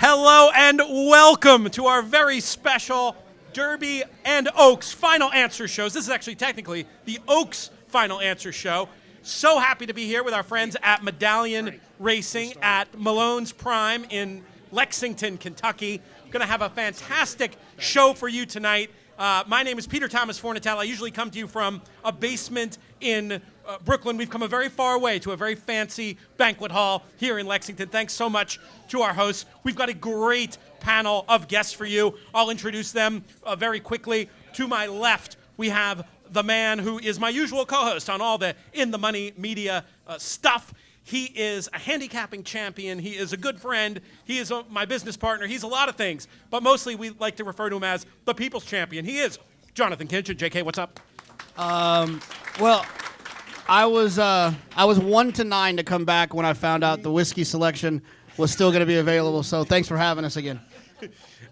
Hello and welcome to our very special Derby and Oaks Final Answer shows. This is actually technically the Oaks Final Answer show. So happy to be here with our friends at Medallion Racing at Malone's Prime in Lexington, Kentucky. We're going to have a fantastic show for you tonight. My name is Peter Thomas Fornatale. I usually come to you from a basement in Brooklyn. We've come a very far way to a very fancy banquet hall here in Lexington. Thanks so much to our hosts. We've got a great panel of guests for you. I'll introduce them very quickly. To my left, we have the man who is my usual co-host on all the In the Money media stuff. He is a handicapping champion. He is a good friend. He is my business partner. He's a lot of things, but mostly we like to refer to him as the people's champion. He is Jonathon Kinchen. JK, what's up? Well, I was 1 to 9 to come back when I found out the whiskey selection was still going to be available. So thanks for having us again.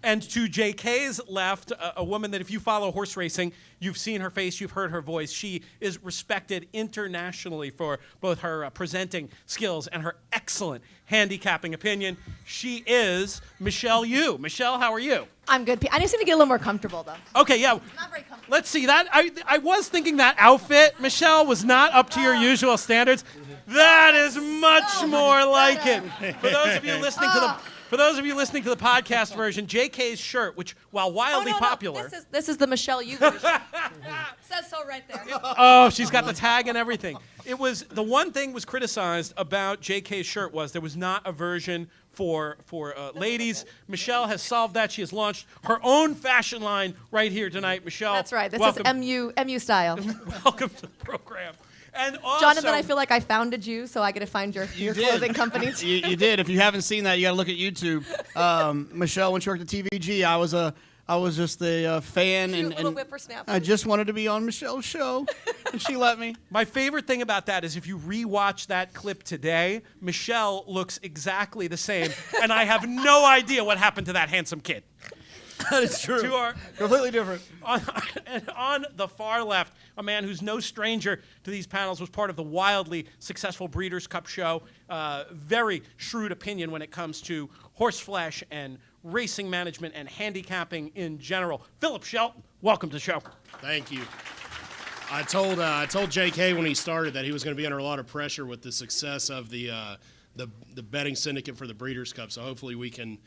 And to JK's left, a woman that if you follow horse racing, you've seen her face, you've heard her voice. She is respected internationally for both her presenting skills and her excellent handicapping opinion. She is Michelle Yu. Michelle, how are you? I'm good. I just need to get a little more comfortable, though. Okay, yeah. Not very comfortable. Let's see that. I was thinking that outfit, Michelle, was not up to your usual standards. That is much more like it. For those of you listening to the podcast version, JK's shirt, which while wildly popular, This is the Michelle Yu version. Says so right there. Oh, she's got the tag and everything. It was the one thing was criticized about JK's shirt was there was not a version for ladies. Michelle has solved that. She has launched her own fashion line right here tonight. Michelle, That's right. This welcome. is MU style. Welcome to the program. And also, Jonathon, I feel like I founded you, so I get to find your clothing company. You did. If you haven't seen that, you got to look at YouTube. Michelle, when she worked at TVG, I was just a fan, Cute and little whippersnapper. I just wanted to be on Michelle's show, and she let me. My favorite thing about that is if you rewatch that clip today, Michelle looks exactly the same, and I have no idea what happened to that handsome kid. That is true. Completely different. On the far left, a man who's no stranger to these panels, was part of the wildly successful Breeders' Cup show. Very shrewd opinion when it comes to horseflesh and racing management and handicapping in general. Phillip, Shelton, welcome to the show. Thank you. I told JK when he started that he was going to be under a lot of pressure with the success of the betting syndicate for the Breeders' Cup. So hopefully we can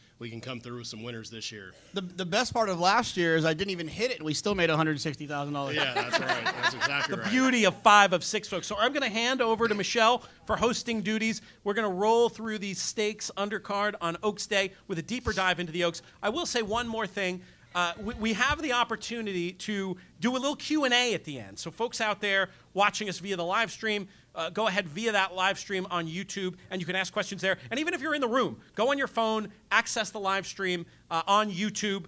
come through with some winners this year. The best part of last year is I didn't even hit it, and we still made $160,000. Yeah, that's right. That's exactly The right. beauty of 5 of 6 folks. So I'm going to hand over to Michelle for hosting duties. We're going to roll through these stakes undercard on Oaks Day with a deeper dive into the Oaks. I will say one more thing. We have the opportunity to do a little Q&A at the end. So folks out there watching us via the live stream, go ahead via that live stream on YouTube, and you can ask questions there. And even if you're in the room, go on your phone, access the live stream on YouTube.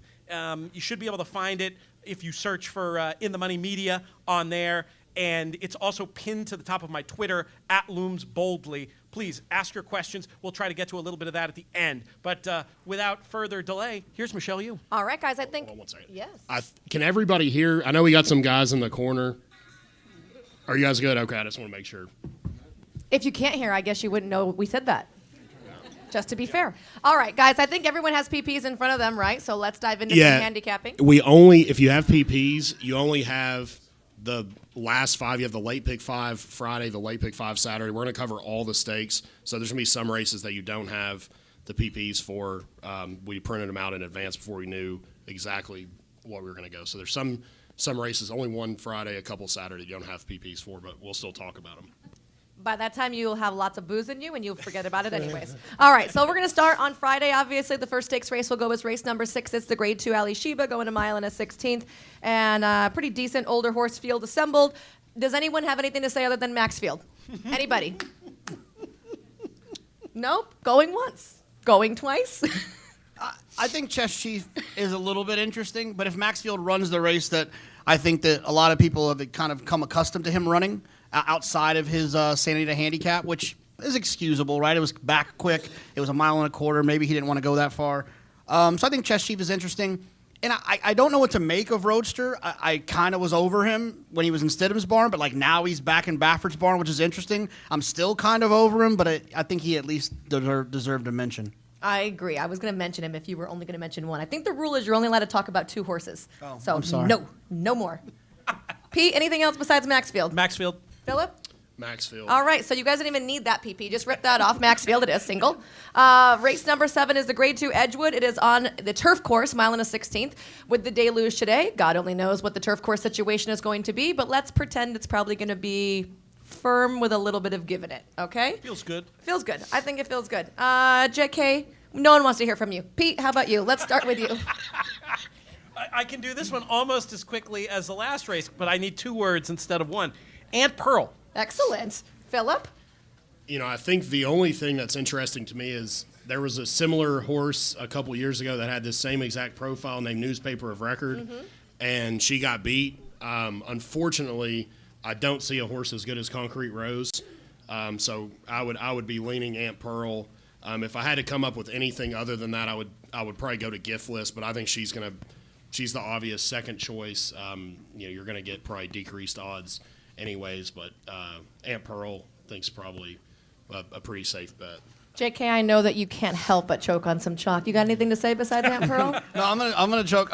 You should be able to find it if you search for In the Money Media on there. And it's also pinned to the top of my Twitter, @LoomsBoldly. Please ask your questions. We'll try to get to a little bit of that at the end. But without further delay, here's Michelle Yu. All right, guys, I think. Hold on 1 second. Yes. Can everybody hear? I know we got some guys in the corner. Are you guys good? Okay, I just want to make sure. If you can't hear, I guess you wouldn't know we said that. Just to be fair. All right, guys, I think everyone has PPs in front of them, right? So let's dive into some handicapping. If you have PPs, you only have the last 5. You have the late pick 5 Friday, the late pick 5 Saturday. We're going to cover all the stakes. So there's going to be some races that you don't have the PPs for. We printed them out in advance before we knew exactly what we were going to go. So there's some races, only one Friday, a couple Saturday you don't have PPs for, but we'll still talk about them. By that time, you'll have lots of booze in you, and you'll forget about it anyways. All right, so we're going to start on Friday. Obviously, the first stakes race will go as race number 6. It's the Grade 2 Ali Sheba going a mile and a 16th. And pretty decent older horse field assembled. Does anyone have anything to say other than Maxfield? Anybody? Nope. Going once. Going twice. I think Chess Chief is a little bit interesting, but if Maxfield runs the race that I think that a lot of people have kind of come accustomed to him running outside of his Sanity to Handicap, which is excusable, right? It was back quick. It was a mile and a quarter. Maybe he didn't want to go that far. So I think Chess Chief is interesting. And I don't know what to make of Roadster. I kind of was over him when he was in Stidham's barn, but like now he's back in Bafford's barn, which is interesting. I'm still kind of over him, but I think he at least deserved a mention. I agree. I was going to mention him if you were only going to mention one. I think the rule is you're only allowed to talk about 2 horses. Oh, so I'm sorry. No more. Pete, anything else besides Maxfield? Maxfield. Phillip? Maxfield. All right, so you guys didn't even need that PP. Just rip that off. Maxfield, it is single. Race number 7 is the Grade 2 Edgewood. It is on the turf course, mile and a 16th, with the deluge today. God only knows what the turf course situation is going to be, but let's pretend it's probably going to be firm with a little bit of give in it, okay? Feels good. Feels good. I think it feels good. JK, no one wants to hear from you. Pete, how about you? Let's start with you. I can do this one almost as quickly as the last race, but I need 2 words instead of 1. Aunt Pearl. Excellent. Phillip? I think the only thing that's interesting to me is there was a similar horse a couple years ago that had this same exact profile named Newspaper of Record, and she got beat. Unfortunately, I don't see a horse as good as Concrete Rose, so I would be leaning Aunt Pearl. If I had to come up with anything other than that, I would probably go to Giftless, but I think she's the obvious second choice. You're gonna get probably decreased odds anyways, but Aunt Pearl thinks probably a pretty safe bet. JK, I know that you can't help but choke on some chalk. You got anything to say besides Aunt Pearl? No, I'm gonna joke.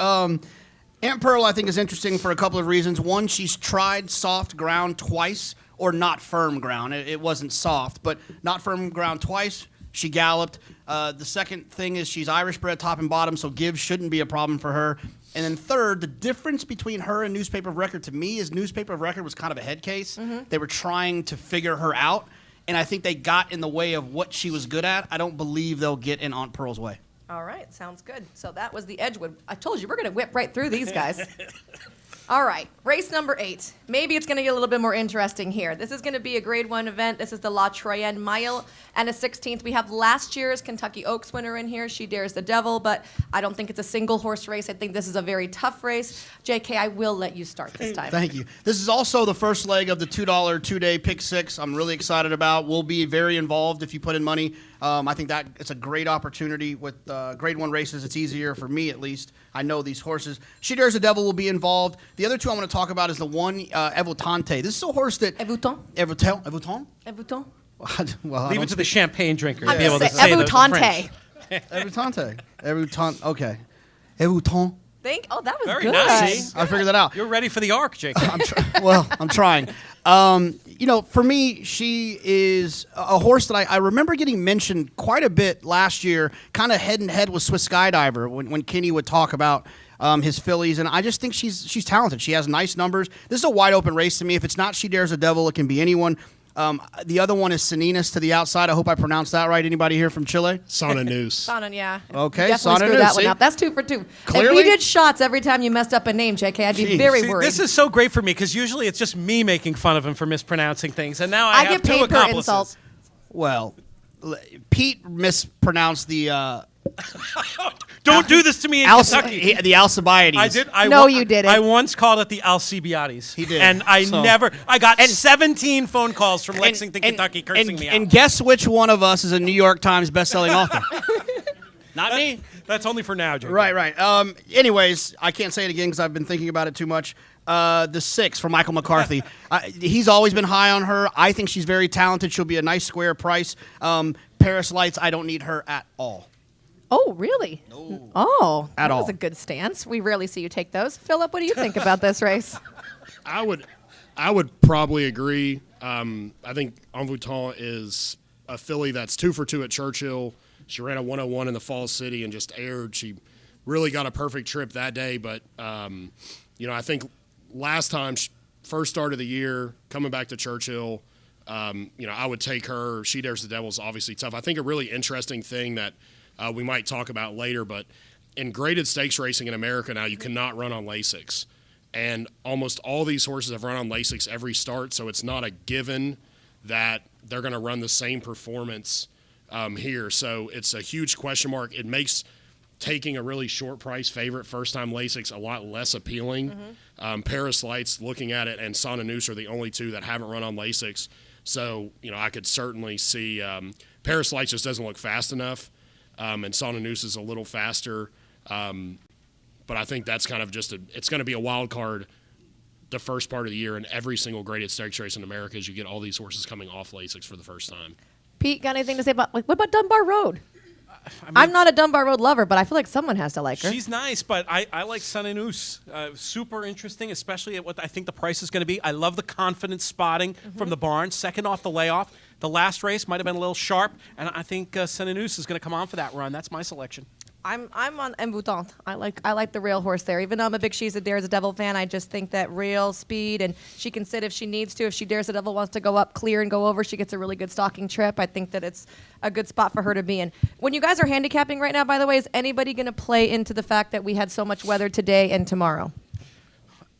Aunt Pearl, I think, is interesting for a couple of reasons. One, she's tried soft ground twice, or not firm ground. It wasn't soft, but not firm ground twice. She galloped. The second thing is she's Irish bred top and bottom, so give shouldn't be a problem for her. And then third, the difference between her and Newspaper of Record to me is Newspaper of Record was kind of a head case. They were trying to figure her out, and I think they got in the way of what she was good at. I don't believe they'll get in Aunt Pearl's way. All right, sounds good. So that was the Edgewood. I told you, we're going to whip right through these guys. All right, race number 8. Maybe it's going to get a little bit more interesting here. This is going to be a Grade 1 event. This is the La Troyenne Mile and a 16th. We have last year's Kentucky Oaks winner in here. She dares the devil, but I don't think it's a single horse race. I think this is a very tough race. JK, I will let you start this time. Thank you. This is also the first leg of the $2 2-day pick 6. I'm really excited about. We'll be very involved if you put in money. I think that it's a great opportunity with Grade 1 races. It's easier for me, at least. I know these horses. She Dares the Devil will be involved. The other 2 I want to talk about is the one, Evotante. This is a horse that... Evouton? Evouton? Evouton? Well, Leave it to the champagne drinker to I'm be able to just say saying, the Evoutante. Evotante. Evouton. Okay. Evouton. Oh, that was Very good. nice. I figured that out. You're ready for the arc, Jake. I'm trying. For me, she is a horse that I remember getting mentioned quite a bit last year, kind of head and head with Swiss Skydiver when Kenny would talk about his fillies, and I just think she's talented. She has nice numbers. This is a wide open race to me. If it's not She Dares the Devil, it can be anyone. The other one is Saninas to the outside. I hope I pronounced that right. Anybody here from Chile? Sana Noose. Sana, yeah. Okay, Definitely Sana screwed Noose, that one see? up. That's 2 for 2. Clearly? If we did shots every time you messed up a name, JK, I'd be very See, worried. this is so great for me because usually it's just me making fun of him for mispronouncing things, and now I have get 2 paid per accomplices. insult. Well, Pete mispronounced the Don't do this to me in Kentucky. the Alcibiades. I did. No, you didn't. I once called it the Alcibiades. He did. And I So- never. I got 17 phone calls from Lexington, Kentucky, cursing me out. And guess which one of us is a New York Times bestselling author? Not me. That's only for now, Jake. Right. Anyways, I can't say it again because I've been thinking about it too much. The 6 for Michael McCarthy. He's always been high on her. I think she's very talented. She'll be a nice square price. Paris Lights, I don't need her at all. Oh, really? No. Oh, that At was all. a good stance. We rarely see you take those. Phillip, what do you think about this race? I would probably agree. I think Envoûtant is a filly that's 2 for 2 at Churchill. She ran a 101 in the Falls City and just aired. She really got a perfect trip that day. But, I think last time, first start of the year, coming back to Churchill, I would take her. She Dares the Devil is obviously tough. I think a really interesting thing that we might talk about later, but in graded stakes racing in America now, you cannot run on Lasix. And almost all these horses have run on Lasix every start, so it's not a given that they're going to run the same performance here. So it's a huge question mark. It makes taking a really short price favorite first-time Lasix a lot less appealing. Paris Lights, looking at it, and Sana Noose are the only 2 that haven't run on Lasix. So, I could certainly see Paris Lights just doesn't look fast enough. And Sana Noose is a little faster. But I think that's kind of it's going to be a wild card the first part of the year in every single graded stakes race in America as you get all these horses coming off Lasix for the first time. Pete, got anything to say about, what about Dunbar Road? I'm not a Dunbar Road lover, but I feel like someone has to like her. She's nice, but I like Sunanus. Super interesting, especially at what I think the price is going to be. I love the confidence spotting from the barn, second off the layoff. The last race might have been a little sharp, and I think Sunanus is going to come on for that run. That's my selection. I'm on Emboutant. I like the rail horse there. Even though I'm a big She's a Dares a Devil fan, I just think that rail speed, and she can sit if she needs to. If she Dares a Devil wants to go up, clear, and go over, she gets a really good stalking trip. I think that it's a good spot for her to be in. When you guys are handicapping right now, by the way, is anybody going to play into the fact that we had so much weather today and tomorrow?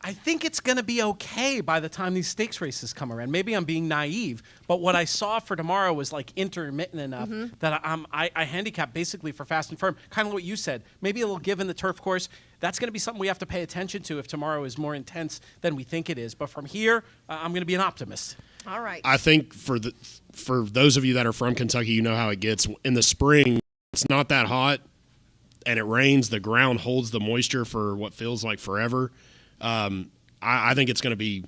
I think it's going to be okay by the time these stakes races come around. Maybe I'm being naive, but what I saw for tomorrow was like intermittent enough that I handicap basically for fast and firm. Kind of what you said. Maybe a little give in the turf course. That's going to be something we have to pay attention to if tomorrow is more intense than we think it is. But from here, I'm going to be an optimist. All right. I think for those of you that are from Kentucky, you know how it gets. In the spring, it's not that hot, and it rains. The ground holds the moisture for what feels like forever. I think it's going to be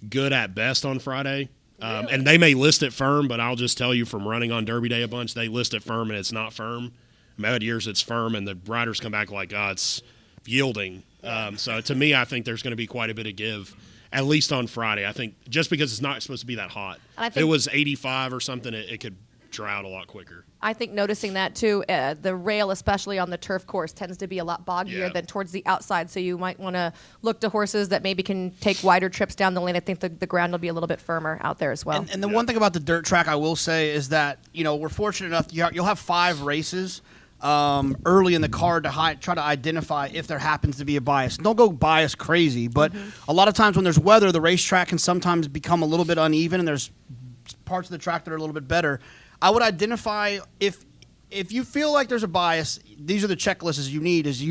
good at best on Friday. And they may list it firm, but I'll just tell you from running on Derby Day a bunch, they list it firm and it's not firm. I've had years it's firm, and the riders come back like, it's yielding. So to me, I think there's going to be quite a bit of give, at least on Friday. I think just because it's not supposed to be that hot. If it was 85 or something, it could dry out a lot quicker. I think noticing that too, the rail, especially on the turf course, tends to be a lot boggier than towards the outside. So you might want to look to horses that maybe can take wider trips down the lane. I think the ground will be a little bit firmer out there as well. And the one thing about the dirt track I will say is that, we're fortunate enough, you'll have 5 races early in the card to try to identify if there happens to be a bias. Don't go bias crazy, but a lot of times when there's weather, the racetrack can sometimes become a little bit uneven, and there's parts of the track that are a little bit better. I would identify if you feel like there's a bias, these are the checklists you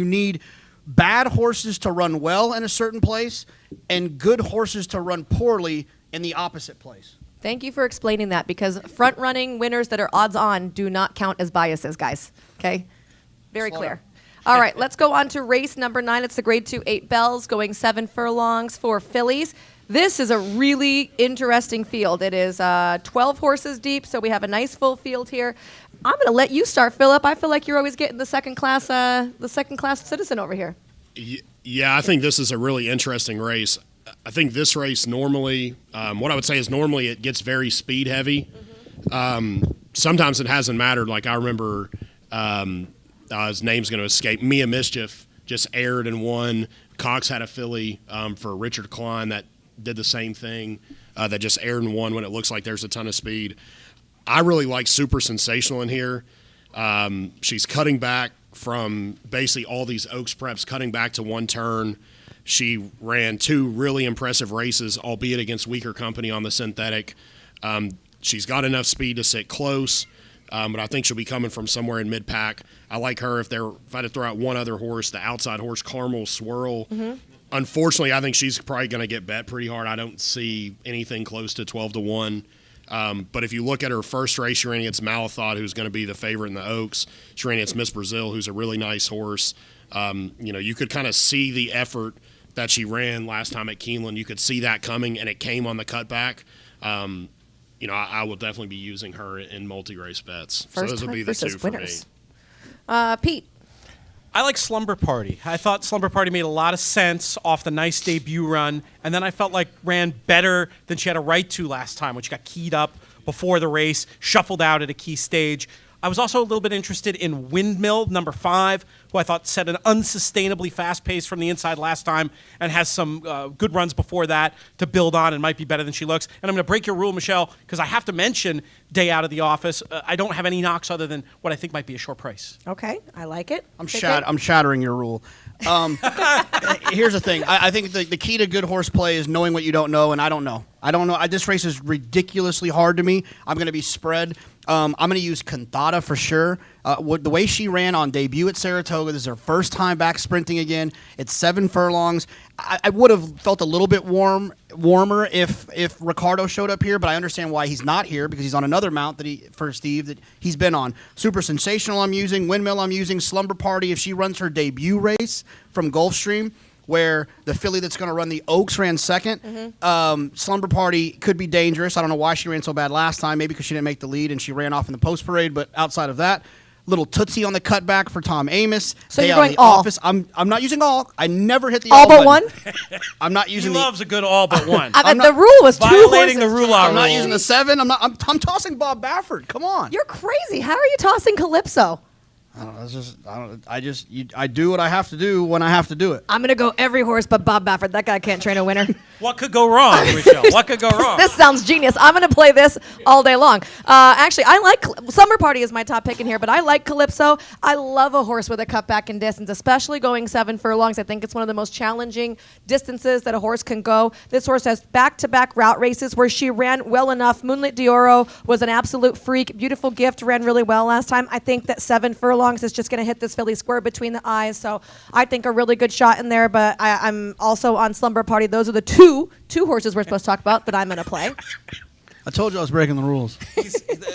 need bad horses to run well in a certain place and good horses to run poorly in the opposite place. Thank you for explaining that, because front-running winners that are odds-on do not count as biases, guys. Okay? Very clear. All right, let's go on to race number 9. It's the Grade 2 8 bells, going 7 furlongs for fillies. This is a really interesting field. It is 12 horses deep, so we have a nice full field here. I'm going to let you start, Phillip. I feel like you're always getting the second class citizen over here. Yeah, I think this is a really interesting race. I think this race normally, what I would say is normally it gets very speed heavy. Sometimes it hasn't mattered. Like I remember, his name's going to escape. Mia Mischief just aired and won. Cox had a filly for Richard Klein that did the same thing, that just aired and won when it looks like there's a ton of speed. I really like Super Sensational in here. She's cutting back from basically all these Oaks preps, cutting back to one turn. She ran 2 really impressive races, albeit against weaker company on the synthetic. She's got enough speed to sit close, but I think she'll be coming from somewhere in mid-pack. I like her. If I had to throw out one other horse, the outside horse, Carmel Swirl. Unfortunately, I think she's probably going to get bet pretty hard. I don't see anything close to 12-1. But if you look at her first race, she ran against Malathot, who's going to be the favorite in the Oaks. She ran against Miss Brazil, who's a really nice horse. You could kind of see the effort that she ran last time at Keeneland. You could see that coming, and it came on the cutback. I will definitely be using her in multi-race bets. So those will be the 2 for me. Pete. I like Slumber Party. I thought Slumber Party made a lot of sense off the nice debut run, and then I felt like ran better than she had a right to last time when she got keyed up before the race, shuffled out at a key stage. I was also a little bit interested in Windmill, number 5, who I thought set an unsustainably fast pace from the inside last time and has some good runs before that to build on and might be better than she looks. And I'm going to break your rule, Michelle, because I have to mention Day Out of the Office. I don't have any knocks other than what I think might be a short price. Okay, I like it. I'm shattering your rule. Here's the thing. I think the key to good horseplay is knowing what you don't know, and I don't know. This race is ridiculously hard to me. I'm going to be spread. I'm going to use Cantata for sure. The way she ran on debut at Saratoga, this is her first time back sprinting again. It's 7 furlongs. I would have felt a little bit warmer if Ricardo showed up here, but I understand why he's not here because he's on another mount that he's been on. Super Sensational I'm using, Windmill I'm using, Slumber Party if she runs her debut race from Gulfstream, where the filly that's going to run the Oaks ran second. Slumber Party could be dangerous. I don't know why she ran so bad last time. Maybe because she didn't make the lead and she ran off in the post parade. But outside of that, little tootsie on the cutback for Tom Amos. So Stay you're out of going the all. office. I'm not using all. I never hit the All but button. one? I'm not He using the. loves a good all but one. The rule was 2 Violating horses. the rule. I'm not using the 7. I'm tossing Bob Baffert. Come on. You're crazy. How are you tossing Calypso? I don't know. I do what I have to do when I have to do it. I'm going to go every horse but Bob Baffert. That guy can't train a winner. What could go wrong, Michelle? What could go wrong? This sounds genius. I'm going to play this all day long. Actually, I like Summer Party is my top pick in here, but I like Calypso. I love a horse with a cutback in distance, especially going 7 furlongs. I think it's one of the most challenging distances that a horse can go. This horse has back-to-back route races where she ran well enough. Moonlit D'Oro was an absolute freak. Beautiful Gift ran really well last time. I think that 7 furlongs is just going to hit this filly square between the eyes. So I think a really good shot in there, but I'm also on Slumber Party. Those are the two horses we're supposed to talk about that I'm going to play. I told you I was breaking the rules.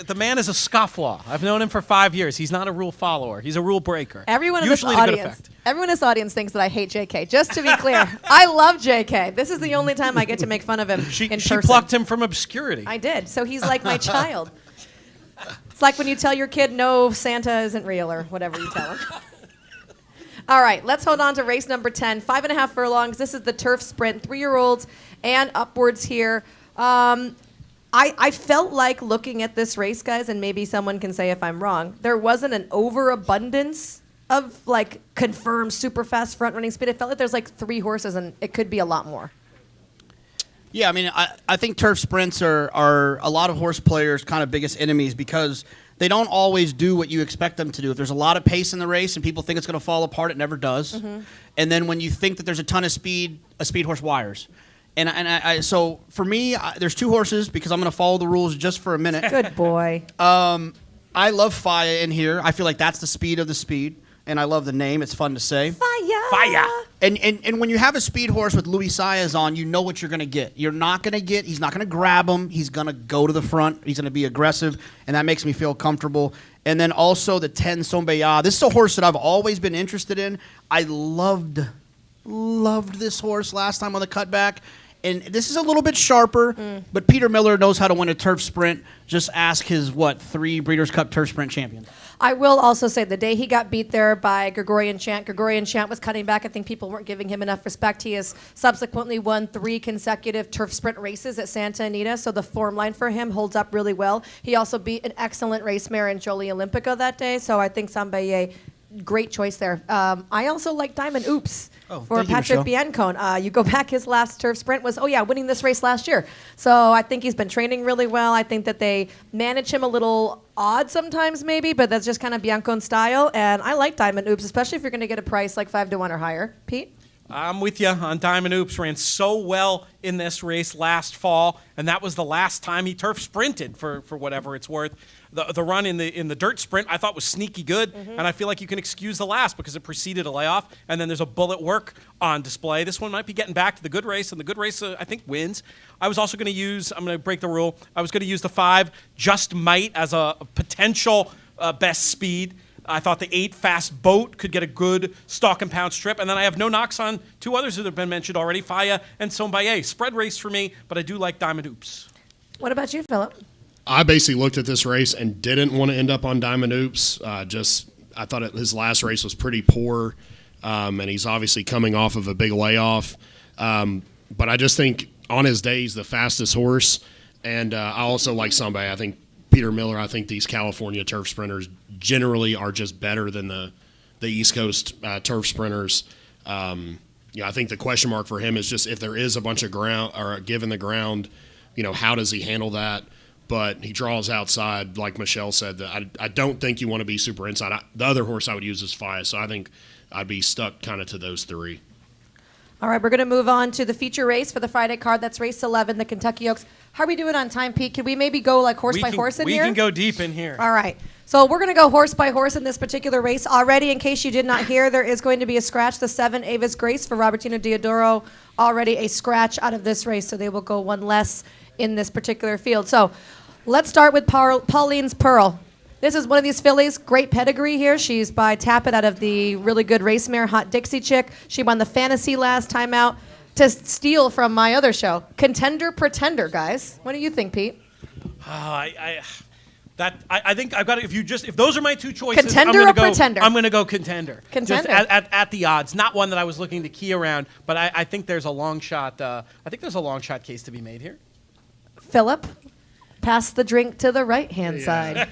The man is a scofflaw. I've known him for 5 years. He's not a rule follower. He's a rule breaker. Everyone in this Usually to good audience, effect. everyone in this audience thinks that I hate JK. Just to be clear, I love JK. This is the only time I get to make fun of him She in person. plucked him from obscurity. I did. So he's like my child. It's like when you tell your kid, no, Santa isn't real, or whatever you tell him. All right, let's hold on to race number 10. 5.5 furlongs. This is the turf sprint. 3-year-olds and upwards here. I felt like looking at this race, guys, and maybe someone can say if I'm wrong, there wasn't an overabundance of like confirmed super fast front running speed. It felt like there's like 3 horses and it could be a lot more. Yeah, I mean, I think turf sprints are a lot of horse players' kind of biggest enemies because they don't always do what you expect them to do. If there's a lot of pace in the race and people think it's going to fall apart, it never does. Mm-hmm. And then when you think that there's a ton of speed, a speed horse wires. So for me, there's 2 horses because I'm going to follow the rules just for a minute. Good boy. I love Fire in here. I feel like that's the speed of the speed, and I love the name. It's fun to say. Fire. And when you have a speed horse with Louis Saez on, you know what you're going to get. He's not going to grab him. He's going to go to the front. He's going to be aggressive, and that makes me feel comfortable. And then also the 10 Sombeya. This is a horse that I've always been interested in. I loved this horse last time on the cutback. And this is a little bit sharper, but Peter Miller knows how to win a turf sprint. Just ask his, 3 Breeders' Cup turf sprint champions. I will also say the day he got beat there by Gregorian Chant was cutting back. I think people weren't giving him enough respect. He has subsequently won 3 consecutive turf sprint races at Santa Anita, so the form line for him holds up really well. He also beat an excellent race mare in Jolie Olympica that day, so I think Sambaye, great choice there. I also like Diamond Oops for Patrick Biancone. You go back, his last turf sprint was, winning this race last year. So I think he's been training really well. I think that they manage him a little odd sometimes maybe, but that's just kind of Biancone's style. And I like Diamond Oops, especially if you're going to get a price like 5-1 or higher. Pete? I'm with you on Diamond Oops. Ran so well in this race last fall, and that was the last time he turf sprinted for whatever it's worth. The run in the dirt sprint I thought was sneaky good, and I feel like you can excuse the last because it preceded a layoff, and then there's a bullet work on display. This one might be getting back to the good race, and the good race I think wins. I was also going to use, I'm going to break the rule, I was going to use the 5 Just Might as a potential best speed. I thought the 8 Fast Boat could get a good stalk and pound strip, and then I have no knocks on 2 others that have been mentioned already, Faya and Sombaye. Spread race for me, but I do like Diamond Oops. What about you, Phillip? I basically looked at this race and didn't want to end up on Diamond Oops. I thought his last race was pretty poor, and he's obviously coming off of a big layoff. But I just think on his day, he's the fastest horse, and I also like Somebody. I think Peter Miller, I think these California turf sprinters generally are just better than the East Coast turf sprinters. I think the question mark for him is just if there is a bunch of ground or given the ground, how does he handle that? But he draws outside, like Michelle said. I don't think you want to be super inside. The other horse I would use is Faya, so I think I'd be stuck kind of to those 3. All right, we're going to move on to the feature race for the Friday card. That's race 11, the Kentucky Oaks. How are we doing on time, Pete? Could we maybe go like horse by horse in here? We can go deep in here. All right. So we're going to go horse by horse in this particular race. Already, in case you did not hear, there is going to be a scratch. The 7 Avis Grace for Robertino Diodoro, already a scratch out of this race, so they will go 1 less in this particular field. So let's start with Pauline's Pearl. This is one of these fillies, great pedigree here. She's by Tappet out of the really good race mare, Hot Dixie Chick. She won the Fantasy last time out. To steal from my other show, Contender Pretender, guys. What do you think, Pete? I think I've got to, if those are my two choices, Contender I'm or gonna pretender? I'm going to go contender. Contender. Just at the odds. Not one that I was looking to key around, but I think there's a long shot. I think there's a long shot case to be made here. Phillip, pass the drink to the right-hand side.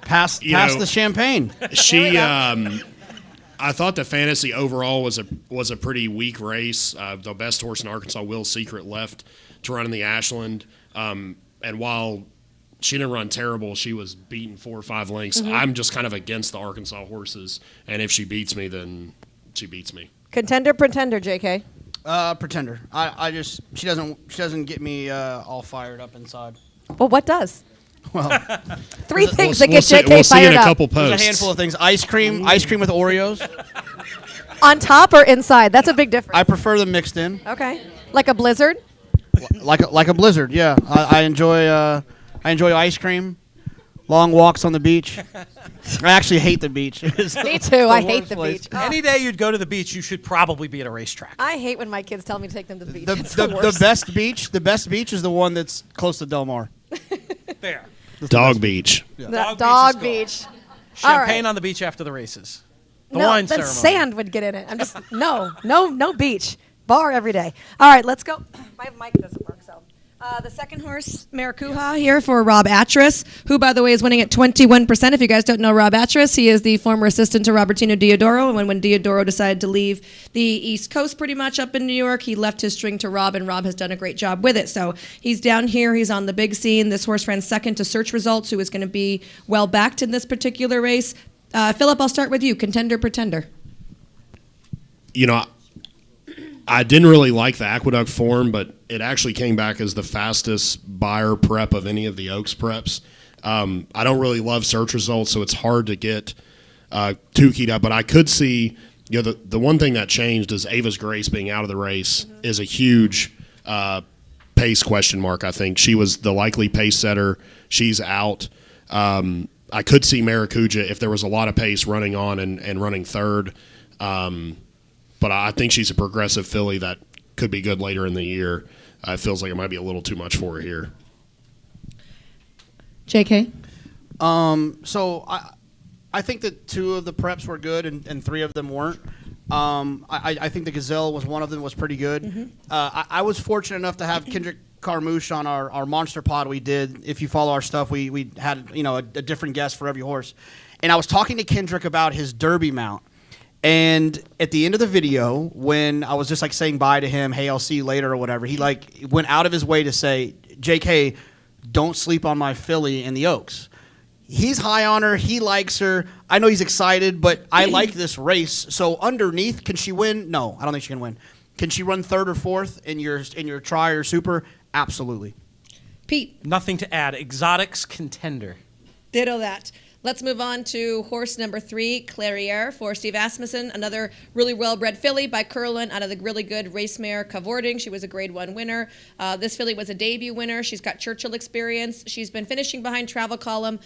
Pass the champagne. She, I thought the Fantasy overall was a pretty weak race. The best horse in Arkansas, Will Secret, left to run in the Ashland, and while she didn't run terrible, she was beaten 4 or 5 lengths. I'm just kind of against the Arkansas horses, and if she beats me, then she beats me. Contender, pretender, JK. Pretender. She doesn't get me all fired up inside. Well, what does? Well, 3 things that get see, JK we'll see fired in a up. couple there's posts. a handful of things. Ice cream with Oreos. On top or inside? That's a big difference. I prefer them mixed in. Okay. Like a blizzard? Like a blizzard, yeah. I enjoy ice cream, long walks on the beach. I actually hate the beach. Me too. I hate the beach. Oh, Any day you'd go to the beach, you should probably be at a racetrack. I hate when my kids tell me to take them to the beach. It's The worst. the best beach is the one that's close to Del Mar. There. Dog Beach. Dog beach. All Champagne right. on the beach after the races. The No, wine then ceremony. sand would get in it. I'm just no beach. Bar every day. All right, let's go. My mic doesn't work, so. The second horse, Maracuja, here for Rob Atras, who, by the way, is winning at 21%. If you guys don't know Rob Atras, he is the former assistant to Robertino Diodoro. And when Diodoro decided to leave the East Coast pretty much up in New York, he left his string to Rob, and Rob has done a great job with it. So he's down here. He's on the big scene. This horse ran second to Search Results, who is going to be well-backed in this particular race. Phillip, I'll start with you. Contender, pretender. You know, I didn't really like the Aqueduct form, but it actually came back as the fastest buyer prep of any of the Oaks preps. I don't really love Search Results, so it's hard to get too keyed up. But I could see, the one thing that changed is Ava's Grace being out of the race is a huge pace question mark, I think. She was the likely pace setter. She's out. I could see Maracuja if there was a lot of pace running on and running third. But I think she's a progressive filly that could be good later in the year. It feels like it might be a little too much for her here. JK? So I think that 2 of the preps were good and 3 of them weren't. I think the Gazelle was one of them, was pretty good. I was fortunate enough to have Kendrick Carmouche on our Monster Pod we did. If you follow our stuff, we had a different guest for every horse. And I was talking to Kendrick about his Derby mount. And at the end of the video, when I was just saying bye to him, hey, I'll see you later or whatever, he went out of his way to say, JK, don't sleep on my filly in the Oaks. He's high on her. He likes her. I know he's excited, but I like this race. So underneath, can she win? No, I don't think she can win. Can she run 3rd or 4th in your Tri or Super? Absolutely. Pete? Nothing to add. Exotics contender. Ditto that. Let's move on to horse number 3, Clairiere, for Steve Asmussen, another really well-bred filly by Curlin out of the really good race mare Cavorting. She was a Grade 1 winner. This filly was a debut winner. She's got Churchill experience. She's been finishing behind Travel Column.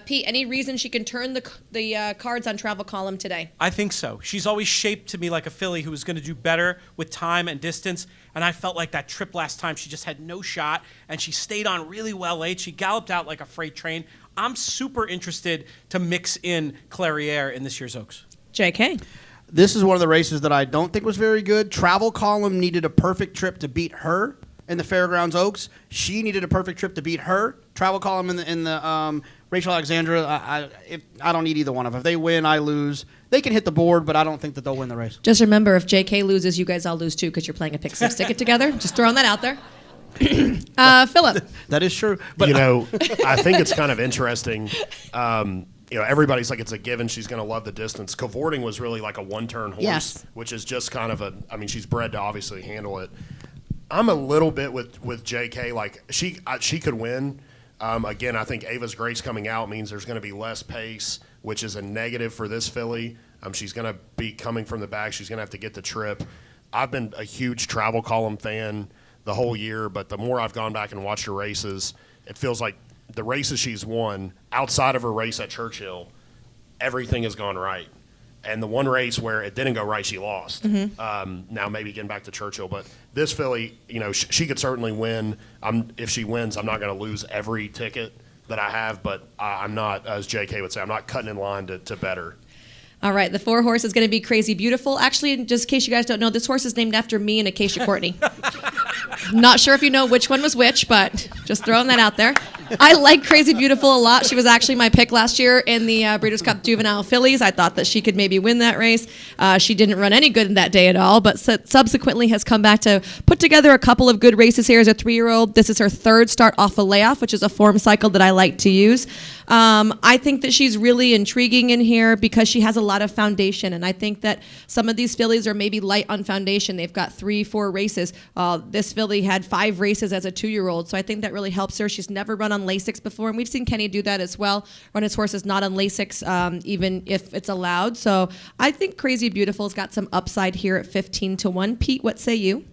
Pete, any reason she can turn the cards on Travel Column today? I think so. She's always shaped to me like a filly who was going to do better with time and distance. And I felt like that trip last time, she just had no shot, and she stayed on really well late. She galloped out like a freight train. I'm super interested to mix in Clairiere in this year's Oaks. JK? This is one of the races that I don't think was very good. Travel Column needed a perfect trip to beat her in the Fairgrounds Oaks. She needed a perfect trip to beat her. Travel Column in the Rachel Alexandra. I don't need either one of them. If they win, I lose. They can hit the board, but I don't think that they'll win the race. Just remember, if JK loses, you guys all lose too because you're playing a pick six ticket together. Just throwing that out there. Phillip? That is true. But I think it's kind of interesting. Everybody's like, it's a given she's going to love the distance. Cavorting was really like a one-turn horse, Yes. which is just kind of she's bred to obviously handle it. I'm a little bit with JK. Like, she could win. Again, I think Ava's Grace coming out means there's going to be less pace, which is a negative for this filly. She's going to be coming from the back. She's going to have to get the trip. I've been a huge Travel Column fan the whole year, but the more I've gone back and watched her races, it feels like the races she's won, outside of her race at Churchill, everything has gone right. And the one race where it didn't go right, she lost. Now maybe getting back to Churchill, but this filly, she could certainly win. If she wins, I'm not going to lose every ticket. that I have, but I'm not, as JK would say, I'm not cutting in line to better. All right, the 4 horse is going to be Crazy Beautiful. Actually, just in case you guys don't know, this horse is named after me and Acacia Courtney. Not sure if you know which one was which, but just throwing that out there. I like Crazy Beautiful a lot. She was actually my pick last year in the Breeders' Cup Juvenile Fillies. I thought that she could maybe win that race. She didn't run any good in that day at all, but subsequently has come back to put together a couple of good races here as a 3-year-old. This is her 3rd start off a layoff, which is a form cycle that I like to use. I think that she's really intriguing in here because she has a lot of foundation, and I think that some of these fillies are maybe light on foundation. They've got 3-4 races. This filly had 5 races as a 2-year-old, so I think that really helps her. She's never run on Lasix before, and we've seen Kenny do that as well, run his horses not on Lasix, even if it's allowed. So I think Crazy Beautiful's got some upside here at 15-1. Pete, what say you?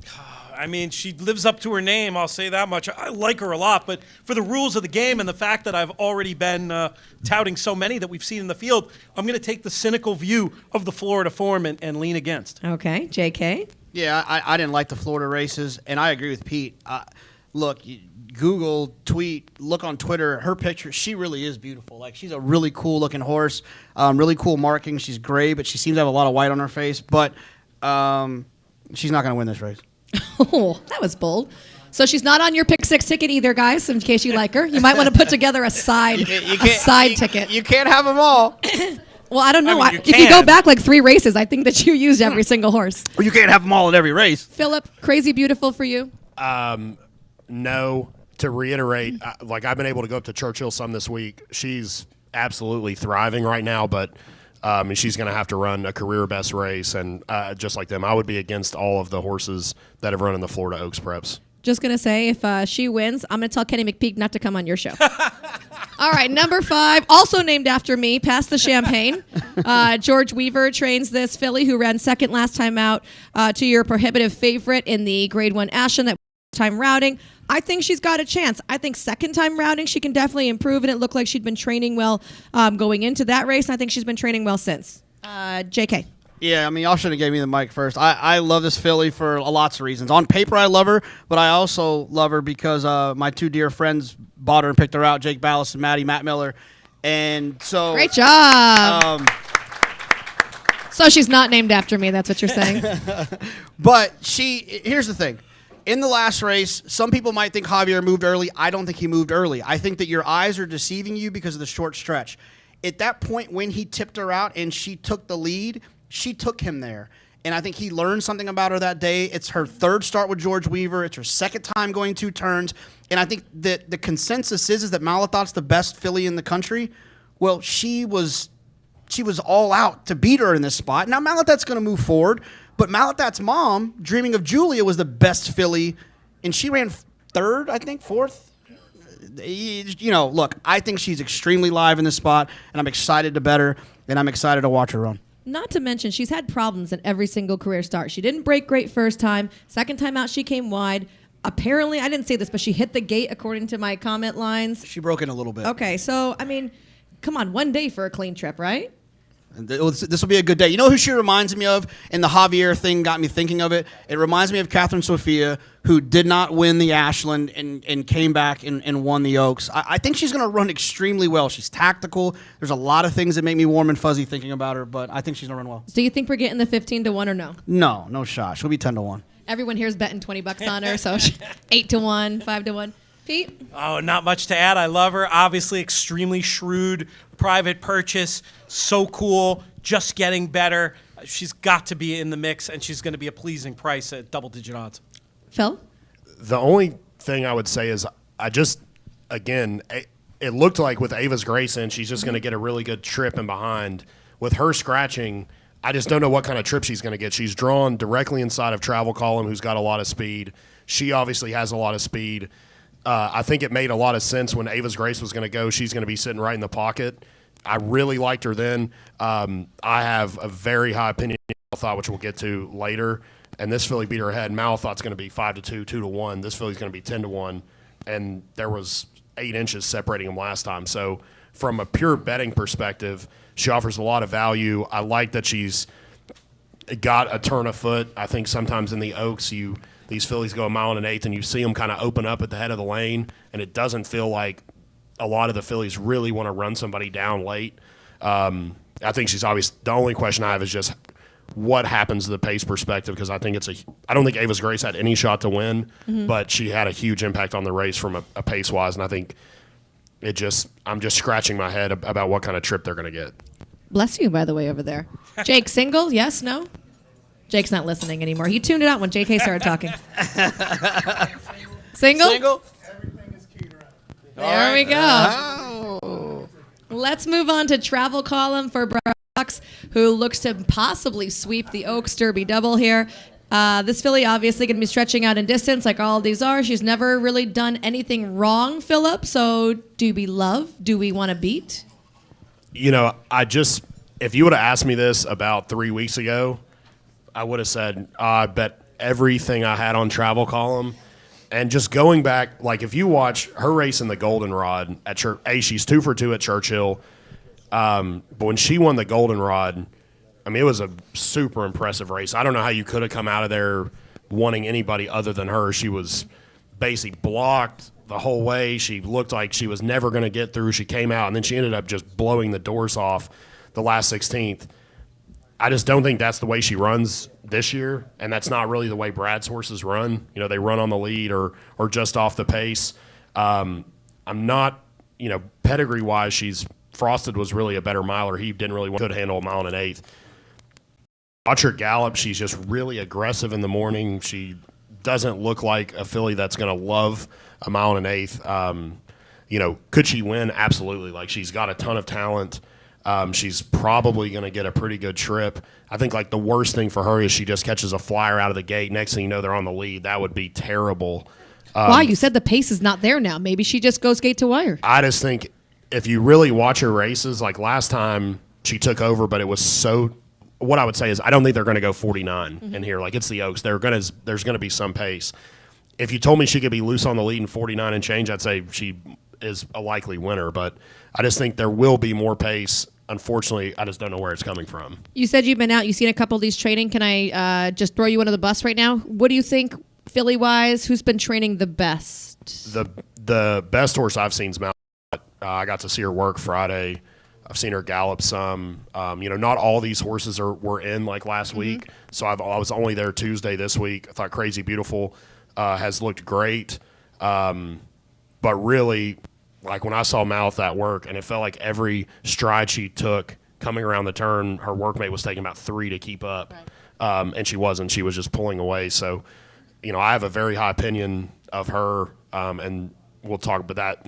I mean, she lives up to her name, I'll say that much. I like her a lot, but for the rules of the game and the fact that I've already been touting so many that we've seen in the field, I'm going to take the cynical view of the Florida form and lean against. Okay, JK? Yeah, I didn't like the Florida races, and I agree with Pete. Look, Google, tweet, look on Twitter, her picture, she really is beautiful. Like, she's a really cool-looking horse, really cool marking. She's gray, but she seems to have a lot of white on her face. But she's not going to win this race. Oh, that was bold. So she's not on your pick 6 ticket either, guys, in case you like her. You might want to put together a side ticket. You can't have them all. Well, I don't know. I mean, if you go back like 3 races, I think that you used every single horse. Well, you can't have them all in every race. Phillip, Crazy Beautiful for you? No. To reiterate, like I've been able to go up to Churchill some this week. She's absolutely thriving right now, but she's going to have to run a career best race, and just like them, I would be against all of the horses that have run in the Florida Oaks preps. Just going to say, if she wins, I'm going to tell Kenny McPeak not to come on your show. All right, number 5, also named after me, Pass the Champagne. George Weaver trains this filly who ran 2nd last time out to your prohibitive favorite in the Grade 1 Ashland that time routing. I think she's got a chance. I think 2nd time routing, she can definitely improve, and it looked like she'd been training well going into that race, and I think she's been training well since. JK. Yeah, I mean, y'all should have gave me the mic first. I love this filly for lots of reasons. On paper, I love her, but I also love her because my 2 dear friends bought her and picked her out, Jake Ballas and Matt Miller. And so... Great job. So she's not named after me, that's what you're saying? But here's the thing. In the last race, some people might think Javier moved early. I don't think he moved early. I think that your eyes are deceiving you because of the short stretch. At that point when he tipped her out and she took the lead, she took him there. And I think he learned something about her that day. It's her 3rd start with George Weaver. It's her 2nd time going 2 turns. And I think that the consensus is that Malathaat's the best filly in the country. Well, she was all out to beat her in this spot. Now, Malathaat's going to move forward. But Malathaat's mom, Dreaming of Julia, was the best filly, and she ran 3rd, I think, 4th. You know, look, I think she's extremely live in this spot, and I'm excited to bet her, and I'm excited to watch her run. Not to mention, she's had problems in every single career start. She didn't break great first time. 2nd time out, she came wide. Apparently, I didn't say this, but she hit the gate according to my comment lines. She broke in a little bit. Okay, so, I mean, come on, 1 day for a clean trip, right? This will be a good day. You know who she reminds me of? And the Javier thing got me thinking of it. It reminds me of Catherine Sophia, who did not win the Ashland and came back and won the Oaks. I think she's going to run extremely well. She's tactical. There's a lot of things that make me warm and fuzzy thinking about her, but I think she's going to run well. So you think we're getting the 15-1 or no? No shot. She'll be 10-1. Everyone here's betting $20 on her, so 8-1, 5-1. Pete? Oh, not much to add. I love her. Obviously, extremely shrewd, private purchase, so cool, just getting better. She's got to be in the mix, and she's going to be a pleasing price at double-digit odds. Phil? The only thing I would say is it looked like with Ava's Grace in, she's just going to get a really good trip in behind. With her scratching, I just don't know what kind of trip she's going to get. She's drawn directly inside of Travel Column, who's got a lot of speed. She obviously has a lot of speed. I think it made a lot of sense when Ava's Grace was going to go. She's going to be sitting right in the pocket. I really liked her then. I have a very high opinion of Malathaat, which we'll get to later. And this filly beat her ahead. Malathaat's going to be 5-2, 2-1. This filly's going to be 10-1. And there was 8 inches separating them last time. So from a pure betting perspective, she offers a lot of value. I like that she's got a turn of foot. I think sometimes in the Oaks, these fillies go 1 1/8 and you see them kind of open up at the head of the lane, and it doesn't feel like a lot of the fillies really want to run somebody down late. I think she's obvious. The only question I have is just what happens to the pace perspective, because I don't think Ava's Grace had any shot to win, but she had a huge impact on the race from a pace wise, and I think I'm just scratching my head about what kind of trip they're going to get. Bless you, by the way, over there. Jake, single? Yes, no? Jake's not listening anymore. He tuned it out when JK started talking. Single? Single? There we go. Let's move on to travel column for Brox, who looks to possibly sweep the Oaks Derby double here. This filly obviously going to be stretching out in distance like all of these are. She's never really done anything wrong, Phillip. So do we love? Do we want to beat? You know, if you would have asked me this about 3 weeks ago, I would have said, I bet everything I had on travel column. And just going back, like if you watch her race in the Goldenrod at she's 2 for 2 at Churchill. But when she won the Goldenrod, I mean, it was a super impressive race. I don't know how you could have come out of there wanting anybody other than her. She was basically blocked the whole way. She looked like she was never going to get through. She came out, and then she ended up just blowing the doors off the last 16th. I just don't think that's the way she runs this year, and that's not really the way Brad's horses run. You know, they run on the lead or just off the pace. I'm not, pedigree-wise, Frosted was really a better miler. He didn't really could handle a 1 1/8. Watch her gallop. She's just really aggressive in the morning. She doesn't look like a filly that's going to love a 1 1/8. Could she win? Absolutely. Like, she's got a ton of talent. She's probably going to get a pretty good trip. I think, the worst thing for her is she just catches a flyer out of the gate. Next thing you know, they're on the lead. That would be terrible. Wow, you said the pace is not there now. Maybe she just goes gate to wire. I just think if you really watch her races, like last time she took over, but it was so – what I would say is I don't think they're going to go 49 in here. Like, it's the Oaks. There's going to be some pace. If you told me she could be loose on the lead in 49 and change, I'd say she is a likely winner. But I just think there will be more pace. Unfortunately, I just don't know where it's coming from. You said you've been out. You've seen a couple of these training. Can I just throw you under the bus right now? What do you think, filly-wise, who's been training the best? The best horse I've seen is Malone. I got to see her work Friday. I've seen her gallop some. Not all these horses were in like last week, so I was only there Tuesday this week. I thought Crazy Beautiful has looked great, but really, like when I saw Mouth at work, and it felt like every stride she took coming around the turn, her workmate was taking about 3 to keep up, and she wasn't. She was just pulling away. So, I have a very high opinion of her, and we'll talk about that.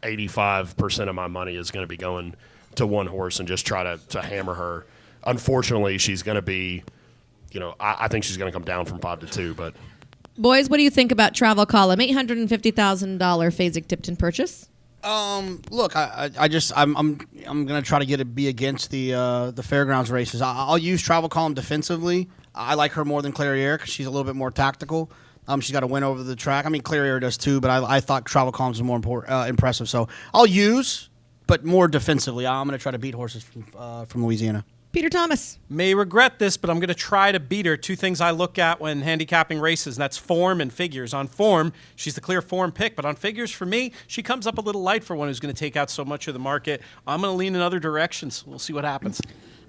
85% of my money is going to be going to one horse and just try to hammer her. Unfortunately, she's going to be, I think she's going to come down from 5 to 2. But boys, what do you think about travel column? $850,000 Fasig-Tipton purchase. Look, I'm going to try to be against the fairgrounds races. I'll use travel column defensively. I like her more than Clairiere because she's a little bit more tactical. She's got a win over the track. I mean, Clairiere does too, but I thought travel columns were more impressive. So I'll use, but more defensively. I'm going to try to beat horses from Louisiana. Peter Thomas. May regret this, but I'm going to try to beat her. 2 things I look at when handicapping races, and that's form and figures. On form, she's the clear form pick, but on figures, for me, she comes up a little light for one who's going to take out so much of the market. I'm going to lean in other directions. We'll see what happens.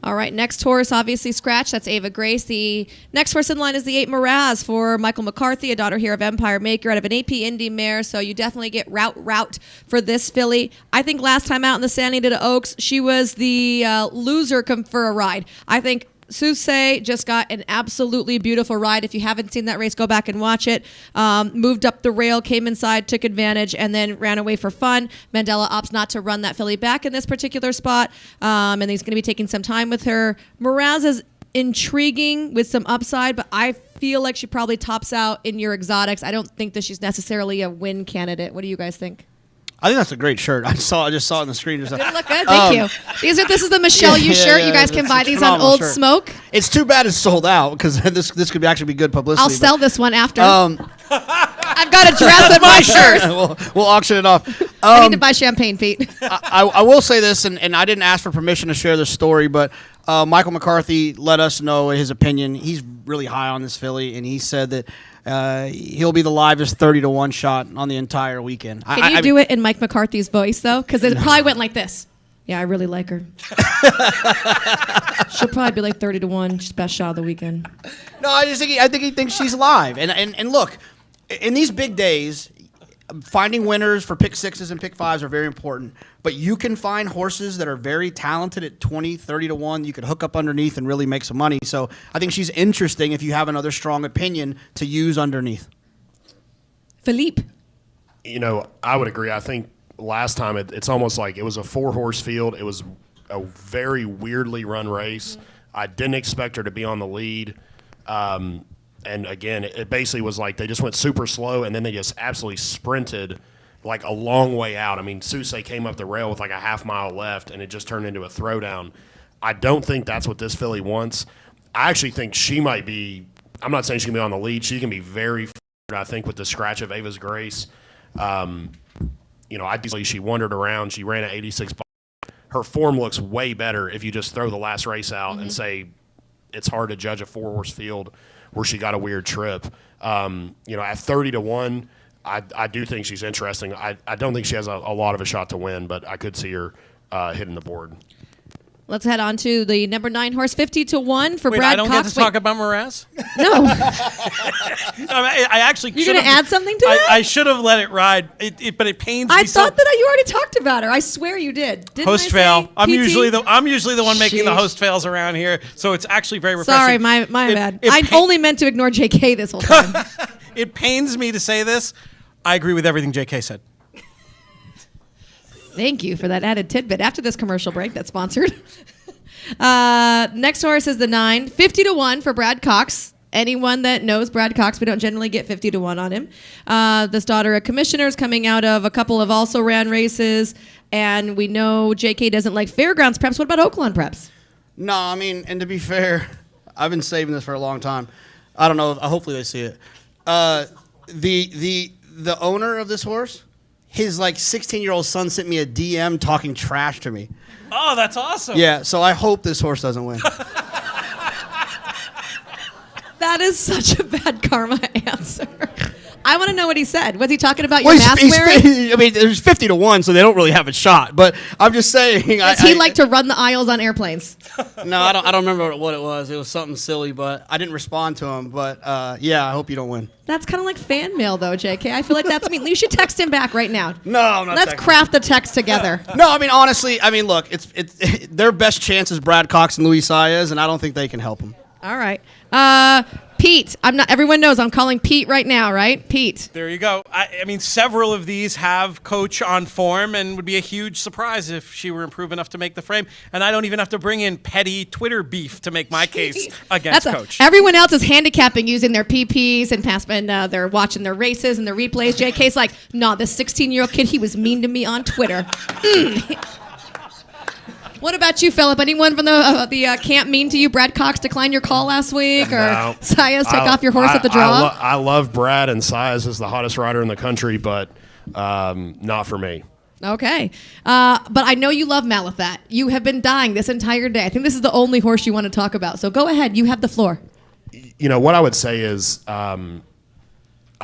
All right, next horse, obviously scratch. That's Ava Grace. The next horse in line is the 8 Miraz for Michael McCarthy, a daughter here of Empire Maker, out of an AP Indy mare. So you definitely get route for this filly. I think last time out in the Santa Anita Oaks, she was the loser come for a ride. I think Sousse just got an absolutely beautiful ride. If you haven't seen that race, go back and watch it. Moved up the rail, came inside, took advantage, and then ran away for fun. Mandela opts not to run that filly back in this particular spot, and he's going to be taking some time with her. Miraz is intriguing with some upside, but I feel like she probably tops out in your exotics. I don't think that she's necessarily a win candidate. What do you guys think? I think that's a great shirt. I just saw it on the screen. Didn't look good. Thank you. This is the Michelle Yu shirt. You guys can buy these on Old shirt. Smoke. It's too bad it's sold out because this could actually be good publicity. I'll sell this one after. I've got a dress at my shirt. We'll auction it off. I need to buy champagne, Pete. I will say this, and I didn't ask for permission to share this story, but Michael McCarthy let us know his opinion. He's really high on this filly, and he said that He'll be the livest 30-1 shot on the entire weekend. Can you do it in Mike McCarthy's voice, though? Because it probably went like this. Yeah, I really like her. She'll probably be like 30-1. She's best shot of the weekend. No, I think he thinks she's live. And look, in these big days, finding winners for pick sixes and pick fives are very important. But you can find horses that are very talented at 20, 30-1. You could hook up underneath and really make some money. So I think she's interesting if you have another strong opinion to use underneath. Philippe. I would agree. I think last time it's almost like it was a 4-horse field. It was a very weirdly run race. I didn't expect her to be on the lead. And again, it basically was like they just went super slow, and then they just absolutely sprinted like a long way out. I mean, Sousse came up the rail with like a half-mile left, and it just turned into a throwdown. I don't think that's what this filly wants. I actually think she might be – I'm not saying she can be on the lead. She can be very I think, with the scratch of Ava's Grace. Ideally she wandered around. She ran at 86. Her form looks way better if you just throw the last race out and say it's hard to judge a 4-horse field where she got a weird trip. At 30-1, I do think she's interesting. I don't think she has a lot of a shot to win, but I could see her hitting the board. Let's head on to the number 9 horse, 50-1 for Brad Cox. I don't get to talk about Mraz? No. I actually You're going to add something to that? I should have let it ride, but it pains me. I thought that you already talked about her. I swear you did. Didn't host I fail. say I'm PT? usually the one making the Sheesh. host fails around here, so it's actually very refreshing. Sorry, my bad. I only meant to ignore JK this whole time. It pains me to say this. I agree with everything JK said. Thank you for that added tidbit. After this commercial break that's sponsored. Next horse is the 9, 50-1 for Brad Cox. Anyone that knows Brad Cox, we don't generally get 50-1 on him. This daughter of commissioners coming out of a couple of also ran races. And we know JK doesn't like fairgrounds preps. What about Oaklawn preps? No, I mean, and to be fair, I've been saving this for a long time. I don't know. Hopefully they see it. The owner of this horse, his 16-year-old son sent me a DM talking trash to me. Oh, that's awesome. Yeah, so I hope this horse doesn't win. That is such a bad karma answer. I want to know what he said. Was he talking about your mask wearing? I mean, there's 50-1, so they don't really have a shot. But I'm just saying. Does he like to run the aisles on airplanes? No, I don't remember what it was. It was something silly, but I didn't respond to him. But yeah, I hope you don't win. That's kind of like fan mail, though, JK. I feel like that's mean. You should text him back right now. No, I'm not. Let's craft the text together. No, I mean honestly, look, it's their best chance is Brad Cox and Luis Saez, and I don't think they can help him. All right. Pete, everyone knows I'm calling Pete right now, right? Pete. There you go. I mean, several of these have Coach on form, and would be a huge surprise if she were improved enough to make the frame. And I don't even have to bring in petty Twitter beef to make my case against Coach. Everyone else is handicapping using their PPs and they're watching their races and their replays. JK's like, nah, this 16-year-old kid, he was mean to me on Twitter. What about you, Phillip? Anyone from the camp mean to you? Brad Cox declined your call last week, or No. Saez take off your horse at the draw? I love Brad, and Saez is the hottest rider in the country, but not for me. Okay. But I know you love Malathat. You have been dying this entire day. I think this is the only horse you want to talk about. So go ahead. You have the floor. What I would say is I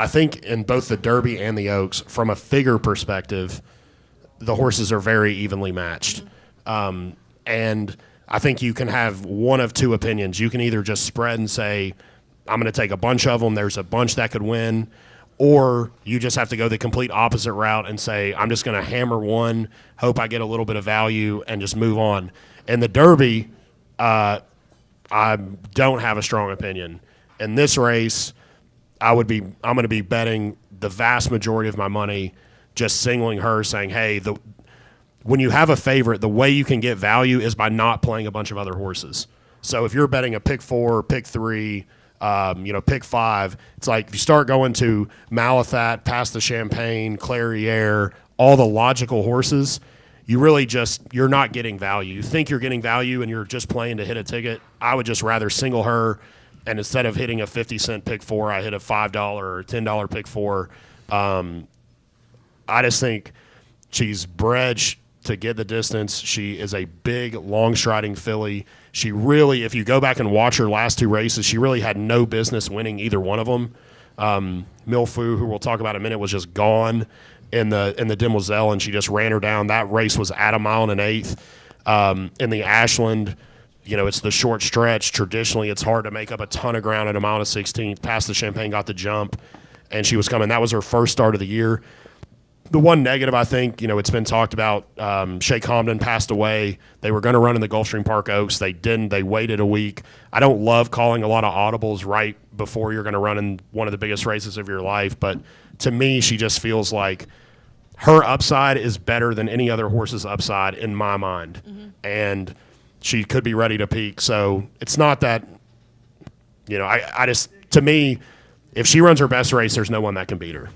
think in both the Derby and the Oaks, from a figure perspective, the horses are very evenly matched. And I think you can have one of two opinions. You can either just spread and say, I'm going to take a bunch of them, there's a bunch that could win, or you just have to go the complete opposite route and say, I'm just going to hammer one, hope I get a little bit of value, and just move on. In the Derby, I don't have a strong opinion. In this race, I'm going to be betting the vast majority of my money, just singling her, saying, hey, when you have a favorite, the way you can get value is by not playing a bunch of other horses. So if you're betting a pick 4, pick 3, pick 5, it's like if you start going to Malathat, Past the Champagne, Clairiere, all the logical horses, you're not getting value. You think you're getting value and you're just playing to hit a ticket. I would just rather single her, and instead of hitting a 50-cent pick 4, I hit a $5 or $10 pick 4. I just think she's bred to get the distance. She is a big, long-striding filly. She really, if you go back and watch her last 2 races, she really had no business winning either one of them. Milfu, who we'll talk about in a minute, was just gone in the Demoiselle, and she just ran her down. That race was at 1 1/8 miles. In the Ashland, it's the short stretch. Traditionally, it's hard to make up a ton of ground at 1 1/16 miles. Past the Champagne, got the jump, and she was coming. That was her first start of the year. The one negative, I think, it's been talked about, Shea Comden passed away. They were going to run in the Gulfstream Park Oaks. They didn't. They waited a week. I don't love calling a lot of audibles right before you're going to run in one of the biggest races of your life, but to me, she just feels like her upside is better than any other horse's upside in my mind. And she could be ready to peak. So it's not that, I just, to me, if she runs her best race, there's no one that can beat her.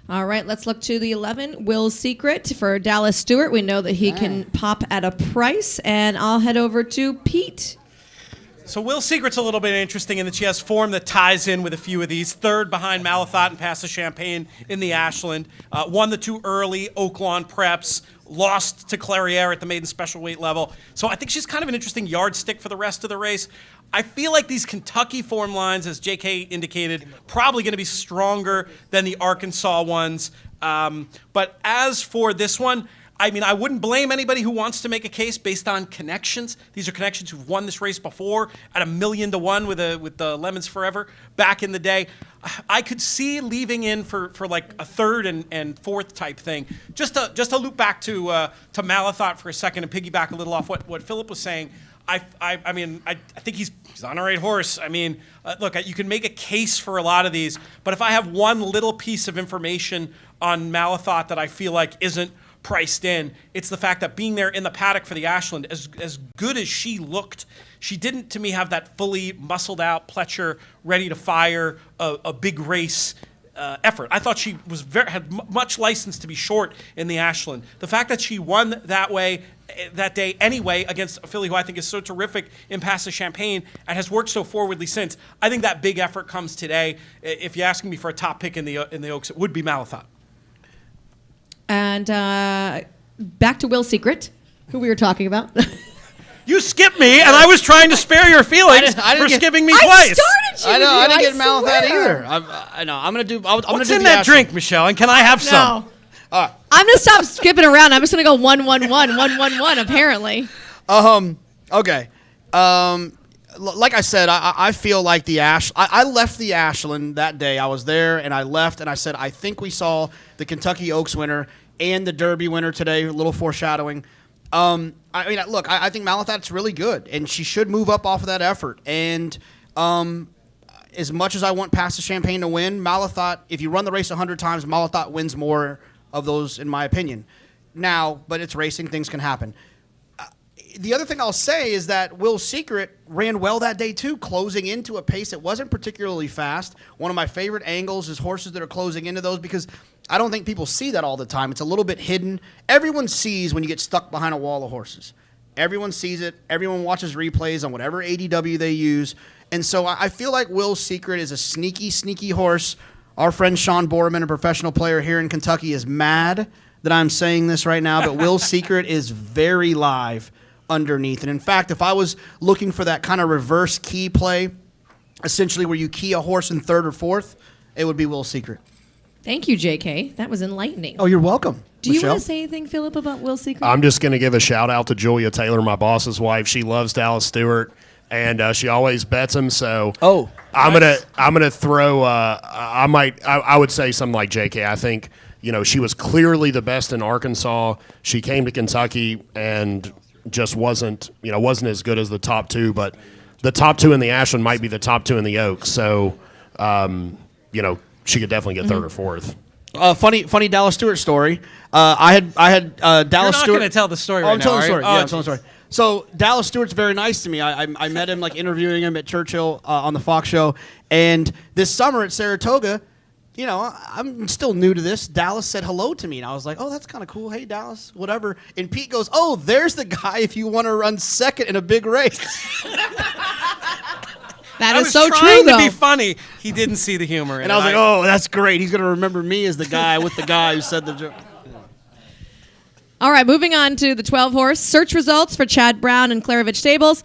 All right, let's look to the 11. Will's Secret for Dallas Stewart. We know that he can pop at a price. And I'll head over to Pete. So Will's Secret's a little bit interesting in that she has form that ties in with a few of these. Third behind Malathaat and Past the Champagne in the Ashland. Won the 2 early Oaklawn preps. Lost to Clairiere at the maiden special weight level. So I think she's kind of an interesting yardstick for the rest of the race. I feel like these Kentucky form lines, as JK indicated, probably going to be stronger than the Arkansas ones. But as for this one, I wouldn't blame anybody who wants to make a case based on connections. These are connections who've won this race before at 1,000,000 to 1 with the Lemons Forever back in the day. I could see leaving in for like a third and fourth type thing. Just to loop back to Malathaat for a second and piggyback a little off what Phillip was saying. I think he's on a right horse. Look, you can make a case for a lot of these, but if I have one little piece of information on Malathaat that I feel like isn't priced in, it's the fact that being there in the paddock for the Ashland, as good as she looked, she didn't to me have that fully muscled out Pletcher ready to fire a big race effort. I thought she was had much license to be short in the Ashland. The fact that she won that day anyway against a filly who I think is so terrific in Past the Champagne and has worked so forwardly since, I think that big effort comes today. If you're asking me for a top pick in the Oaks, it would be Malathaat. And back to Will's Secret, who we were talking about. You skipped me, and I was trying to spare your feelings for skipping me twice. I didn't get Malathaat either. I know. I'm gonna do. What's in that drink, Michelle? And can I have some? I'm gonna stop skipping around. I'm just gonna go 1-1-1-1-1-1. Apparently. Okay. Like I said, I feel like I left the Ashland that day. I was there, and I left, and I said, I think we saw the Kentucky Oaks winner and the Derby winner today. A little foreshadowing. Look, I think Malathaat's really good, and she should move up off of that effort. And as much as I want Past the Champagne to win, Malathaat, if you run the race 100 times, Malathaat wins more of those, in my opinion. Now, but it's racing. Things can happen. The other thing I'll say is that Will's Secret ran well that day, too, closing into a pace that wasn't particularly fast. One of my favorite angles is horses that are closing into those because I don't think people see that all the time. It's a little bit hidden. Everyone sees when you get stuck behind a wall of horses. Everyone sees it. Everyone watches replays on whatever ADW they use. And so I feel like Will's Secret is a sneaky, sneaky horse. Our friend Sean Borman, a professional player here in Kentucky, is mad that I'm saying this right now, but Will's Secret is very live underneath. And in fact, if I was looking for that kind of reverse key play, essentially where you key a horse in third or fourth, it would be Will's Secret. Thank you, JK. That was enlightening. Oh, you're welcome. Do you want to say anything, Phillip, about Will's Secret? I'm just going to give a shout out to Julia Taylor, my boss's wife. She loves Dallas Stewart, and she always bets him. So I'm gonna throw. I would say something like JK. I think she was clearly the best in Arkansas. She came to Kentucky and just wasn't as good as the top two, but the top two in the Ashland might be the top two in the Oaks. So, she could definitely get third or fourth. Funny Dallas Stewart story. I had Dallas Stewart. You're not going to tell the story right now, I'm telling the story. Right? I'm telling the story. So Dallas Stewart's very nice to me. I met him interviewing him at Churchill on the Fox show, and this summer at Saratoga. I'm still new to this. Dallas said hello to me, and I was like, oh, that's kind of cool. Hey, Dallas, whatever. And Pete goes, oh, there's the guy if you want to run second in a big race. That is so true, though. I was trying to be funny. He didn't see the humor. And I was like, oh, that's great. He's going to remember me as the guy with the guy who said the joke. All right, moving on to the 12-horse. Search results for Chad Brown and Clarovich Stables.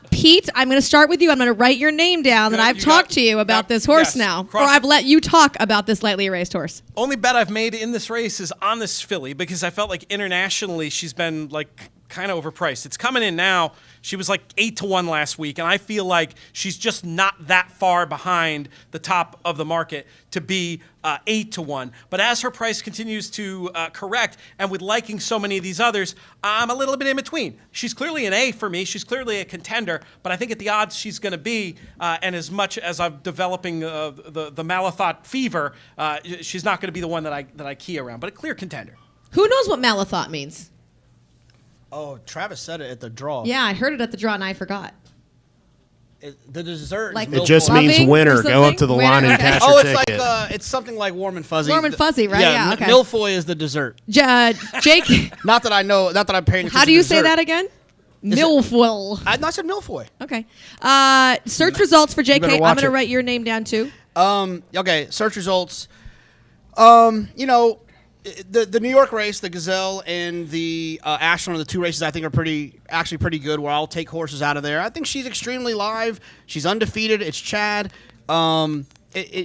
Pete, I'm going to start with you. I'm going to write your name down that I've talked to you about this horse now. Or I've let you talk about this lightly raced horse. Only bet I've made in this race is on this filly because I felt like internationally she's been like kind of overpriced. It's coming in now. She was like 8-1 last week, and I feel like she's just not that far behind the top of the market to be 8-1. But as her price continues to correct, and with liking so many of these others, I'm a little bit in between. She's clearly an A for me. She's clearly a contender, but I think at the odds she's going to be, and as much as I'm developing the Malathot fever, she's not going to be the one that I key around, but a clear contender. Who knows what Malathot means? Oh, Travis said it at the draw. Yeah, I heard it at the draw, and I forgot. The dessert. Like It just means Loving winner. or Go up something? to the Winner, line and okay. cash Oh, your it's ticket. like it's something like warm and fuzzy. Warm and fuzzy, right? Yeah, okay. Milfoy is the dessert. Jake, Not that I know. Not that I'm paying attention. how do you to say dessert. that again? Milfoil. I said Milfoy. Okay. Search results for JK. better I'm watch going to it. write your name down, too. Okay. Search results. The New York race, the Gazelle and the Ashland are the two races I think are actually pretty good. Where I'll take horses out of there. I think she's extremely live. She's undefeated. It's Chad.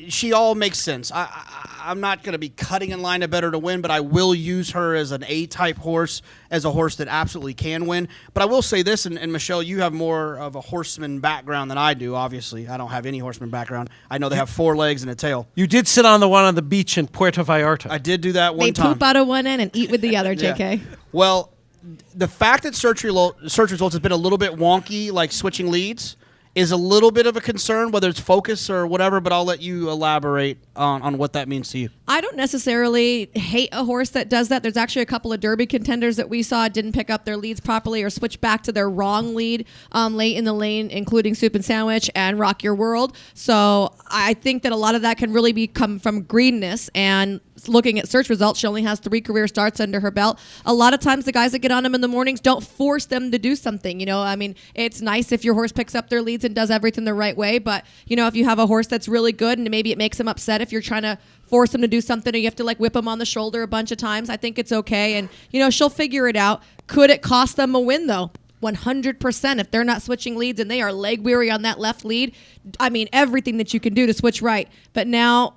She all makes sense. I'm not going to be cutting in line to bet her to win, but I will use her as an A-type horse, as a horse that absolutely can win. But I will say this, and Michelle, you have more of a horseman background than I do, obviously. I don't have any horseman background. I know they have 4 legs and a tail. You did sit on the one on the beach in Puerto Vallarta. I did do that one They time. poop out of one end and eat with the other, Yeah. JK. Well, the fact that search results has been a little bit wonky, like switching leads, is a little bit of a concern, whether it's focus or whatever, but I'll let you elaborate on what that means to you. I don't necessarily hate a horse that does that. There's actually a couple of Derby contenders that we saw didn't pick up their leads properly or switch back to their wrong lead late in the lane, including Soup and Sandwich and Rock Your World. So I think that a lot of that can really come from greediness. And looking at search results, she only has 3 career starts under her belt. A lot of times the guys that get on them in the mornings don't force them to do something. I mean, it's nice if your horse picks up their leads and does everything the right way. But, if you have a horse that's really good and maybe it makes them upset if you're trying to force them to do something or you have to whip them on the shoulder a bunch of times, I think it's okay. And, she'll figure it out. Could it cost them a win, though? 100%. If they're not switching leads and they are leg weary on that left lead, I mean, everything that you can do to switch right. But now,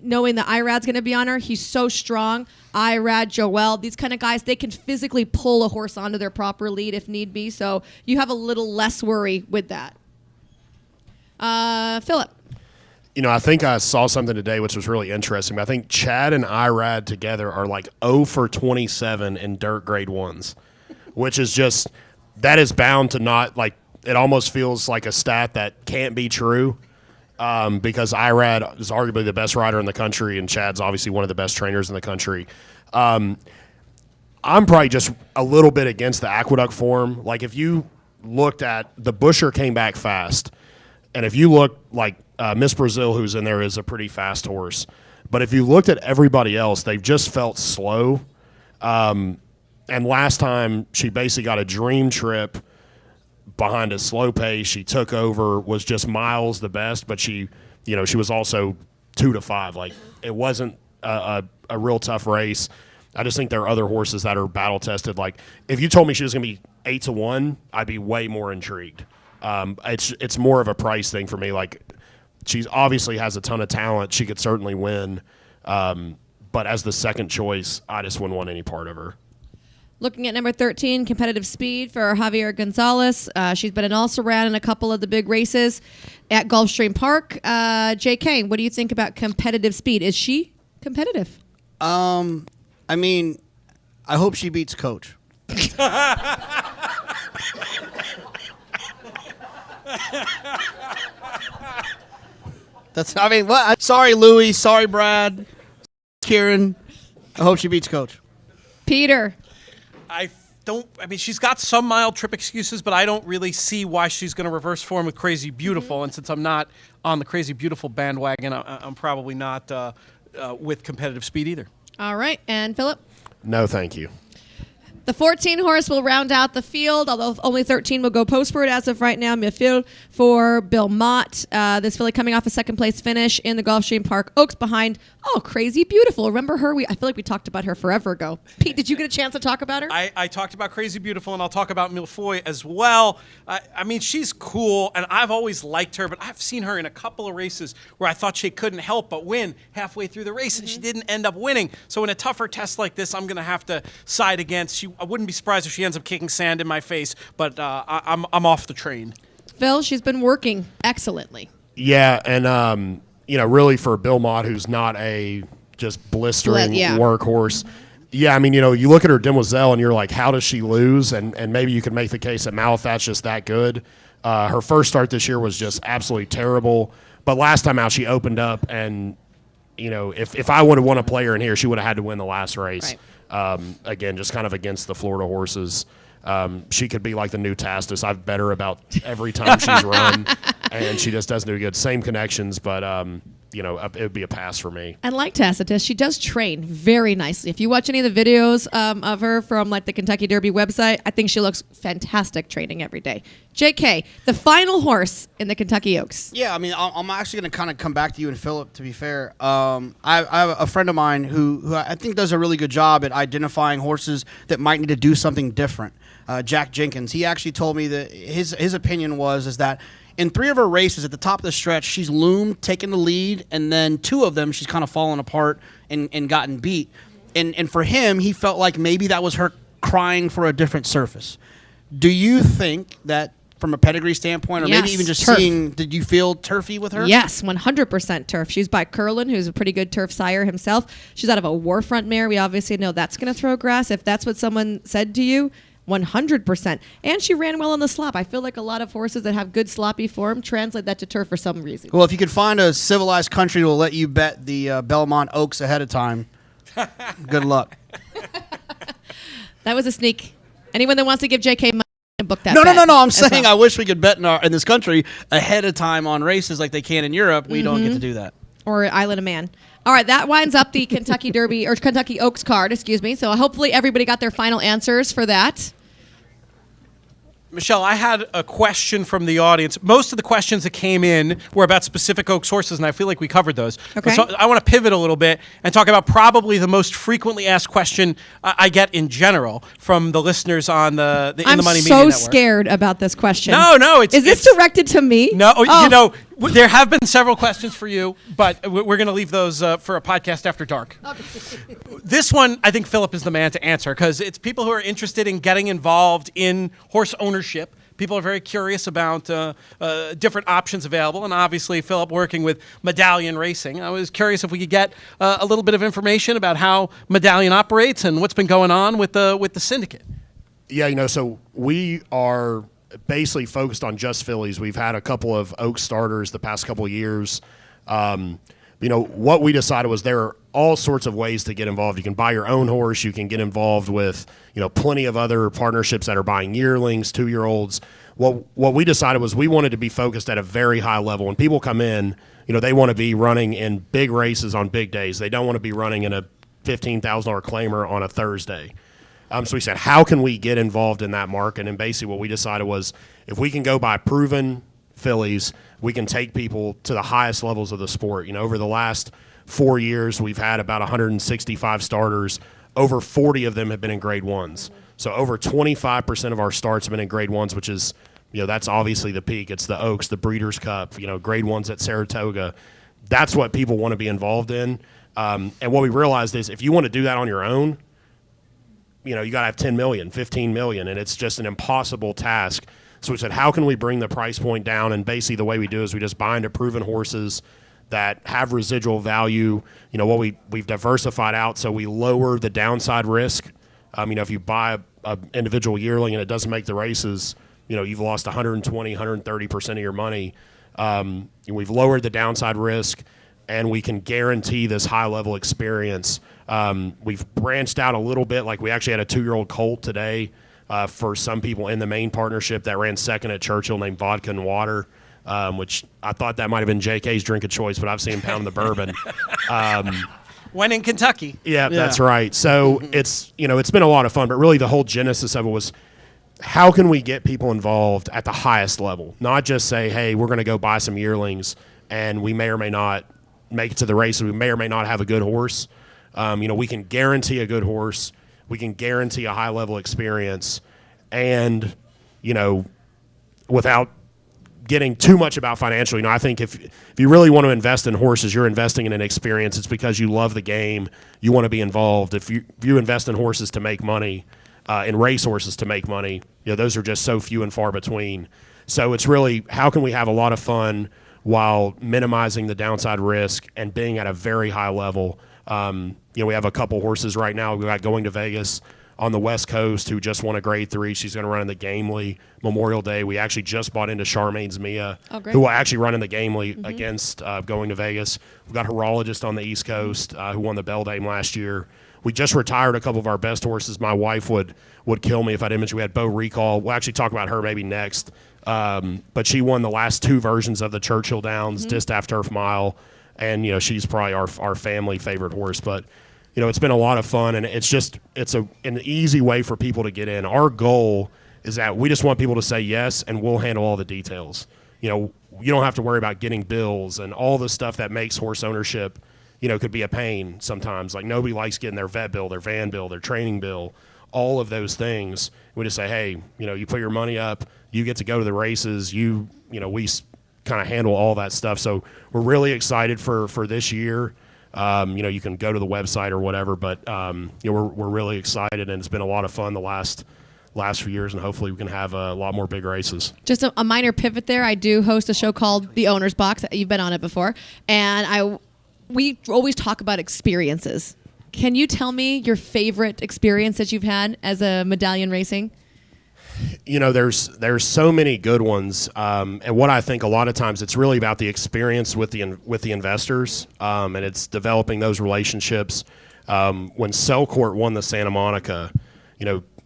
knowing that Irad's going to be on her, he's so strong. Irad, Joel, these kind of guys, they can physically pull a horse onto their proper lead if need be. So you have a little less worry with that. Phillip. I think I saw something today which was really interesting. I think Chad and Irad together are like 0 for 27 in dirt grade 1s, which is just... that is bound to not, it almost feels like a stat that can't be true because Irad is arguably the best rider in the country and Chad's obviously one of the best trainers in the country. I'm probably just a little bit against the Aqueduct form. Like, if you looked at the Busher came back fast, and if you look Miss Brazil, who's in there, is a pretty fast horse. But if you looked at everybody else, they've just felt slow. And last time, she basically got a dream trip behind a slow pace. She took over, was just miles the best, but she was also 2 to 5. It wasn't a real tough race. I just think there are other horses that are battle tested. If you told me she was going to be 8-1, I'd be way more intrigued. It's more of a price thing for me. She obviously has a ton of talent. She could certainly win. But as the second choice, I just wouldn't want any part of her. Looking at number 13, Competitive Speed for Javier Gonzalez. She's been an also-ran in a couple of the big races at Gulfstream Park. J.K., what do you think about Competitive Speed? Is she competitive? I hope she beats Coach. What? Sorry, Louie. Sorry, Brad. Kieran. I hope she beats Coach. Peter. She's got some mild trip excuses, but I don't really see why she's going to reverse form with Crazy Beautiful. And since I'm not on the Crazy Beautiful bandwagon, I'm probably not with Competitive Speed either. All right. And Phillip? No, thank you. The 14 horse will round out the field, although only 13 will go postward as of right now. Midfield for Bill Mott. This filly coming off a second place finish in the Gulfstream Park Oaks behind, Crazy Beautiful. Remember her? I feel like we talked about her forever ago. Pete, did you get a chance to talk about her? I talked about Crazy Beautiful, and I'll talk about Milfoy as well. I mean, she's cool, and I've always liked her, but I've seen her in a couple of races where I thought she couldn't help but win halfway through the race, and she didn't end up winning. So in a tougher test like this, I'm going to have to side against. I wouldn't be surprised if she ends up kicking sand in my face, but I'm off the train. Phil, she's been working excellently. Yeah, and really for Bill Mott, who's not a just blistering workhorse. Yeah, I mean, you look at her Demoiselle and you're like, how does she lose? And maybe you can make the case that Malafat's just that good. Her first start this year was just absolutely terrible. But last time out, she opened up, and if I would have won a player in here, she would have had to win the last race. Right. Again, just kind of against the Florida horses. She could be like the new Tastis. I've bet her about every time she's run, and she just doesn't do good. Same connections, but it would be a pass for me. And like Tacitus, she does train very nicely. If you watch any of the videos of her from like the Kentucky Derby website, I think she looks fantastic training every day. JK, the final horse in the Kentucky Oaks. Yeah, I mean, I'm actually going to kind of come back to you and Phillip, to be fair. I have a friend of mine who I think does a really good job at identifying horses that might need to do something different. Jack Jenkins. He actually told me that his opinion is that in 3 of her races at the top of the stretch, she's loomed, taken the lead, and then 2 of them she's kind of fallen apart and gotten beat. And for him, he felt like maybe that was her crying for a different surface. Do you think that from a pedigree standpoint, or maybe even just turf. seeing, did you feel turfy with her? Yes, 100% turf. She's by Curlin, who's a pretty good turf sire himself. She's out of a Warfront mare. We obviously know that's going to throw grass. If that's what someone said to you, 100%. And she ran well on the slop. I feel like a lot of horses that have good sloppy form translate that to turf for some reason. Well, if you could find a civilized country that will let you bet the Belmont Oaks ahead of time, good luck. That was a sneak. Anyone that wants to give JK money, book that. No. I'm as saying well. I wish we could bet in this country ahead of time on races like they can in Europe. We don't get to do that. Or Island of Man. All right, that winds up the Kentucky Derby, or Kentucky Oaks card, excuse me. So hopefully everybody got their final answers for that. Michelle, I had a question from the audience. Most of the questions that came in were about specific Oaks horses, and I feel like we covered those. Okay. So I want to pivot a little bit and talk about probably the most frequently asked question I get in general from the listeners on the In the Money Media I'm Network. so scared about this question. No, Is this directed to me? No, there have been several questions for you, but we're going to leave those for a podcast after dark. This one, I think Phillip is the man to answer, because it's people who are interested in getting involved in horse ownership. People are very curious about different options available, and obviously Phillip working with Medallion Racing. I was curious if we could get a little bit of information about how Medallion operates and what's been going on with the syndicate. Yeah, so we are basically focused on just fillies. We've had a couple of Oak starters the past couple of years. What we decided was there are all sorts of ways to get involved. You can buy your own horse. You can get involved with, plenty of other partnerships that are buying yearlings, 2-year-olds. What we decided was we wanted to be focused at a very high level. When people come in, they want to be running in big races on big days. They don't want to be running in a $15,000 claimer on a Thursday. So we said, how can we get involved in that market? And basically what we decided was if we can go by proven fillies, we can take people to the highest levels of the sport. Over the last 4 years, we've had about 165 starters. Over 40 of them have been in grade 1s. So over 25% of our starts have been in grade 1s, which is, that's obviously the peak. It's the Oaks, the Breeders' Cup, grade 1s at Saratoga. That's what people want to be involved in. And what we realized is if you want to do that on your own, you got to have 10 million, 15 million, and it's just an impossible task. So we said, how can we bring the price point down? And basically the way we do is we just buy into proven horses that have residual value. We've diversified out, so we lower the downside risk. If you buy a individual yearling and it doesn't make the races, you've lost 120, 130% of your money. We've lowered the downside risk, and we can guarantee this high-level experience. We've branched out a little bit. Like we actually had a 2-year-old colt today for some people in the main partnership that ran second at Churchill named Vodka and Water, which I thought that might have been JK's drink of choice, but I've seen him pound the bourbon. When in Kentucky. Yeah, that's right. So it's been a lot of fun, but really the whole genesis of it was how can we get people involved at the highest level? Not just say, hey, we're going to go buy some yearlings and we may or may not make it to the race. We may or may not have a good horse. We can guarantee a good horse. We can guarantee a high level experience, and without getting too much about financial. I think if you really want to invest in horses, you're investing in an experience. It's because you love the game. You want to be involved. If you invest in horses to make money, in race horses to make money, those are just so few and far between. So it's really how can we have a lot of fun while minimizing the downside risk and being at a very high level. We have a couple horses right now. We got going to Vegas on the West Coast who just won a Grade 3. She's going to run in the Gamely Memorial Day. We actually just bought into Charmaine's Mia, who will actually run in the Gamely against going to Vegas. We've got a horologist on the East Coast who won the Beldame last year. We just retired a couple of our best horses. My wife would kill me if I didn't mention we had Bo Recall. We'll actually talk about her maybe next. But she won the last 2 versions of the Churchill Downs Distaff Turf Mile, and she's probably our family favorite horse. But it's been a lot of fun, and it's an easy way for people to get in. Our goal is that we just want people to say yes, and we'll handle all the details. You don't have to worry about getting bills and all the stuff that makes horse ownership, could be a pain sometimes. Like nobody likes getting their vet bill, their van bill, their training bill, all of those things. We just say, hey, you put your money up, you get to go to the races, we kind of handle all that stuff. So we're really excited for this year. You can go to the website or whatever, but we're really excited, and it's been a lot of fun the last few years, and hopefully we can have a lot more big races. Just a minor pivot there. I do host a show called The Owner's Box. You've been on it before, and we always talk about experiences. Can you tell me your favorite experience that you've had as a Medallion Racing? There's so many good ones, and what I think a lot of times it's really about the experience with the investors, and it's developing those relationships. When Selcourt won the Santa Monica,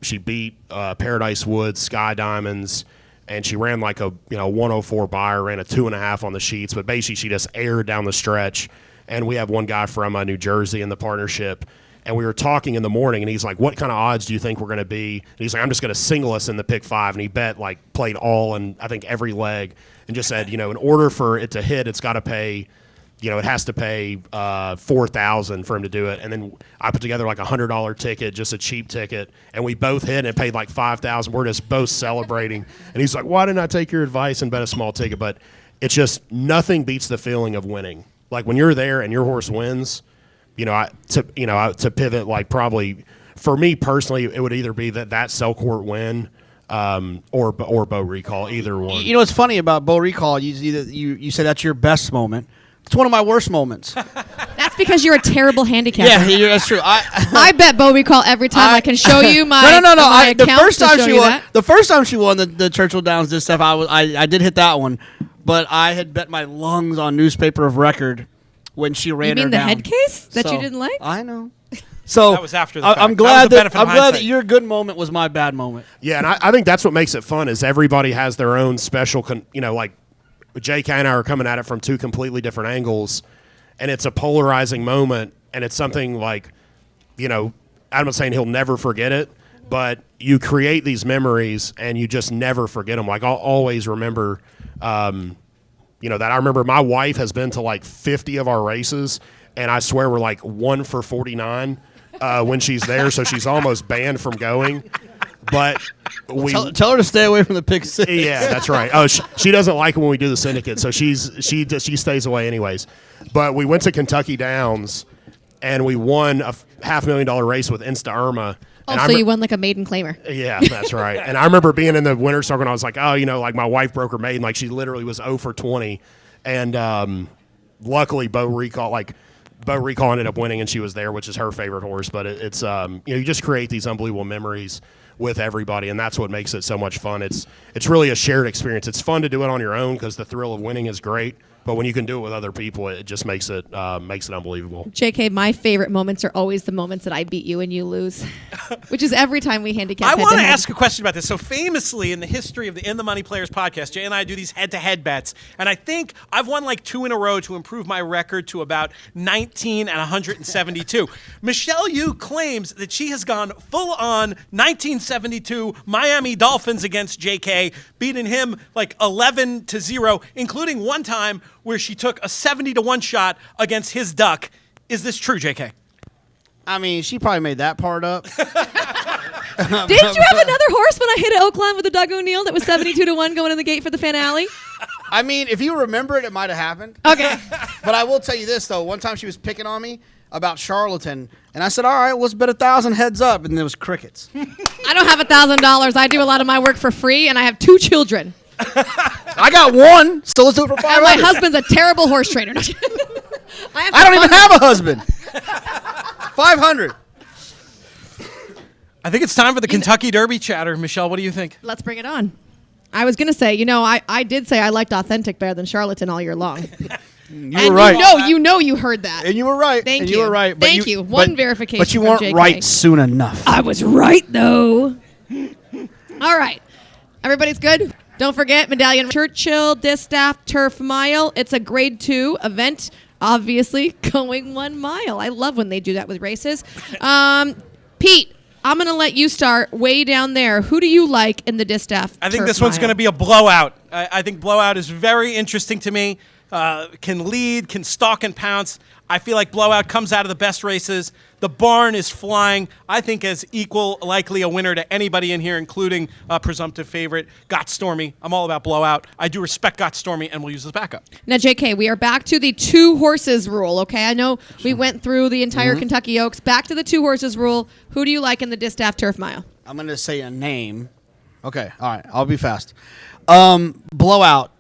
she beat Paradise Woods, Sky Diamonds, and she ran like a 104 buyer, ran a 2.5 on the sheets, but basically she just aired down the stretch. And we have one guy from New Jersey in the partnership. And we were talking in the morning, and he's like, what kind of odds do you think we're going to be? And he's like, I'm just going to single us in the pick 5. And he played all and I think every leg, and just said, in order for it to hit, it's got to pay, it has to pay $4,000 for him to do it. And then I put together like a $100 ticket, just a cheap ticket, and we both hit, and it paid like $5,000. We're just both celebrating. And he's like, why didn't I take your advice and bet a small ticket? But it's just nothing beats the feeling of winning. Like when you're there and your horse wins, to pivot, like probably for me personally, it would either be that Selcourt win, or Bo Recall, either one. What's funny about Bo Recall? You say that's your best moment. It's one of my worst moments. That's because you're a terrible handicapper. Yeah, that's true. I bet Bo Recall every time. I can show you my no. My The account first to time show she you won, that. the first time she won the Churchill Downs this stuff, I did hit that one, but I had bet my lungs on Newspaper of Record when she ran You her mean the down. head case that So, you didn't like? I know. So That was after the fact. I'm That glad was the benefit of I'm glad hindsight. that your good moment was my bad moment. Yeah, and I think that's what makes it fun is everybody has their own special, like J.K. and I are coming at it from 2 completely different angles, and it's a polarizing moment, and it's something like, I'm not saying he'll never forget it, but you create these memories, and you just never forget them. Like I'll always remember, that I remember my wife has been to like 50 of our races, and I swear we're like 1 for 49 when she's there, so she's almost banned from going. But we Tell her to stay away from the pick 6. Yeah, that's right. Oh, she doesn't like it when we do the syndicate, so she stays away anyways. But we went to Kentucky Downs, and we won a $500,000 race with Insta Irma. Oh, so you won like a maiden claimer. Yeah, that's right. And I remember being in the winner's circle, and I was like, like my wife broke her maiden. Like she literally was 0 for 20. And luckily, Bo Recall ended up winning, and she was there, which is her favorite horse. But it's you just create these unbelievable memories with everybody, and that's what makes it so much fun. It's really a shared experience. It's fun to do it on your own because the thrill of winning is great. But when you can do it with other people, it just makes it unbelievable. JK, my favorite moments are always the moments that I beat you and you lose, which is every time we handicap. I want to head-to-head. ask a question about this. So famously in the history of the In the Money Players podcast, Jay and I do these head-to-head bets, and I think I've won like 2 in a row to improve my record to about 19 and 172. Michelle Yu claims that she has gone full-on 1972 Miami Dolphins against JK, beating him like 11-0, including one time where she took a 70-1 shot against his duck. Is this true, JK? I mean, she probably made that part up. Didn't you have another horse when I hit at Oakland with the Doug O'Neill that was 72-1 going in the gate for the finale? I mean, if you remember it, it might have happened. Okay. But I will tell you this, though. One time she was picking on me about Charlatan, and I said, all right, let's bet 1,000 heads up, and there was crickets. I don't have $1,000. I do a lot of my work for free, and I have 2 children. I got one, so let's do it for 500. And my husband's a terrible horse trainer. I don't even have a husband. 500. I think it's time for the Kentucky Derby chatter. Michelle, what do you think? Let's bring it on. I was going to say, I did say I liked Authentic better than Charlatan all year long. You were right. You heard that. And you were right. Thank and you. you were right. Thank you. One verification But you from weren't JK. right soon enough. I was right, though. All right. Everybody's good? Don't forget, Medallion Churchill Distaff Turf Mile. It's a grade 2 event, obviously, going 1 mile. I love when they do that with races. Pete, I'm going to let you start way down there. Who do you like in the Distaff I think Turf this one's Mile? going to be a blowout. I think blowout is very interesting to me. Can lead, can stalk and pounce. I feel like blowout comes out of the best races. The barn is flying. I think as equal likely a winner to anybody in here, including a presumptive favorite, Got Stormy. I'm all about blowout. I do respect Got Stormy, and we'll use this backup. Now, JK, we are back to the 2 horses rule, okay? I know we went through the entire Kentucky Oaks. Back to the 2 horses rule. Who do you like in the Distaff Turf Mile? I'm going to say a name. Okay, all right. I'll be fast. Blowout.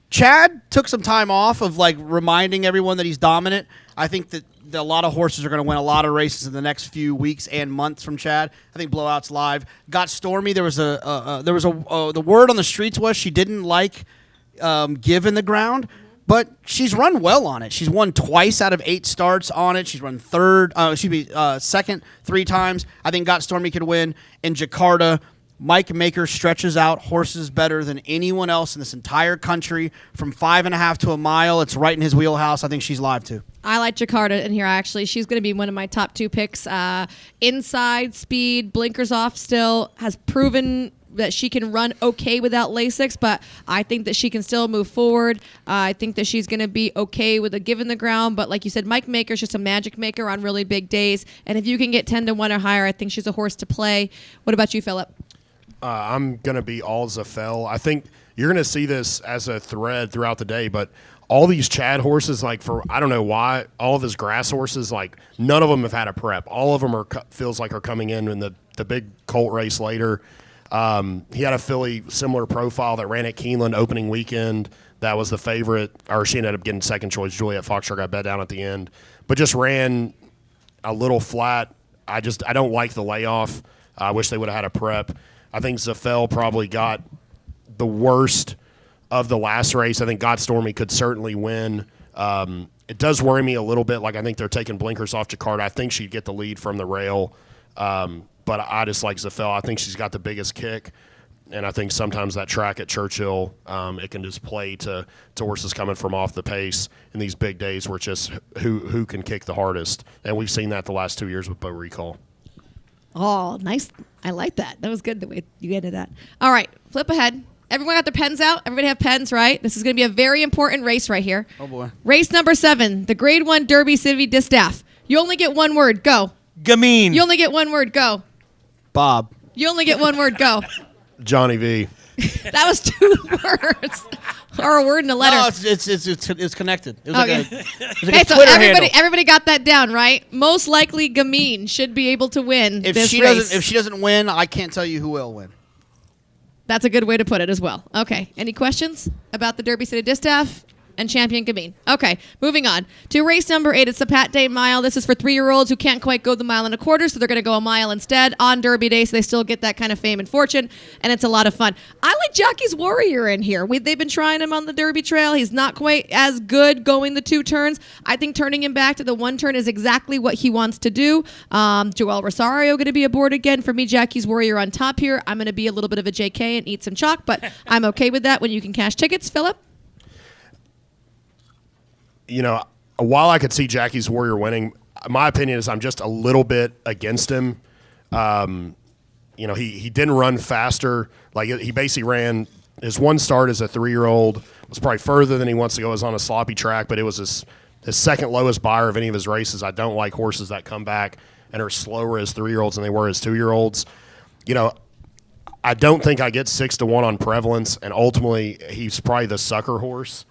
Chad took some time off of reminding everyone that he's dominant. I think that a lot of horses are going to win a lot of races in the next few weeks and months from Chad. I think blowout's live. Got Stormy. There was the word on the streets was she didn't like Give in the Ground, but she's run well on it. She's won twice out of 8 starts on it. She's run second 3 times. I think Got Stormy could win. In Jakarta, Mike Maker stretches out horses better than anyone else in this entire country. From 5.5 to a mile, it's right in his wheelhouse. I think she's live too. I like Jakarta in here, actually. She's going to be one of my top 2 picks. Inside speed, blinkers off still, has proven that she can run okay without Lasix, but I think that she can still move forward. I think that she's going to be okay with a Give in the Ground, but like you said, Mike Maker's just a magic maker on really big days, and if you can get 10-1 or higher, I think she's a horse to play. What about you, Phillip? I'm going to be all Zafel. I think you're going to see this as a thread throughout the day, but all these Chad horses, I don't know why, all of his grass horses, none of them have had a prep. All of them feels like are coming in the big colt race later. He had a filly similar profile that ran at Keeneland opening weekend. That was the favorite, or she ended up getting second choice. Juliet Foxtrot got bet down at the end, but just ran a little flat. I don't like the layoff. I wish they would have had a prep. I think Zafel probably got the worst of the last race. I think Got Stormy could certainly win. It does worry me a little bit. I think they're taking blinkers off Jakarta. I think she'd get the lead from the rail. But I just like Zafel. I think she's got the biggest kick. And I think sometimes that track at Churchill, it can just play to horses coming from off the pace in these big days where it's just who can kick the hardest. And we've seen that the last 2 years with Bo Recall. Oh, nice. I like that. That was good the way you ended that. All right, flip ahead. Everyone got their pens out? Everybody have pens, right? This is going to be a very important race right here. Oh, boy. Race number 7, the Grade 1 Derby City Distaff. You only get 1 word. Go. Gamine. You only get 1 word. Go. Bob. You only get 1 word. Go. Johnny V. That was 2 words. Or a word and a letter. No, it's connected. It was Okay. like a Okay, so Twitter handle. everybody got that down, right? Most likely Gamine should be able to win If this she race. doesn't win, I can't tell you who will win. That's a good way to put it as well. Okay. Any questions about the Derby City Distaff? And champion Gabine. Okay, moving on to race number 8. It's the Pat Day Mile. This is for 3-year-olds who can't quite go the 1.25 miles, so they're going to go a mile instead on Derby Day, so they still get that kind of fame and fortune, and it's a lot of fun. I like Jackie's Warrior in here. They've been trying him on the Derby Trail. He's not quite as good going the 2 turns. I think turning him back to the 1 turn is exactly what he wants to do. Joel Rosario going to be aboard again. For me, Jackie's Warrior on top here. I'm going to be a little bit of a JK and eat some chalk, but I'm okay with that when you can cash tickets. Phillip? While I could see Jackie's Warrior winning, my opinion is I'm just a little bit against him. He didn't run faster. Like, he basically ran his 1 start as a 3-year-old, was probably further than he wants to go. It was on a sloppy track, but it was his second lowest buyer of any of his races. I don't like horses that come back and are slower as 3-year-olds than they were as 2-year-olds. I don't think I get 6-1 on prevalence, and ultimately he's probably the sucker horse.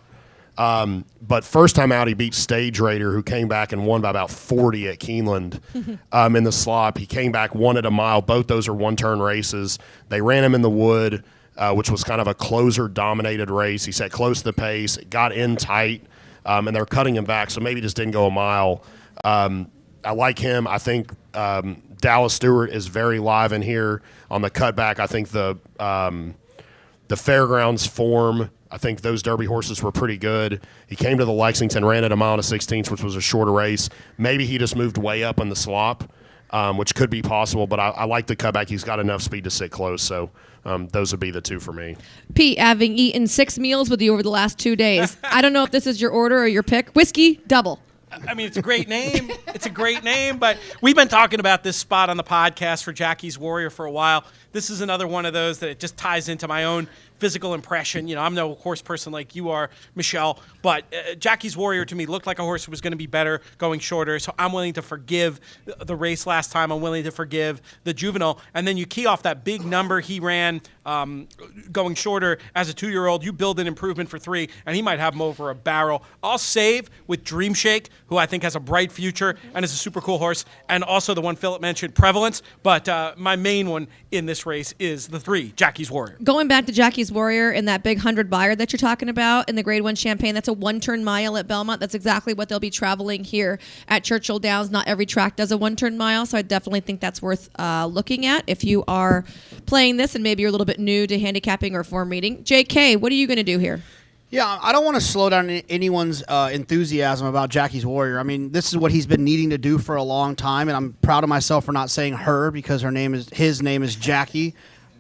But first time out, he beat Stage Raider, who came back and won by about 40 at Keeneland in the slop. He came back, won at a mile. Both those are 1-turn races. They ran him in the wood, which was kind of a closer-dominated race. He sat close to the pace, got in tight, and they're cutting him back, so maybe just didn't go a mile. I like him. I think Dallas Stewart is very live in here on the cutback. I think the Fairgrounds form, I think those Derby horses were pretty good. He came to the Lexington, ran at a 1 16, which was a shorter race. Maybe he just moved way up in the slop, which could be possible, but I like the cutback. He's got enough speed to sit close, so those would be the 2 for me. Pete, having eaten 6 meals with you over the last 2 days, I don't know if this is your order or your pick. Whiskey, double. I mean, it's a great name. It's a great name, but we've been talking about this spot on the podcast for Jackie's Warrior for a while. This is another one of those that it just ties into my own physical impression. I'm no horse person like you are, Michelle, but Jackie's Warrior to me looked like a horse who was going to be better going shorter, so I'm willing to forgive the race last time. I'm willing to forgive the juvenile, and then you key off that big number he ran going shorter as a 2-year-old. You build an improvement for 3, and he might have him over a barrel. I'll save with Dream Shake, who I think has a bright future and is a super cool horse, and also the one Phillip mentioned, Prevalence, but my main one in this race is the 3, Jackie's Warrior. Going back to Jackie's Warrior and that big 100 buyer that you're talking about in the Grade 1 Champagne, that's a 1-turn mile at Belmont. That's exactly what they'll be traveling here at Churchill Downs. Not every track does a 1-turn mile, so I definitely think that's worth looking at if you are playing this and maybe you're a little bit new to handicapping or form reading. JK, what are you going to do here? Yeah, I don't want to slow down anyone's enthusiasm about Jackie's Warrior. I mean, this is what he's been needing to do for a long time, and I'm proud of myself for not saying her because his name is Jackie.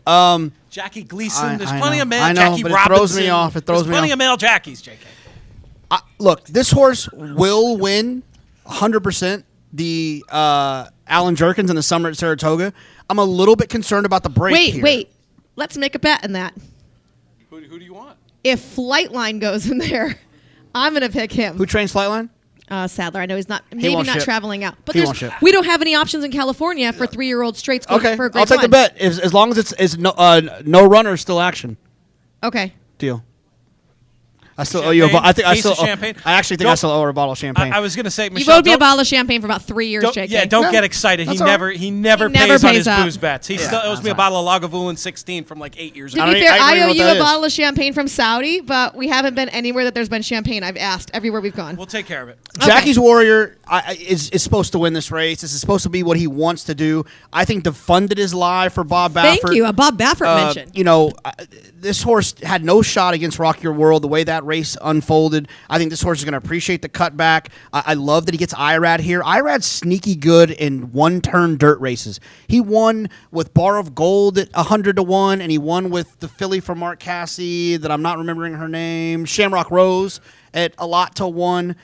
Jackie Gleason. There's plenty of male. I know, Jackie but Robinson. it throws me off. There's plenty of male Jackies, JK. Look, this horse will win 100% the Alan Jerkins in the summer at Saratoga. I'm a little bit concerned about the break here. Wait. Let's make a bet in that. Who do you want? If Flightline goes in there, I'm going to pick him. Who trains Flightline? Sadler. I know he's not won't ship. traveling out. But He won't ship. we don't have any options in California for 3-year-old straights going Okay, for a Grade I'll take 1. the bet. As long as it's no runner, still action. Okay. Deal. I still owe you Case of champagne. I actually think I still owe her a bottle of champagne. I was going to say, You've Michelle, owed me a bottle of champagne for about 3 years, JK. Don't No, get excited. He that's all right. never He never pays on pays his up. booze bets. He still owes me a bottle of Lagavulin 16 from like 8 years To ago. be I fair, don't I even owe know what you that a is. bottle of champagne from Saudi, but we haven't been anywhere that there's been champagne. I've asked everywhere we've gone. We'll take care of it. Jackie's Warrior is supposed to win this race. This is supposed to be what he wants to do. I think the funded is live for Bob Baffert. Thank you. A Bob Baffert mention. This horse had no shot against Rock Your World the way that race unfolded. I think this horse is going to appreciate the cutback. I love that he gets Irad here. Irad's sneaky good in 1-turn dirt races. He won with Bar of Gold at 100-1, and he won with the filly from Mark Cassey that I'm not remembering her name, Shamrock Rose at a lot to 1.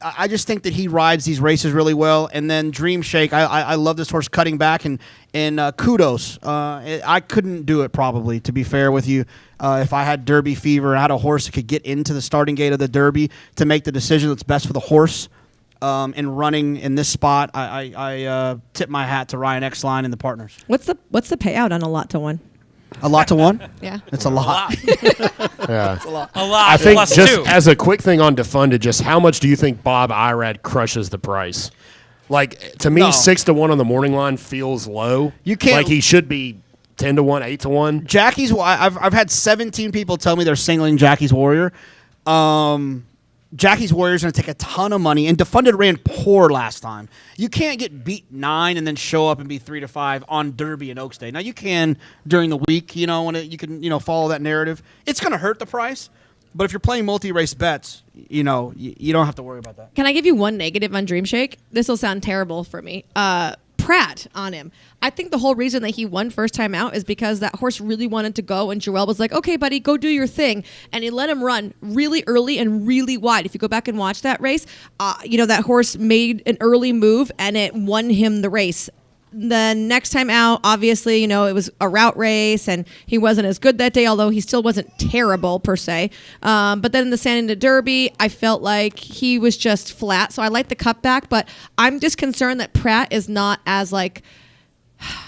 I just think that he rides these races really well. And then Dream Shake, I love this horse cutting back, and kudos. I couldn't do it probably, to be fair with you. If I had Derby fever and I had a horse that could get into the starting gate of the Derby to make the decision that's best for the horse in running in this spot, I tip my hat to Ryan Exline and the partners. What's the payout on a lot to 1? A lot to 1? Yeah. It's a lot. Yeah. It's a lot. A lot I think plus just 2. as a quick thing on defunded, just how much do you think Bob Irad crushes the price? Like, to me, No. 6-1 on the morning line feels low. You can't- Like, he should be 10-1, 8-1. Jackie's. I've had 17 people tell me they're singling Jackie's Warrior. Jackie's Warrior's going to take a ton of money, and Defunded ran poor last time. You can't get beat 9 and then show up and be 3-5 on Derby and Oaks Day. Now, you can during the week, when you can, follow that narrative. It's going to hurt the price, but if you're playing multi-race bets, you don't have to worry about that. Can I give you one negative on Dream Shake? This will sound terrible for me. Pratt on him. I think the whole reason that he won first time out is because that horse really wanted to go, and Joel was like, okay, buddy, go do your thing. And he let him run really early and really wide. If you go back and watch that race, that horse made an early move, and it won him the race. The next time out, obviously, it was a route race, and he wasn't as good that day, although he still wasn't terrible per se. But then in the San Antonio Derby, I felt like he was just flat. So I like the cutback, but I'm just concerned that Pratt is not as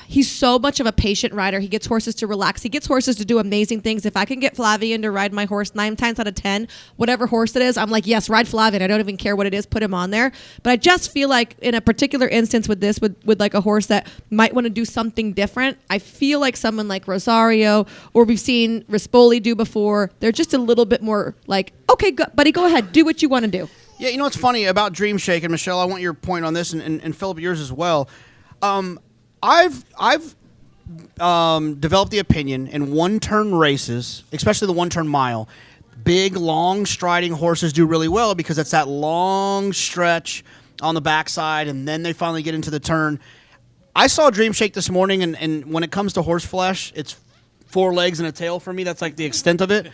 he's so much of a patient rider. He gets horses to relax. He gets horses to do amazing things. If I can get Flavian to ride my horse 9 times out of 10, whatever horse it is, I'm like, yes, ride Flavian. I don't even care what it is. Put him on there. But I just feel like in a particular instance with this, with like a horse that might want to do something different, I feel like someone like Rosario, or we've seen Rispoli do before, they're just a little bit more like, okay, buddy, go ahead. Do what you want to do. Yeah, what's funny about Dream Shake, and Michelle, I want your point on this, and Phillip, yours as well. I've developed the opinion in one-turn races, especially the one-turn mile, big, long striding horses do really well because it's that long stretch on the backside, and then they finally get into the turn. I saw Dream Shake this morning, and when it comes to horse flesh, it's 4 legs and a tail for me. That's like the extent of it.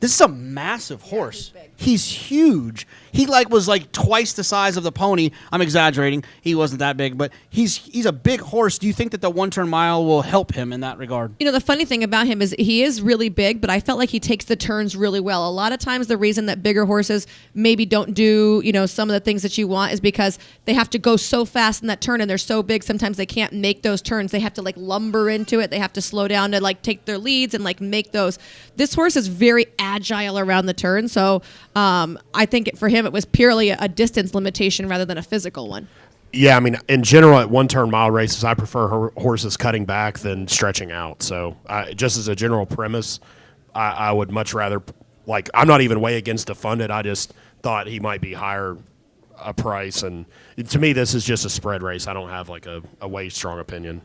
This is a massive horse. He's huge. He was twice the size of the pony. I'm exaggerating. He wasn't that big, but he's a big horse. Do you think that the one-turn mile will help him in that regard? The funny thing about him is he is really big, but I felt like he takes the turns really well. A lot of times the reason that bigger horses maybe don't do, some of the things that you want is because they have to go so fast in that turn, and they're so big sometimes they can't make those turns. They have to lumber into it. They have to slow down to take their leads and make those. This horse is very agile around the turn, so I think for him it was purely a distance limitation rather than a physical one. Yeah, I mean, in general, at one-turn mile races, I prefer horses cutting back than stretching out. So just as a general premise, I would much rather, I'm not even way against Defunded. I just thought he might be higher a price. And to me, this is just a spread race. I don't have a way strong opinion.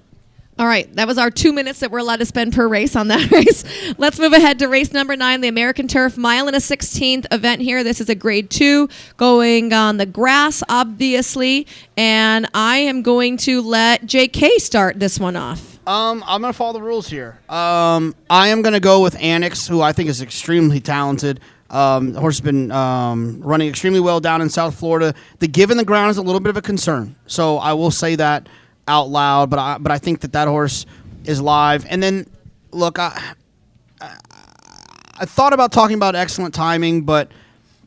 All right, that was our 2 minutes that we're allowed to spend per race on that race. Let's move ahead to race number 9, the American Turf mile and a 16th event here. This is a grade 2 going on the grass, obviously, and I am going to let JK start this one off. I'm going to follow the rules here. I am going to go with Annex, who I think is extremely talented. The horse has been running extremely well down in South Florida. The give in the ground is a little bit of a concern, so I will say that out loud, but I think that horse is live. And then, look, I thought about talking about excellent timing, but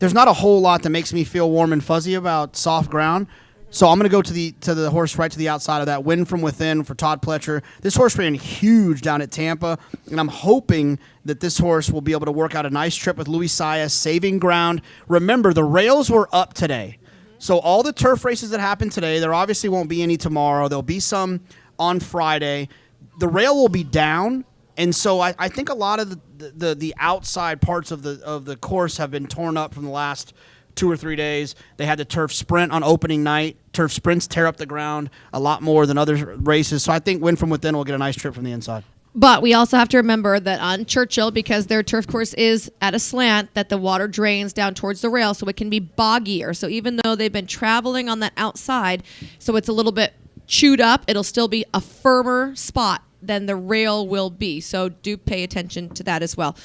there's not a whole lot that makes me feel warm and fuzzy about soft ground. So I'm going to go to the horse right to the outside of that. Win From Within for Todd Pletcher. This horse ran huge down at Tampa, and I'm hoping that this horse will be able to work out a nice trip with Luis Saez, saving ground. Remember, the rails were up today. So all the turf races that happen today, there obviously won't be any tomorrow. There'll be some on Friday. The rail will be down, and so I think a lot of the outside parts of the course have been torn up from the last 2 or 3 days. They had the turf sprint on opening night. Turf sprints tear up the ground a lot more than other races. So I think Win From Within will get a nice trip from the inside. But we also have to remember that on Churchill, because their turf course is at a slant, that the water drains down towards the rail, so it can be boggier. So even though they've been traveling on that outside, so it's a little bit chewed up, it'll still be a firmer spot than the rail will be. So do pay attention to that as well.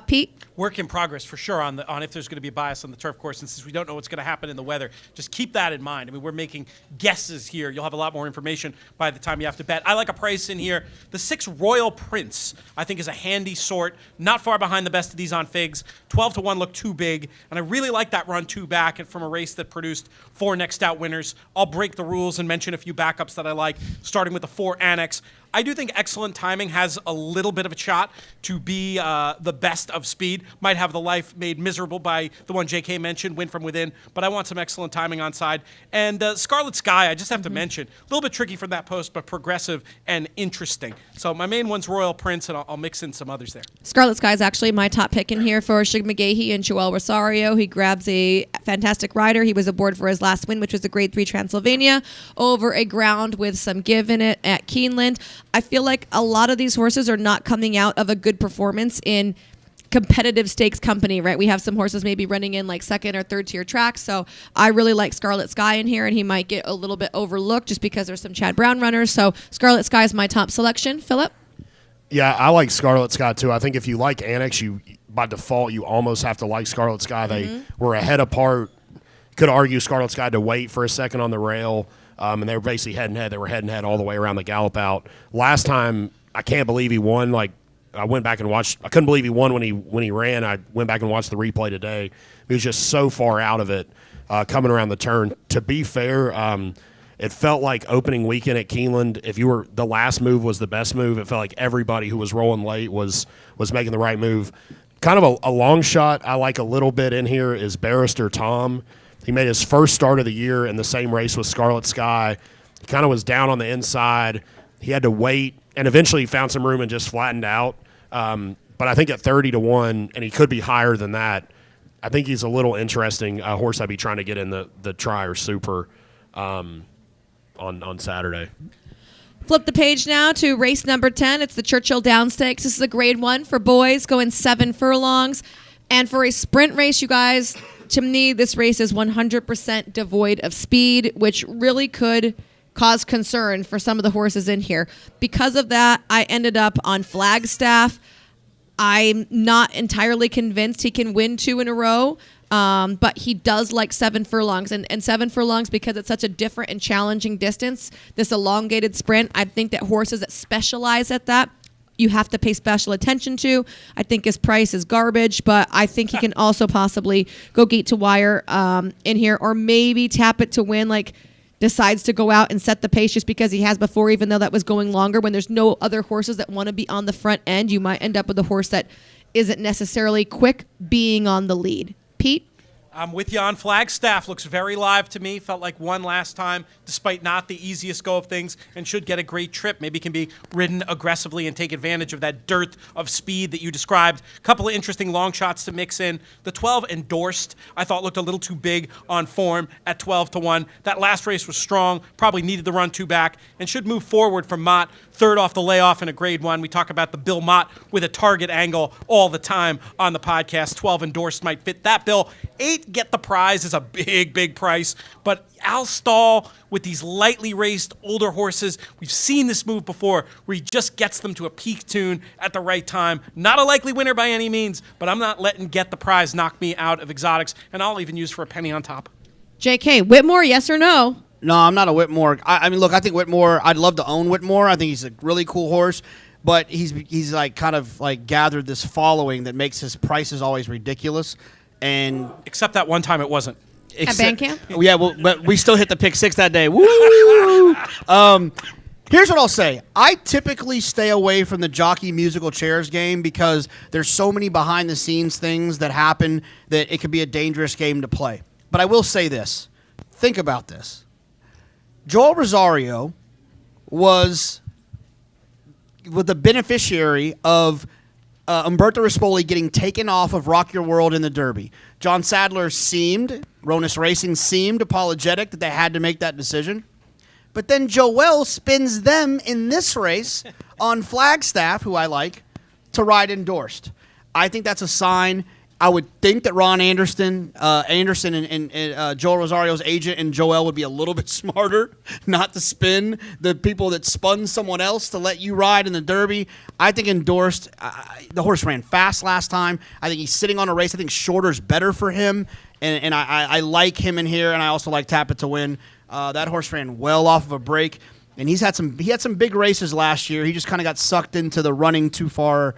Pete? Work in progress for sure on if there's going to be a bias on the turf course, and since we don't know what's going to happen in the weather, just keep that in mind. I mean, we're making guesses here. You'll have a lot more information by the time you have to bet. I like a price in here. The 6 Royal Prince, I think, is a handy sort, not far behind the best of these on Figs. 12-1 look too big, and I really like that run 2 back and from a race that produced 4 next out winners. I'll break the rules and mention a few backups that I like, starting with the 4 Annex. I do think Excellent Timing has a little bit of a shot to be the best of speed. Might have the life made miserable by the one JK mentioned, Win From Within, but I want some Excellent Timing on side. And Scarlet Sky, I just have to mention, a little bit tricky from that post, but progressive and interesting. So my main one's Royal Prince, and I'll mix in some others there. Scarlet Sky is actually my top pick in here for Shig McGahee and Joel Rosario. He grabs a fantastic rider. He was aboard for his last win, which was a Grade 3 Transylvania, over a ground with some give in it at Keeneland. I feel like a lot of these horses are not coming out of a good performance in competitive stakes company, right? We have some horses maybe running in like second or third tier tracks. So I really like Scarlet Sky in here, and he might get a little bit overlooked just because there's some Chad Brown runners. So Scarlet Sky is my top selection. Phillip? Yeah, I like Scarlet Sky too. I think if you like Annex, you by default you almost have to like Scarlet Sky. They were ahead apart. Could argue Scarlet Sky had to wait for a second on the rail, and they were basically head and head. They were head and head all the way around the gallop out. Last time, I can't believe he won. Like, I went back and watched. I couldn't believe he won when he ran. I went back and watched the replay today. He was just so far out of it coming around the turn. To be fair, it felt like opening weekend at Keeneland. If you were the last move was the best move, it felt like everybody who was rolling late was making the right move. Kind of a long shot I like a little bit in here is Barrister Tom. He made his first start of the year in the same race with Scarlet Sky. He kind of was down on the inside. He had to wait, and eventually he found some room and just flattened out. But I think at 30-1, and he could be higher than that, I think he's a little interesting horse I'd be trying to get in the Tri or Super on Saturday. Flip the page now to race number 10. It's the Churchill Downs Stakes. This is a Grade 1 for boys, going 7 furlongs. And for a sprint race, you guys, to me, this race is 100% devoid of speed, which really could cause concern for some of the horses in here. Because of that, I ended up on Flagstaff. I'm not entirely convinced he can win 2 in a row, but he does like 7 furlongs. And 7 furlongs, because it's such a different and challenging distance, this elongated sprint, I think that horses that specialize at that, you have to pay special attention to. I think his price is garbage, but I think he can also possibly go gate to wire in here, or maybe tap it to win, like decides to go out and set the pace just because he has before, even though that was going longer. When there's no other horses that want to be on the front end, you might end up with a horse that isn't necessarily quick being on the lead. Pete? I'm with you on Flagstaff. Looks very live to me. Felt like won last time, despite not the easiest go of things, and should get a great trip. Maybe can be ridden aggressively and take advantage of that dearth of speed that you described. A couple of interesting long shots to mix in. The 12 Endorsed, I thought looked a little too big on form at 12-1. That last race was strong, probably needed the run 2 back, and should move forward from Mott. Third off the layoff in a Grade 1. We talk about the Bill Mott with a target angle all the time on the podcast. 12 Endorsed might fit that bill. 8 Get the Prize is a big, big price. But Al Stahl with these lightly raced older horses, we've seen this move before where he just gets them to a peak tune at the right time. Not a likely winner by any means, but I'm not letting Get the Prize knock me out of exotics, and I'll even use for a penny on top. JK, Whitmore, yes or no? No, I'm not a Whitmore. I mean, look, I think Whitmore, I'd love to own Whitmore. I think he's a really cool horse, but he's like kind of like gathered this following that makes his prices always ridiculous. And Except that one time it wasn't. At band camp? Yeah, well, but we still hit the pick 6 that day. Woo! Here's what I'll say. I typically stay away from the jockey musical chairs game because there's so many behind-the-scenes things that happen that it could be a dangerous game to play. But I will say this. Think about this. Joel Rosario was the beneficiary of Umberto Rispoli getting taken off of Rock Your World in the Derby. John Sadler Ronus Racing seemed apologetic that they had to make that decision. But then Joel spins them in this race on Flagstaff, who I like, to ride Endorsed. I think that's a sign. I would think that Ron Anderson and Joel Rosario's agent and Joel would be a little bit smarter not to spin the people that spun someone else to let you ride in the Derby. I think Endorsed, the horse ran fast last time. I think he's sitting on a race. I think shorter's better for him, and I like him in here, and I also like Tap It to Win. That horse ran well off of a break, and he had some big races last year. He just kind of got sucked into the running too far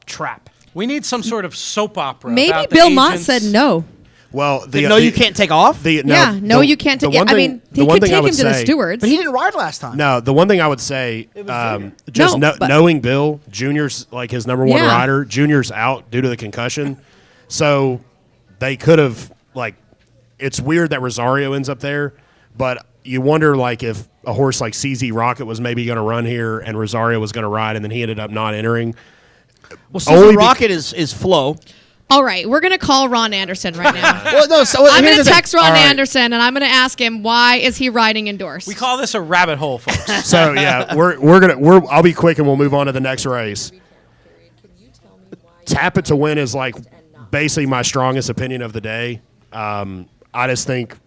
trap. We need some sort of soap opera. Maybe about the Bill Mott agents. said no. Well, you can't take off? You can't take it. I mean, he could take him to the stewards. But he didn't ride last time. No, the one thing I would say, knowing Bill, Junior's like his number one rider. Junior's out due to the concussion. So they could have, like, it's weird that Rosario ends up there, but you wonder, like, if a horse like CZ Rocket was maybe going to run here and Rosario was going to ride, and then he ended up not entering. Well, CZ Rocket is Flo. All right, we're going to call Ron Anderson right now. Well, no, so I'm here's going to the thing. text Ron All right. Anderson, and I'm going to ask him why is he riding endorsed. We call this a rabbit hole, folks. So yeah, I'll be quick and we'll move on to the next race. Tap It to Win is like basically my strongest opinion of the day. I just think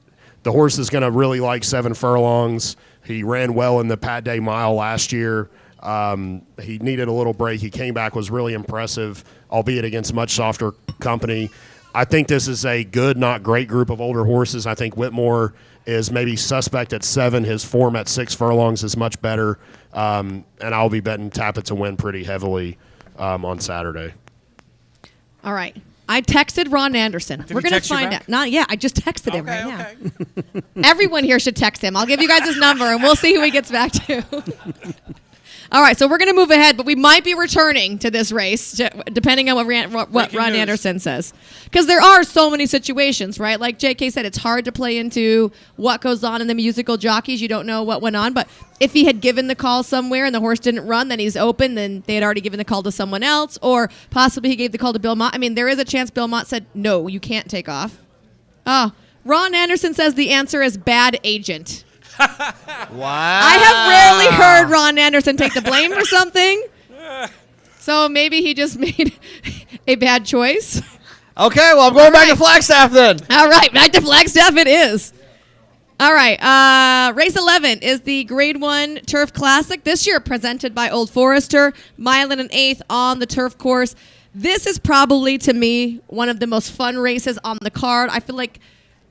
the horse is going to really like 7 furlongs. He ran well in the Pat Day Mile last year. He needed a little break. He came back, was really impressive, albeit against much softer company. I think this is a good, not great group of older horses. I think Whitmore is maybe suspect at 7. His form at 6 furlongs is much better. And I'll be betting Tap It to Win pretty heavily on Saturday. All right. I texted Ron Anderson. We're he going to text you find back? out. Not yet. I just texted him Okay, right okay. now. Everyone here should text him. I'll give you guys his number, and we'll see who he gets back to. All right, so we're going to move ahead, but we might be returning to this race, depending on what Breaking Ron news. Anderson says. Because there are so many situations, right? Like JK said, it's hard to play into what goes on in the musical jockeys. You don't know what went on. But if he had given the call somewhere and the horse didn't run, then he's open, then they had already given the call to someone else. Or possibly he gave the call to Bill Mott. I mean, there is a chance Bill Mott said, no, you can't take off. Oh, Ron Anderson says the answer is bad agent. Wow. I have rarely heard Ron Anderson take the blame for something. So maybe he just made a bad choice. Okay, well, I'm going back to Flagstaff then. All right, back to Flagstaff it is. All right, race 11 is the Grade 1 Turf Classic. This year presented by Old Forester, mile and an eighth on the turf course. This is probably, to me, one of the most fun races on the card. I feel like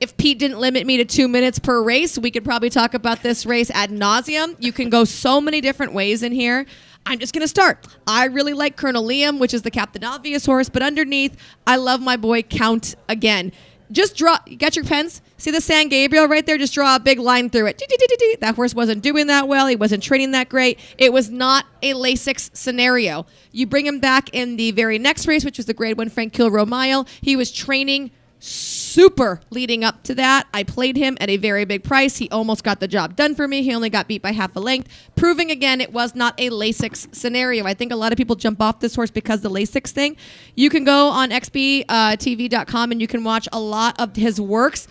if Pete didn't limit me to 2 minutes per race, we could probably talk about this race ad nauseum. You can go so many different ways in here. I'm just going to start. I really like Colonel Liam, which is the Captain Obvious horse, but underneath, I love my boy Count Again. Just draw, you got your pens? See the San Gabriel right there? Just draw a big line through it. That horse wasn't doing that well. He wasn't training that great. It was not a Lasix scenario. You bring him back in the very next race, which was the Grade 1 Frank Kilroe Mile. He was training super leading up to that. I played him at a very big price. He almost got the job done for me. He only got beat by half a length, proving again it was not a Lasix scenario. I think a lot of people jump off this horse because the Lasix thing. You can go on xbtv.com and you can watch a lot of his works.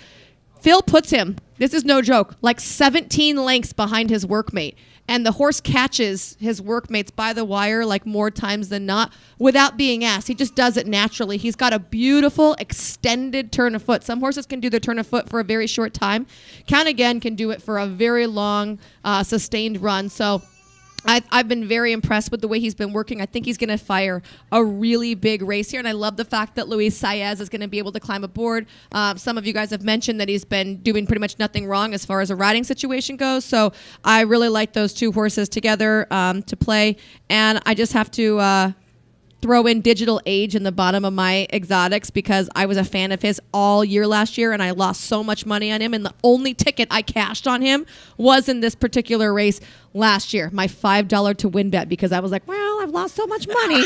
Phil puts him, this is no joke, like 17 lengths behind his workmate. And the horse catches his workmates by the wire like more times than not without being asked. He just does it naturally. He's got a beautiful extended turn of foot. Some horses can do their turn of foot for a very short time. Count Again can do it for a very long, sustained run. So I've been very impressed with the way he's been working. I think he's going to fire a really big race here, and I love the fact that Luis Saez is going to be able to climb aboard. Some of you guys have mentioned that he's been doing pretty much nothing wrong as far as a riding situation goes, so I really like those two horses together to play, and I just have to throw in Digital Age in the bottom of my exotics because I was a fan of his all year last year and I lost so much money on him, and the only ticket I cashed on him was in this particular race last year, my $5 to win bet, because I was like, well, I've lost so much money.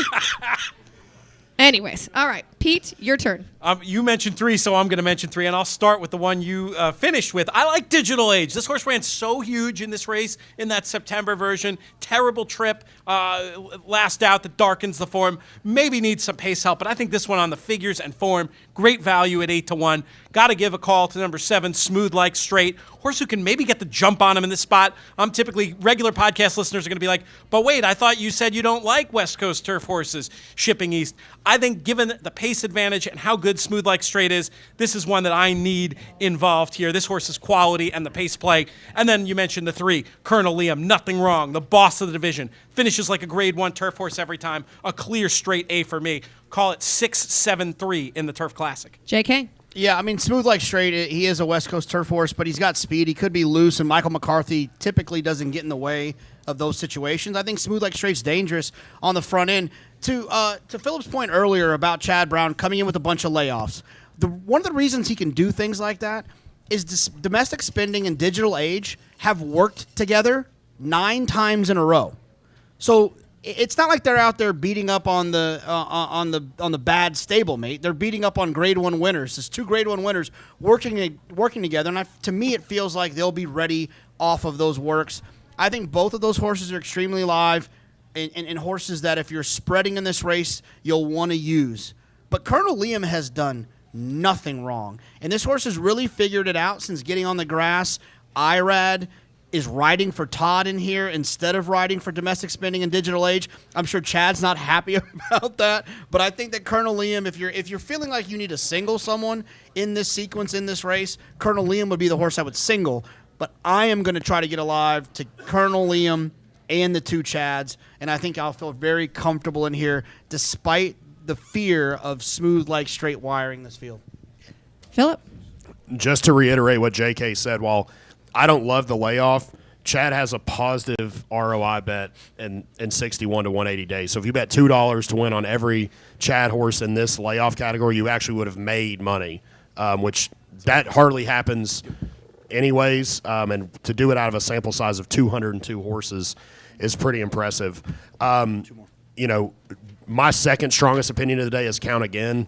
Anyways, all right, Pete, your turn. You mentioned 3, so I'm going to mention 3, and I'll start with the one you finished with. I like Digital Age. This horse ran so huge in this race in that September version. Terrible trip, last out that darkens the form. Maybe needs some pace help, but I think this one on the figures and form, great value at 8-1. Got to give a call to number 7, Smooth Like Straight. Horse who can maybe get the jump on him in this spot. Typically, regular podcast listeners are going to be like, but wait, I thought you said you don't like West Coast turf horses shipping east. I think given the pace advantage and how good Smooth Like Straight is, this is one that I need involved here. This horse's quality and the pace play. And then you mentioned the 3, Colonel Liam, nothing wrong, the boss of the division. Finishes like a Grade 1 turf horse every time. A clear straight A for me. Call it 6-7-3 in the Turf Classic. JK? Yeah, I mean, Smooth Like Straight, he is a West Coast turf horse, but he's got speed. He could be loose, and Michael McCarthy typically doesn't get in the way of those situations. I think Smooth Like Straight's dangerous on the front end. To Phillip's point earlier about Chad Brown coming in with a bunch of layoffs, one of the reasons he can do things like that is domestic spending and Digital Age have worked together 9 times in a row. So it's not like they're out there beating up on the bad stablemate. They're beating up on Grade 1 winners. There's 2 Grade 1 winners working together, and to me it feels like they'll be ready off of those works. I think both of those horses are extremely live and horses that if you're spreading in this race, you'll want to use. But Colonel Liam has done nothing wrong. And this horse has really figured it out since getting on the grass. Irad is riding for Todd in here instead of riding for Domestic Spending and Digital Age. I'm sure Chad's not happy about that, but I think that Colonel Liam, if you're feeling like you need to single someone in this sequence, in this race, Colonel Liam would be the horse I would single. But I am going to try to get alive to Colonel Liam and the two Chads, and I think I'll feel very comfortable in here despite the fear of smooth like straight wiring this field. Phillip? Just to reiterate what JK said, while I don't love the layoff, Chad has a positive ROI bet in 61 to 180 days. So if you bet $2 to win on every Chad horse in this layoff category, you actually would have made money, which that hardly happens anyways. And to do it out of a sample size of 202 horses is pretty impressive. You know, my second strongest opinion of the day is Count Again.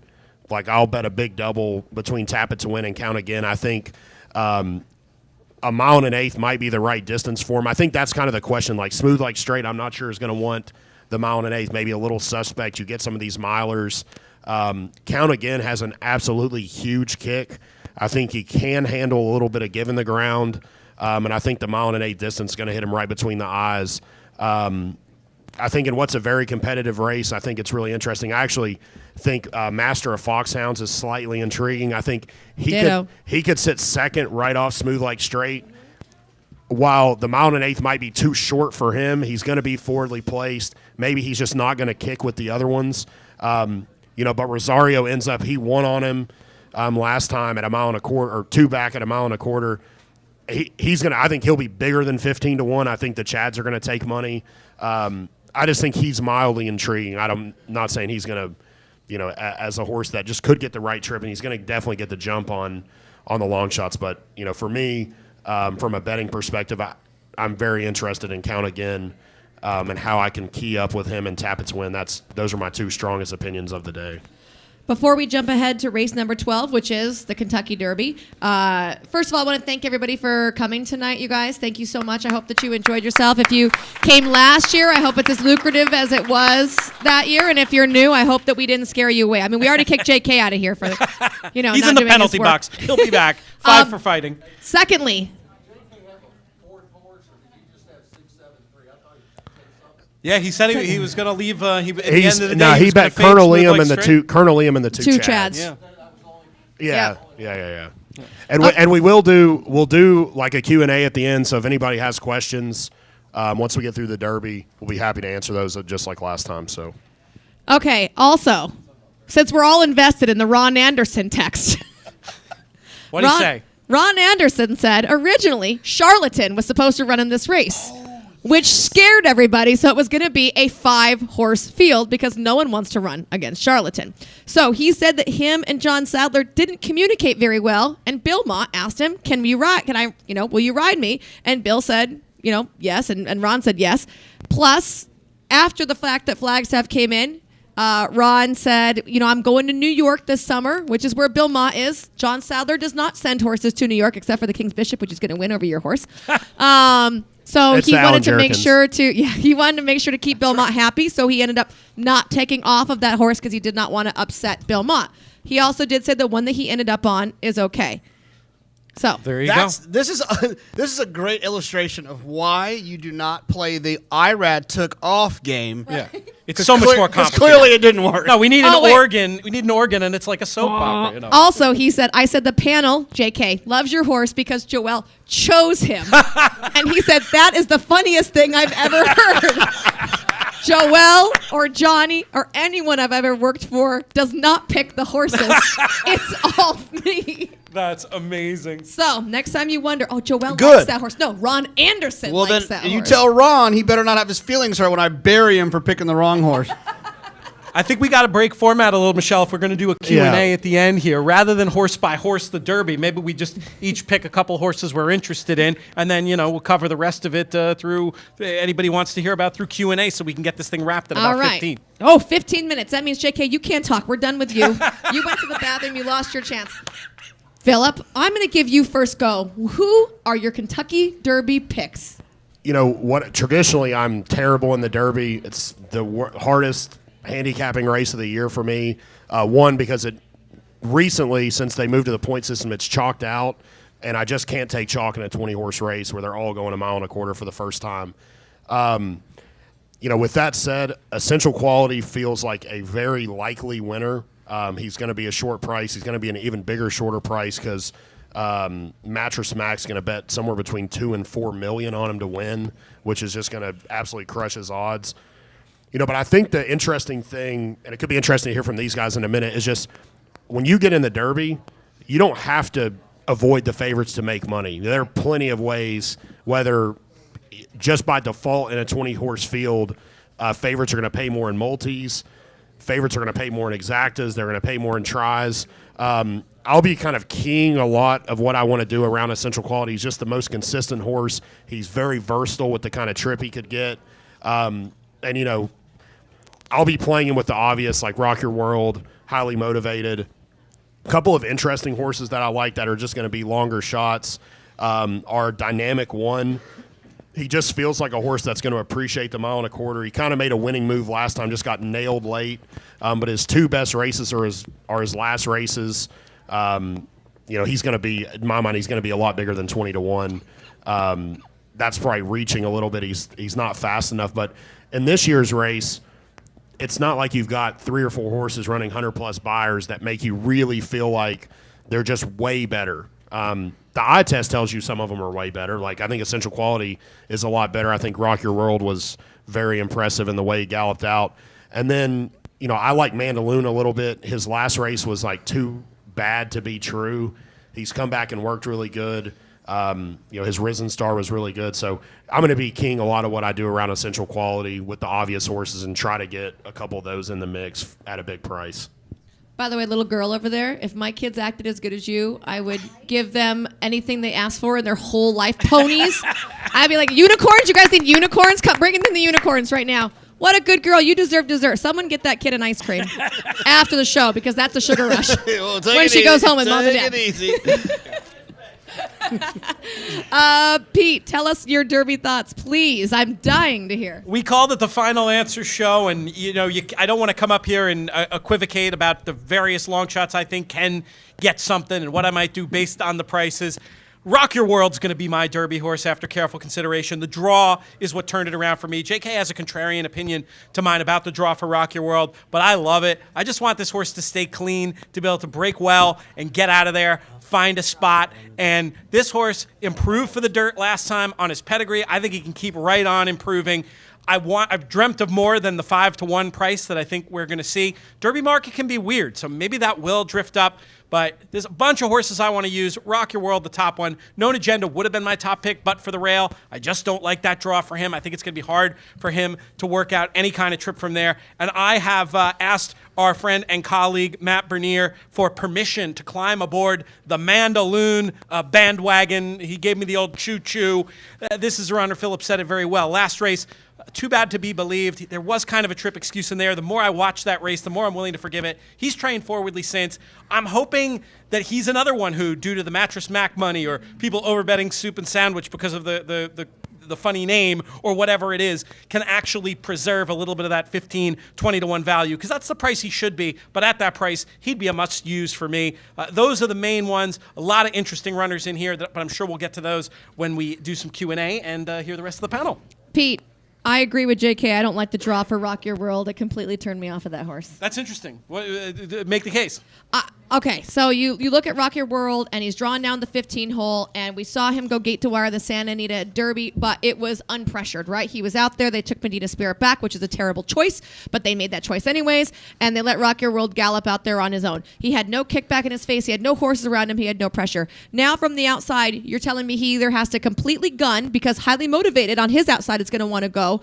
Like, I'll bet a big double between Tap It to Win and Count Again. I think a mile and an eighth might be the right distance for him. I think that's kind of the question. Like, Smooth Like Straight, I'm not sure is going to want the mile and an eighth. Maybe a little suspect. You get some of these milers. Count Again has an absolutely huge kick. I think he can handle a little bit of giving the ground. And I think the mile and an eighth distance is going to hit him right between the eyes. I think in what's a very competitive race, I think it's really interesting. I actually think Master of Foxhounds is slightly intriguing. I think he could sit second right off Smooth Like Straight. While the mile and an eighth might be too short for him, he's going to be forwardly placed. Maybe he's just not going to kick with the other ones. But Rosario ends up, he won on him last time at a mile and a quarter, or two back at a mile and a quarter. He's going to, I think he'll be bigger than 15 to 1. I think the Chads are going to take money. I just think he's mildly intriguing. I'm not saying he's going to, as a horse that just could get the right trip, and he's going to definitely get the jump on the long shots. But, for me, from a betting perspective, I'm very interested in Count Again and how I can key up with him and Tap It to Win. Those are my two strongest opinions of the day. Before we jump ahead to race number 12, which is the Kentucky Derby, first of all, I want to thank everybody for coming tonight, you guys. Thank you so much. I hope that you enjoyed yourself. If you came last year, I hope it's as lucrative as it was that year. And if you're new, I hope that we didn't scare you away. I mean, we already kicked JK out of here for, He's not in the doing penalty his work. box. He'll be back. 5 for fighting. Secondly, Yeah, he said he was going to leave. At the end of the day, No, he bet Colonel Liam and the two two Chads. Chads. Yeah. And we'll do like a Q&A at the end. So if anybody has questions, once we get through the Derby, we'll be happy to answer those just like last time. So. Okay. Also, since we're all invested in the Ron Anderson text. What did he say? Ron Anderson said originally Charlatan was supposed to run in this race. Which scared everybody, so it was going to be a 5-horse field because no one wants to run against Charlatan. So he said that him and John Sadler didn't communicate very well, and Bill Mott asked him, will you ride me? And Bill said, yes, and Ron said yes. Plus, after the fact that Flagstaff came in, Ron said, I'm going to New York this summer, which is where Bill Mott is. John Sadler does not send horses to New York except for the King's Bishop, which is going to win over your horse. So he wanted to make sure to keep Bill Mott happy. So he ended up not taking off of that horse because he did not want to upset Bill Mott. He also did say the one that he ended up on is okay. So there you go. This is a great illustration of why you do not play the IRAD took off game. Yeah, it's so much more complicated. Clearly, it didn't work. No, we need an organ. We need an organ, and it's like a soap opera. Also, I said the panel, JK, loves your horse because Joel chose him, and he said that is the funniest thing I've ever heard. Joel or Johnny or anyone I've ever worked for does not pick the horses. It's all me. That's amazing. So, next time you wonder, Joel likes that horse. No, Ron Anderson likes that horse. Well, then you tell Ron he better not have his feelings hurt when I bury him for picking the wrong horse. I think we got to break format a little, Michelle, if we're going to do a Q&A at the end here. Rather than horse by horse the Derby, maybe we just each pick a couple horses we're interested in, and then, we'll cover the rest of it through anybody wants to hear about through Q&A so we can get this thing wrapped in about 15. 15 minutes. That means, JK, you can't talk. We're done with you. You went to the bathroom. You lost your chance. Phillip, I'm going to give you first go. Who are your Kentucky Derby picks? Traditionally I'm terrible in the Derby. It's the hardest handicapping race of the year for me. One, because it recently, since they moved to the point system, it's chalked out, and I just can't take chalk in a 20-horse race where they're all going a mile and a quarter for the first time. With that said, Essential Quality feels like a very likely winner. He's going to be a short price. He's going to be an even bigger, shorter price because Mattress Mac's going to bet somewhere between $2 and $4 million on him to win, which is just going to absolutely crush his odds. But I think the interesting thing, and it could be interesting to hear from these guys in a minute, is just when you get in the Derby, you don't have to avoid the favorites to make money. There are plenty of ways, whether just by default in a 20-horse field, favorites are going to pay more in multis. Favorites are going to pay more in exactas. They're going to pay more in tries. I'll be kind of keying a lot of what I want to do around Essential Quality. He's just the most consistent horse. He's very versatile with the kind of trip he could get. I'll be playing him with the obvious, like Rock Your World, highly motivated. A couple of interesting horses that I like that are just going to be longer shots are Dynamic One. He just feels like a horse that's going to appreciate the mile and a quarter. He kind of made a winning move last time, just got nailed late. But his two best races are his last races. He's going to be, in my mind, he's going to be a lot bigger than 20-1. That's probably reaching a little bit. He's not fast enough. But in this year's race, it's not like you've got 3 or 4 horses running 100-plus buyers that make you really feel like they're just way better. The eye test tells you some of them are way better. Like, I think Essential Quality is a lot better. I think Rock Your World was very impressive in the way he galloped out. And then, I like Malone a little bit. His last race was, like, too bad to be true. He's come back and worked really good. His Risen Star was really good. So I'm going to be keying a lot of what I do around Essential Quality with the obvious horses and try to get a couple of those in the mix at a big price. By the way, little girl over there, if my kids acted as good as you, I would give them anything they asked for in their whole life. Ponies. I'd be like, unicorns? You guys need unicorns? Come bring in the unicorns right now. What a good girl. You deserve dessert. Someone get that kid an ice cream after the show because that's a sugar rush when she goes home with mom and dad. Pete, tell us your Derby thoughts, please. I'm dying to hear. We called it the Final Answer Show, and I don't want to come up here and equivocate about the various long shots I think can get something and what I might do based on the prices. Rock Your World's going to be my Derby horse after careful consideration. The draw is what turned it around for me. JK has a contrarian opinion to mine about the draw for Rock Your World, but I love it. I just want this horse to stay clean, to be able to break well and get out of there, find a spot. And this horse improved for the dirt last time on his pedigree. I think he can keep right on improving. I've dreamt of more than the 5-1 price that I think we're going to see. Derby market can be weird, so maybe that will drift up. But there's a bunch of horses I want to use. Rock Your World, the top one. Known Agenda would have been my top pick, but for the rail, I just don't like that draw for him. I think it's going to be hard for him to work out any kind of trip from there. And I have asked our friend and colleague, Matt Bernier, for permission to climb aboard the Mandaloon bandwagon. He gave me the old choo-choo. This is a runner. Phillip said it very well. Last race, too bad to be believed. There was kind of a trip excuse in there. The more I watch that race, the more I'm willing to forgive it. He's trained forwardly since. I'm hoping that he's another one who, due to the Mattress Mac money or people overbetting Soup and Sandwich because of the funny name or whatever it is, can actually preserve a little bit of that 15-20-1 value, because that's the price he should be. But at that price, he'd be a must-use for me. Those are the main ones. A lot of interesting runners in here, but I'm sure we'll get to those when we do some Q&A and hear the rest of the panel. Pete, I agree with JK. I don't like the draw for Rock Your World. It completely turned me off of that horse. That's interesting. Make the case. Okay, so you look at Rock Your World, and he's drawn down the 15 hole, and we saw him go gate to wire the Santa Anita Derby, but it was unpressured, right? He was out there. They took Medina Spirit back, which is a terrible choice, but they made that choice anyways, and they let Rock Your World gallop out there on his own. He had no kickback in his face. He had no horses around him. He had no pressure. Now from the outside, you're telling me he either has to completely gun, because highly motivated on his outside is going to want to go,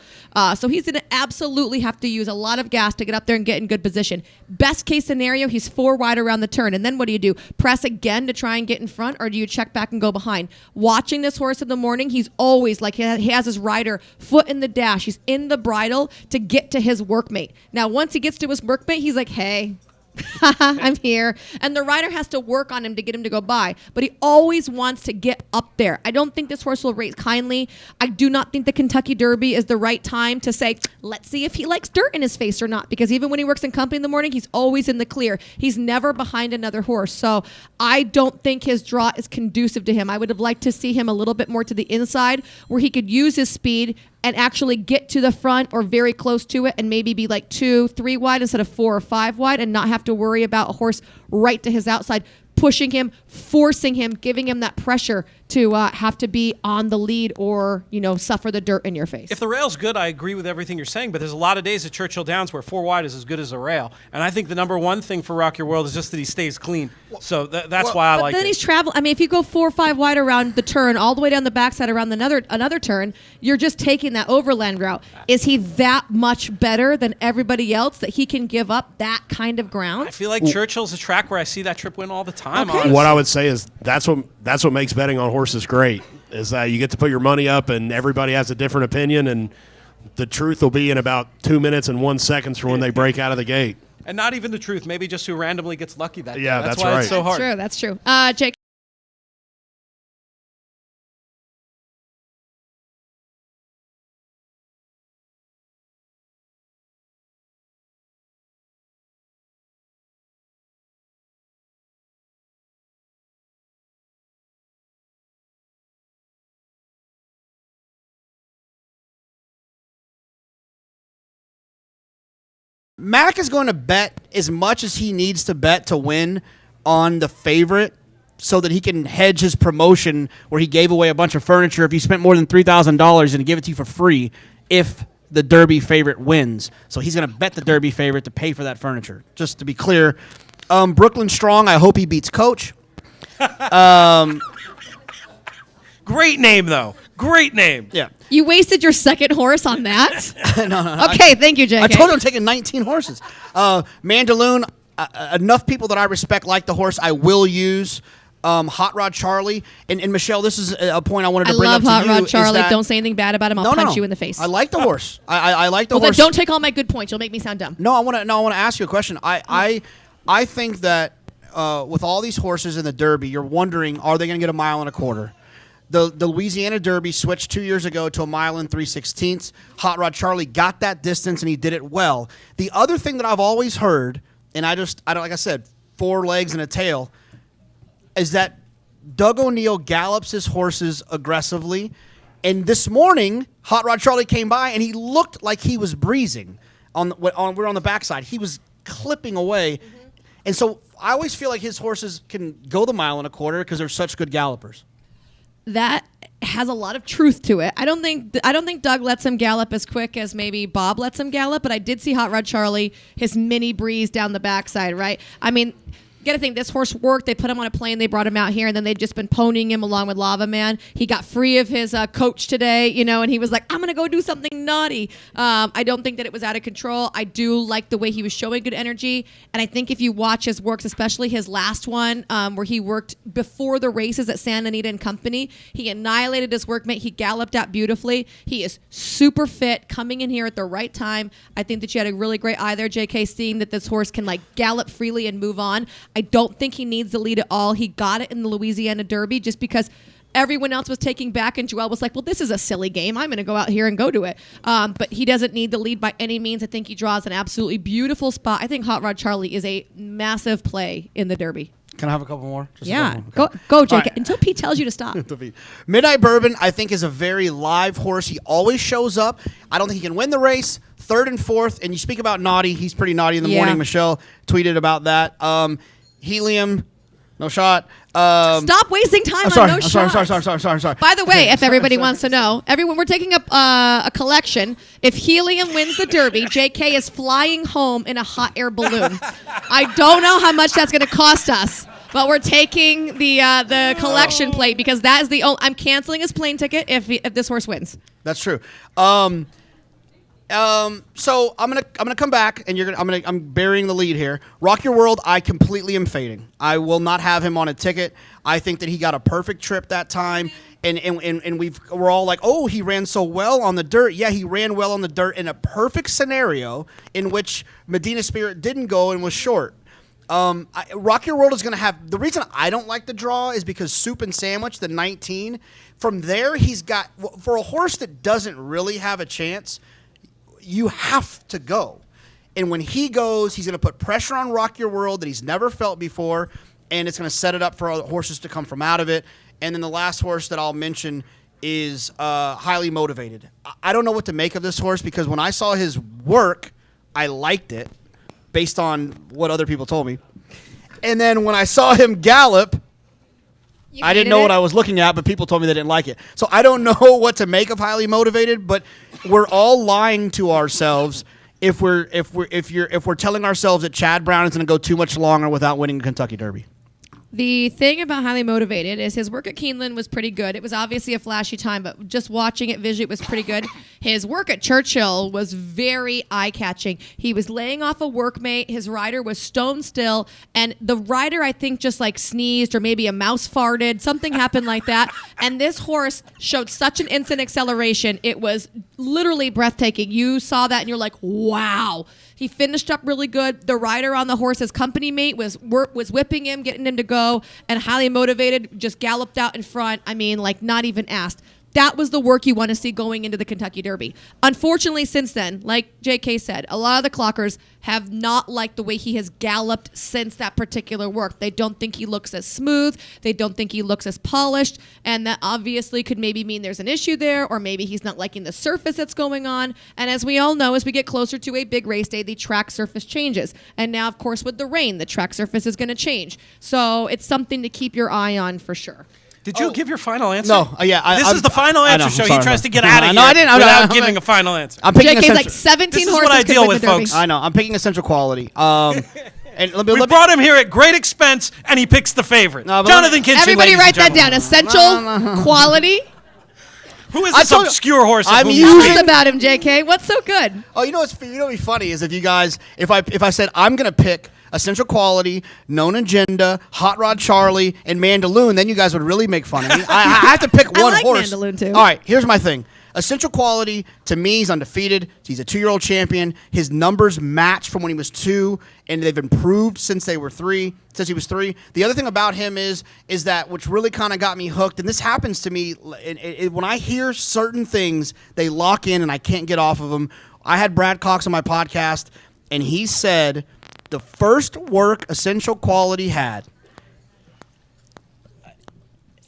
so he's going to absolutely have to use a lot of gas to get up there and get in good position. Best case scenario, he's 4 wide around the turn, and then what do? Press again to try and get in front, or do you check back and go behind? Watching this horse in the morning, he's always like he has his rider foot in the dash. He's in the bridle to get to his workmate. Now, once he gets to his workmate, he's like, hey, I'm here. And the rider has to work on him to get him to go by. But he always wants to get up there. I don't think this horse will race kindly. I do not think the Kentucky Derby is the right time to say, let's see if he likes dirt in his face or not. Because even when he works in company in the morning, he's always in the clear. He's never behind another horse. So I don't think his draw is conducive to him. I would have liked to see him a little bit more to the inside where he could use his speed and actually get to the front or very close to it and maybe be like 2, 3 wide instead of 4 or 5 wide and not have to worry about a horse right to his outside, pushing him, forcing him, giving him that pressure to have to be on the lead or, suffer the dirt in your face. If the rail's good, I agree with everything you're saying, but there's a lot of days at Churchill Downs where 4 wide is as good as a rail. And I think the number one thing for Rock Your World is just that he stays clean. So that's why I like it. But then he's traveling. I mean, if you go 4 or 5 wide around the turn, all the way down the backside around another turn, you're just taking that overland route. Is he that much better than everybody else that he can give up that kind of ground? I feel like Churchill's a track where I see that trip win all the time. Okay. Honestly. What I would say is that's what makes betting on horses great, is that you get to put your money up and everybody has a different opinion, and the truth will be in about 2 minutes and 1 second from when they break out of the gate. And not even the truth, maybe just who randomly gets lucky that day. Yeah, That's that's why right. it's so hard. That's true. Jake. Mac is going to bet as much as he needs to bet to win on the favorite so that he can hedge his promotion where he gave away a bunch of furniture. If you spent more than $3,000 and give it to you for free if the Derby favorite wins. So he's going to bet the Derby favorite to pay for that furniture. Just to be clear, Brooklyn Strong, I hope he beats Coach. Great name, though. Great name. Yeah. You wasted your second horse on that? No. Okay, thank you, JK. I told him I'm taking 19 horses. Mandaloon, enough people that I respect like the horse. I will use Hot Rod Charlie. And Michelle, this is a point I wanted to bring up to you. I love Hot Rod is Charlie. that- Don't say anything bad about him. I'll punch you in the face. I like the horse. I like the Well, then horse. don't take all my good points. You'll make me sound dumb. No, I want to ask you a question. I think that with all these horses in the Derby, you're wondering, are they going to get a mile and a quarter? The Louisiana Derby switched 2 years ago to a mile and 3/16. Hot Rod Charlie got that distance and he did it well. The other thing that I've always heard, and I don't, like I said, 4 legs and a tail, is that Doug O'Neill gallops his horses aggressively. And this morning, Hot Rod Charlie came by and he looked like he was breezing we're on the backside. He was clipping away. And so I always feel like his horses can go the mile and a quarter because they're such good gallopers. That has a lot of truth to it. I don't think Doug lets him gallop as quick as maybe Bob lets him gallop, but I did see Hot Rod Charlie, his mini breeze down the backside, right? I mean, got to think, this horse worked. They put him on a plane. They brought him out here, and then they'd just been ponying him along with Lava Man. He got free of his coach today, and he was like, I'm going to go do something naughty. I don't think that it was out of control. I do like the way he was showing good energy, and I think if you watch his works, especially his last one where he worked before the races at Santa Anita and Company, he annihilated his workmate. He galloped out beautifully. He is super fit, coming in here at the right time. I think that you had a really great eye there, JK, seeing that this horse can gallop freely and move on. I don't think he needs the lead at all. He got it in the Louisiana Derby just because everyone else was taking back, and Joel was like, well, this is a silly game. I'm going to go out here and go to it. But he doesn't need the lead by any means. I think he draws an absolutely beautiful spot. I think Hot Rod Charlie is a massive play in the Derby. Can I have a couple more? Just a Yeah. couple more. Okay. Go, JK, All right. until Pete tells you to stop. Midnight Bourbon, I think, is a very live horse. He always shows up. I don't think he can win the race. 3rd and 4th, and you speak about naughty. He's pretty naughty in the morning. Michelle tweeted about that. Helium, no shot. Stop wasting time I'm sorry. on no I'm shots. sorry. By the way, if everybody wants to know, we're taking up a collection. If Helium wins the Derby, JK is flying home in a hot air balloon. I don't know how much that's going to cost us, but we're taking the collection plate because that is the only. I'm canceling his plane ticket if this horse wins. That's true. So I'm gonna come back, and I'm burying the lead here. Rock Your World, I completely am fading. I will not have him on a ticket. I think that he got a perfect trip that time, and we're all like, oh, he ran so well on the dirt. Yeah, he ran well on the dirt in a perfect scenario in which Medina Spirit didn't go and was short. Rock Your World is going to have – the reason I don't like the draw is because Soup and Sandwich, the 19, from there he's got – for a horse that doesn't really have a chance, you have to go. And when he goes, he's going to put pressure on Rock Your World that he's never felt before, and it's going to set it up for other horses to come from out of it. And then the last horse that I'll mention is Highly Motivated. I don't know what to make of this horse because when I saw his work, I liked it based on what other people told me. And then when I saw him gallop, I didn't know what I was looking at, but people told me they didn't like it. So I don't know what to make of Highly Motivated, but we're all lying to ourselves if we're telling ourselves that Chad Brown is going to go too much longer without winning the Kentucky Derby. The thing about Highly Motivated is his work at Keeneland was pretty good. It was obviously a flashy time, but just watching it visually, it was pretty good. His work at Churchill was very eye-catching. He was laying off a workmate. His rider was stone still, and the rider, I think, just like sneezed or maybe a mouse farted. Something happened like that, and this horse showed such an instant acceleration. It was literally breathtaking. You saw that, and you're like, wow. He finished up really good. The rider on the horse's company mate was whipping him, getting him to go, and Highly Motivated just galloped out in front. I mean, like, not even asked. That was the work you want to see going into the Kentucky Derby. Unfortunately, since then, like JK said, a lot of the clockers have not liked the way he has galloped since that particular work. They don't think he looks as smooth. They don't think he looks as polished. And that obviously could maybe mean there's an issue there, or maybe he's not liking the surface that's going on. And as we all know, as we get closer to a big race day, the track surface changes. And now, of course, with the rain, the track surface is going to change. So it's something to keep your eye on for sure. Did you give your final answer? No, yeah. This is the final answer show. He tries to get out of here I didn't. without giving a final answer. I'm picking JK's like 17 This is horses what I could deal win with, the Derby. folks. I know. I'm picking Essential Quality. And We brought him here at great expense, and he picks the favorite. No, but Jonathon Kinchen. Everybody ladies write and that down. Essential quality. Who is I this told you- obscure horse? of I'm whom using- you Tell us speak? about him, JK. What's so good? Oh, you know what's be funny is if you guys, if I said I'm gonna pick Essential Quality, Known Agenda, Hot Rod Charlie, and Mandaloon, then you guys would really make fun of me. I have to pick I one like horse. Mandaloon, too. All right, here's my thing. Essential Quality, to me, he's undefeated. He's a 2-year-old champion. His numbers match from when he was 2, and they've improved since he was 3. The other thing about him is that, which really kind of got me hooked, and this happens to me, when I hear certain things, they lock in and I can't get off of them. I had Brad Cox on my podcast, and he said the first work Essential Quality had,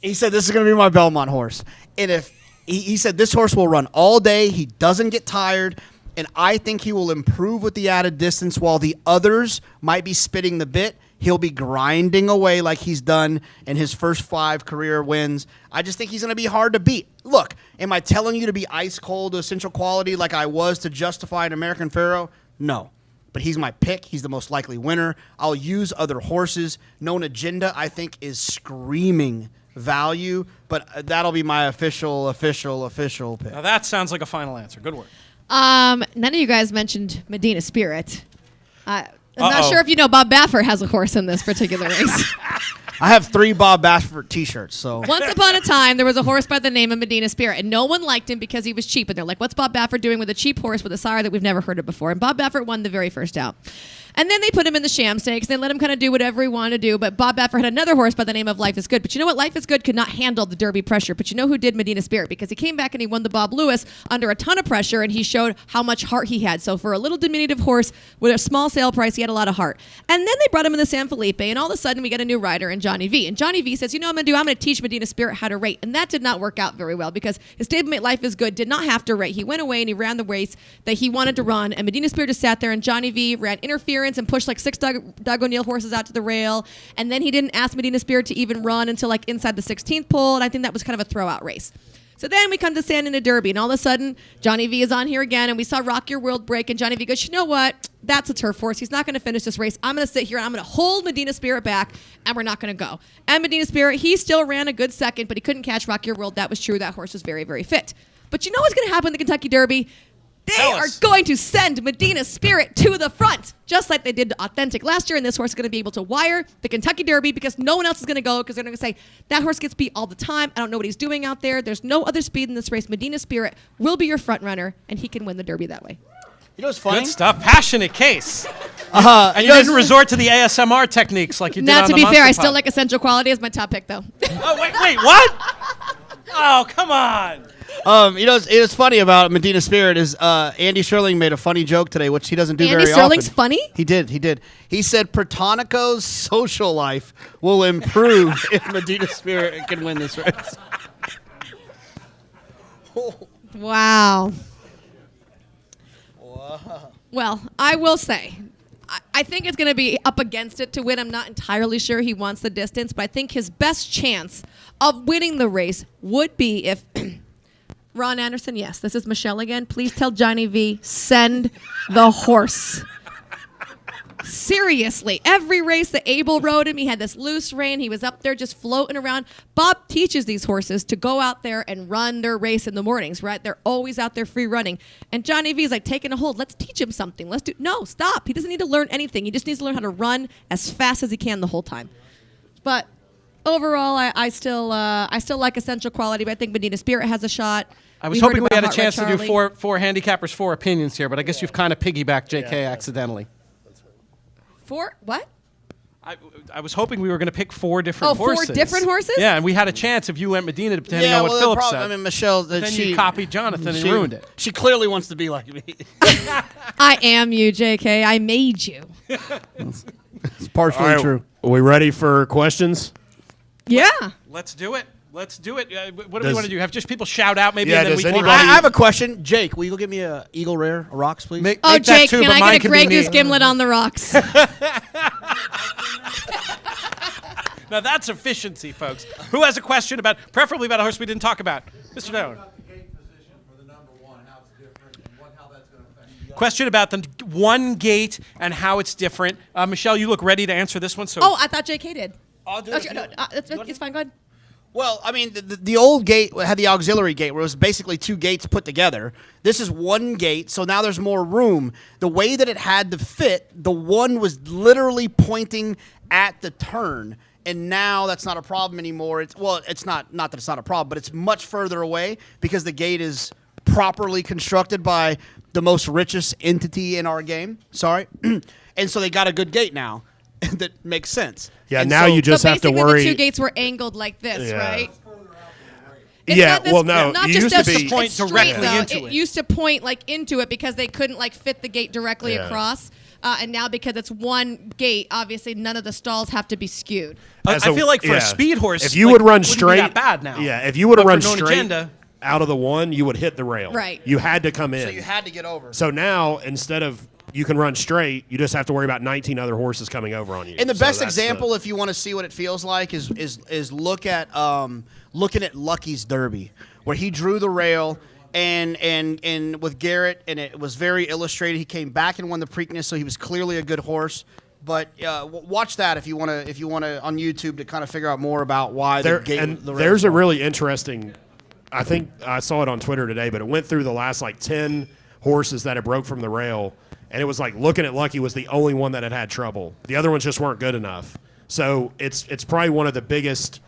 he said, this is going to be my Belmont horse. And if he said this horse will run all day, he doesn't get tired, and I think he will improve with the added distance while the others might be spitting the bit. He'll be grinding away like he's done in his first 5 career wins. I just think he's going to be hard to beat. Look, am I telling you to be ice cold to Essential Quality like I was to justify an American Pharaoh? No. But he's my pick. He's the most likely winner. I'll use other horses. Known Agenda, I think, is screaming value, but that'll be my official pick. Now that sounds like a final answer. Good work. None of you guys mentioned Medina Spirit. I'm not sure if you know Bob Baffert has a horse in this particular race. I have 3 Bob Baffert t-shirts, so. Once upon a time, there was a horse by the name of Medina Spirit, and no one liked him because he was cheap. And they're like, what's Bob Baffert doing with a cheap horse with a sire that we've never heard of before? And Bob Baffert won the very first out. And then they put him in the sham stakes. They let him kind of do whatever he wanted to do. But Bob Baffert had another horse by the name of Life is Good. But you know what? Life is Good could not handle the Derby pressure. But you know who did? Medina Spirit. Because he came back and he won the Bob Lewis under a ton of pressure, and he showed how much heart he had. So for a little diminutive horse with a small sale price, he had a lot of heart. And then they brought him in the San Felipe, and all of a sudden we get a new rider in Johnny V. And Johnny V says, you know what I'm going to do? I'm going to teach Medina Spirit how to rate. And that did not work out very well because his stablemate Life is Good did not have to rate. He went away and he ran the race that he wanted to run. And Medina Spirit just sat there, and Johnny V ran interference and pushed like 6 Doug O'Neill horses out to the rail. And then he didn't ask Medina Spirit to even run until like inside the 16th pole. And I think that was kind of a throwout race. So then we come to San Antonio Derby, and all of a sudden, Johnny V is on here again, and we saw Rock Your World break, and Johnny V goes, you know what? That's a turf horse. He's not going to finish this race. I'm going to sit here, and I'm going to hold Medina Spirit back, and we're not going to go. And Medina Spirit, he still ran a good second, but he couldn't catch Rock Your World. That was true. That horse was very, very fit. But you know what's going to happen in the Kentucky Derby? They are going to send Medina Spirit to the front, just like they did to Authentic last year. And this horse is going to be able to wire the Kentucky Derby because no one else is going to go because they're going to say, that horse gets beat all the time. I don't know what he's doing out there. There's no other speed in this race. Medina Spirit will be your front runner, and he can win the Derby that way. You know what's funny? Good stuff. Passionate case. And you didn't resort to the ASMR techniques like you did Now, on to the be fair, Monster I still Pod. like Essential Quality as my top pick, though. Oh, wait, what? Oh, come on. It's funny about Medina Spirit is Andy Sherling made a funny joke today, which he doesn't do Andy very often. Sherling's funny? He did. He said Protonico's social life will improve if Medina Spirit can win this race. Wow. Well, I will say, I think it's going to be up against it to win. I'm not entirely sure he wants the distance, but I think his best chance of winning the race would be if Ron Anderson, yes, this is Michelle again. Please tell Johnny V, send the horse. Seriously, every race that Abel rode him, he had this loose rein. He was up there just floating around. Bob teaches these horses to go out there and run their race in the mornings, right? They're always out there free running. And Johnny V is like taking a hold. Let's teach him something. No, stop. He doesn't need to learn anything. He just needs to learn how to run as fast as he can the whole time. But overall, I still like Essential Quality, but I think Medina Spirit has a shot. I was heard hoping we about had a Heart Red chance to do Charlie. four handicappers, four opinions here, but I guess you've kind of piggybacked JK accidentally. Four? What? I was hoping we were going to pick four different four horses. different horses? Yeah, and we had a chance if you went Medina, depending on what well, Phillip said. I mean, Michelle, Then you copied Jonathan and ruined it. She clearly wants to be like me. I am you, JK. I made you. It's partially All right, true. Are we ready for questions? Yeah. Let's do it. What do we want to do? Have just people shout out maybe, Yeah, and then does we anybody- I have a question. Jake, will you go get me a Eagle Rare, a rocks, please? Make Oh, that Jake, too, can but I mine get a can be Grey Goose me. Gimlet on the rocks? Now that's efficiency, folks. Who has a question preferably about a horse we didn't talk about? Mr. Nolan. Question about the one gate and how it's different. Michelle, you look ready to answer this one. So Oh, I thought JK did. I'll do Okay, it. no, it's fine. Go ahead. Well, I mean, the old gate had the auxiliary gate where it was basically two gates put together. This is one gate, so now there's more room. The way that it had to fit, the one was literally pointing at the turn, and now that's not a problem anymore. It's not that it's not a problem, but it's much further away because the gate is properly constructed by the most richest entity in our game. Sorry. And so they got a good gate now that makes sense. Yeah, And now so- you just so have to basically worry. the two gates were angled like this, Yeah. right? It's Yeah, not this- well, no, not it just used to this be- it's Point straight, directly though. into it. Used to point like into it because they couldn't like fit the gate directly Yeah. across. And now because it's one gate, obviously none of the stalls have to be skewed. I As a- feel like for yeah. a speed horse, if you like, would run wouldn't be straight, that bad now. Yeah, if you would have But run for known straight agenda, out of the one, you would hit the rail. Right. You had to come in. So you had to get over. So now instead of you can run straight, you just have to worry about 19 other horses coming over on you. And the So best that's example, if you want to see what it feels like, is looking at Lucky's Derby, where he drew the rail and with Garrett, and it was very illustrated. He came back and won the Preakness, so he was clearly a good horse. But watch that if you want to on YouTube to kind of figure out more about why There, the gate. and the rail there's was a wrong. really interesting. I think I saw it on Twitter today, but it went through the last like 10 horses that had broke from the rail, and it was like looking at Lucky was the only one that had trouble. The other ones just weren't good enough. So it's probably one of the biggest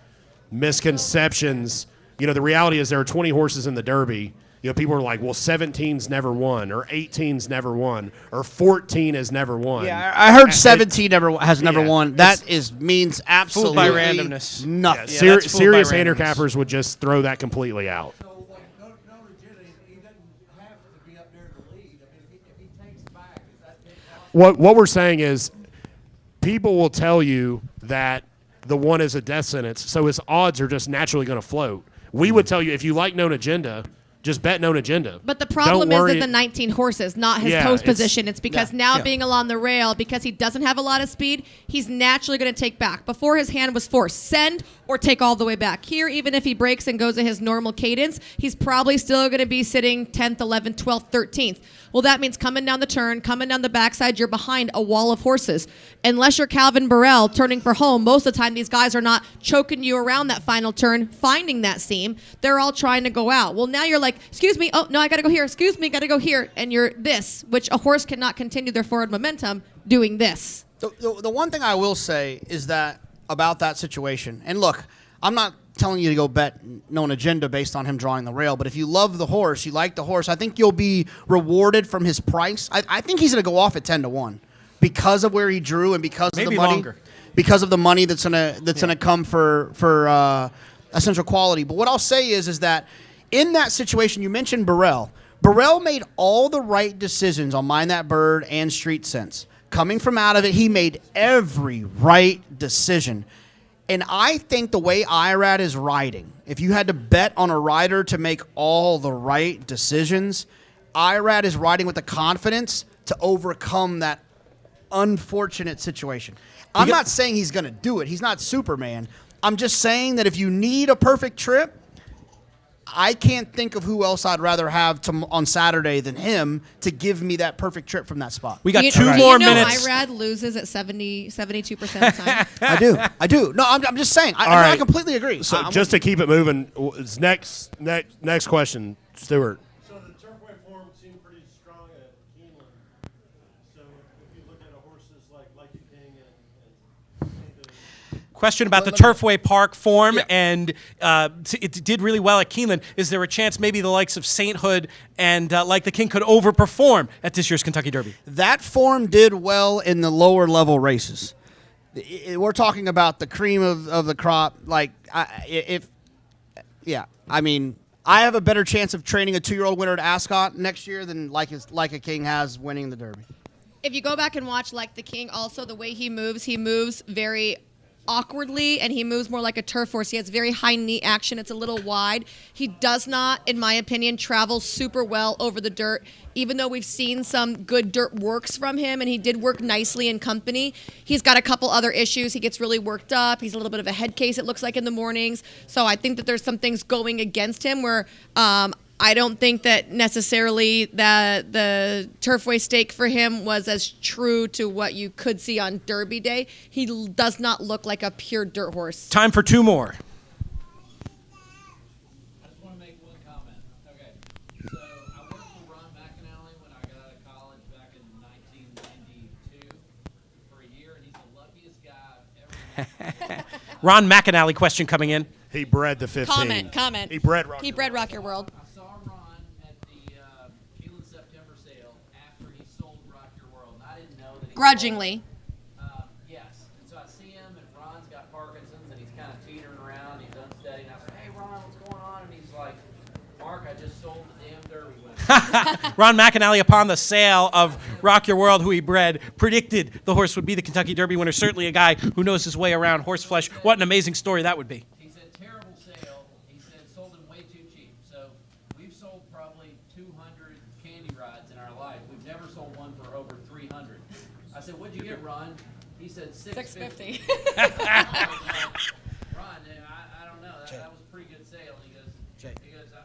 misconceptions. You know, the reality is there are 20 horses in the Derby. You know, people are like, well, 17's never won, or 18's never won, or 14 has never won. Yeah, I heard 17 has never yeah, won. That means absolutely by randomness. nothing. Yeah, that's fooled by serious randomness. handicappers would just throw that completely out. So, like, no legit, he doesn't have to be up there to lead. I mean, if he takes back, is that big possible? What we're saying is people will tell you that the one is a death sentence, so his odds are just naturally going to float. We would tell you if you like known agenda, just bet known agenda. But the problem Don't is worry- that the 19 horses, not his Yeah, post it's- position. It's because now being along the rail, because he doesn't have a lot of speed, he's naturally going to take back. Before his hand was forced, send or take all the way back. Here, even if he breaks and goes at his normal cadence, he's probably still going to be sitting 10th, 11th, 12th, 13th. Well, that means coming down the turn, coming down the backside, you're behind a wall of horses. Unless you're Calvin Burrell turning for home, most of the time these guys are not choking you around that final turn, finding that seam. They're all trying to go out. Well, now you're like, excuse me, oh, no, I got to go here. Excuse me, got to go here. And you're this, which a horse cannot continue their forward momentum doing this. The one thing I will say is that about that situation, and look, I'm not telling you to go bet known agenda based on him drawing the rail, but if you love the horse, you like the horse, I think you'll be rewarded from his price. I think he's going to go off at 10-1 because of where he drew and because of Maybe the money, longer. because of the money that's gonna come for essential quality. But what I'll say is that in that situation, you mentioned Burrell. Burrell made all the right decisions on Mind That Bird and Street Sense. Coming from out of it, he made every right decision. And I think the way IRAD is riding, if you had to bet on a rider to make all the right decisions, IRAD is riding with the confidence to overcome that unfortunate situation. I'm not saying he's going to do it. He's not Superman. I'm just saying that if you need a perfect trip, I can't think of who else I'd rather have on Saturday than him to give me that perfect trip from that spot. We got Do two you more know minutes. IRAD loses at 72% of the time. I do. No, I'm just saying. I right. completely agree. So I'm just to keep it moving, next question, Stuart. So the turfway form seemed pretty strong at Keeneland. So if you look at horses like Lucky King and Question about the Turfway Park form, Yeah. and it did really well at Keeneland. Is there a chance maybe the likes of Sainthood and Like the King could overperform at this year's Kentucky Derby? that form did well in the lower level races. We're talking about the cream of the crop. I have a better chance of training a 2-year-old winner at Ascot next year than Like a King has winning the Derby. If you go back and watch Like the King, also the way he moves very awkwardly, and he moves more like a turf horse. He has very high knee action. It's a little wide. He does not, in my opinion, travel super well over the dirt. Even though we've seen some good dirt works from him, and he did work nicely in company, he's got a couple other issues. He gets really worked up. He's a little bit of a head case, it looks like, in the mornings. So I think that there's some things going against him where I don't think that necessarily the Turfway stake for him was as true to what you could see on Derby Day. He does not look like a pure dirt horse. Time for two more. I just want to make one comment. Okay, so I worked for Ron McAnally when I got out of college back in 1992 for a year, and he's the luckiest guy I've ever met. Ron McAnally question coming in. He bred the 15. Comment. He bred Rock Your World. I saw Ron at the Keeneland September sale after he sold Rock Your World, and I didn't know that he Grudgingly. yes. And so I see him, and Ron's got Parkinson's, and he's kind of teetering around. He's unsteady, and I said, "Hey, Ron, what's going on?" And he's like, "Mark, I just sold the damn Derby winner." Ron McAnally, upon the sale of Rock Your World, who he bred, predicted the horse would be the Kentucky Derby winner. Certainly a guy who knows his way around horse flesh. What an amazing story that would be. He said, terrible sale. He said, sold him way too cheap. So we've sold probably 200 candy rides in our life. We've never sold one for over 300. I said, what'd you get, Ron? He said, $650. Ron, I don't know. That was a pretty good sale. He goes,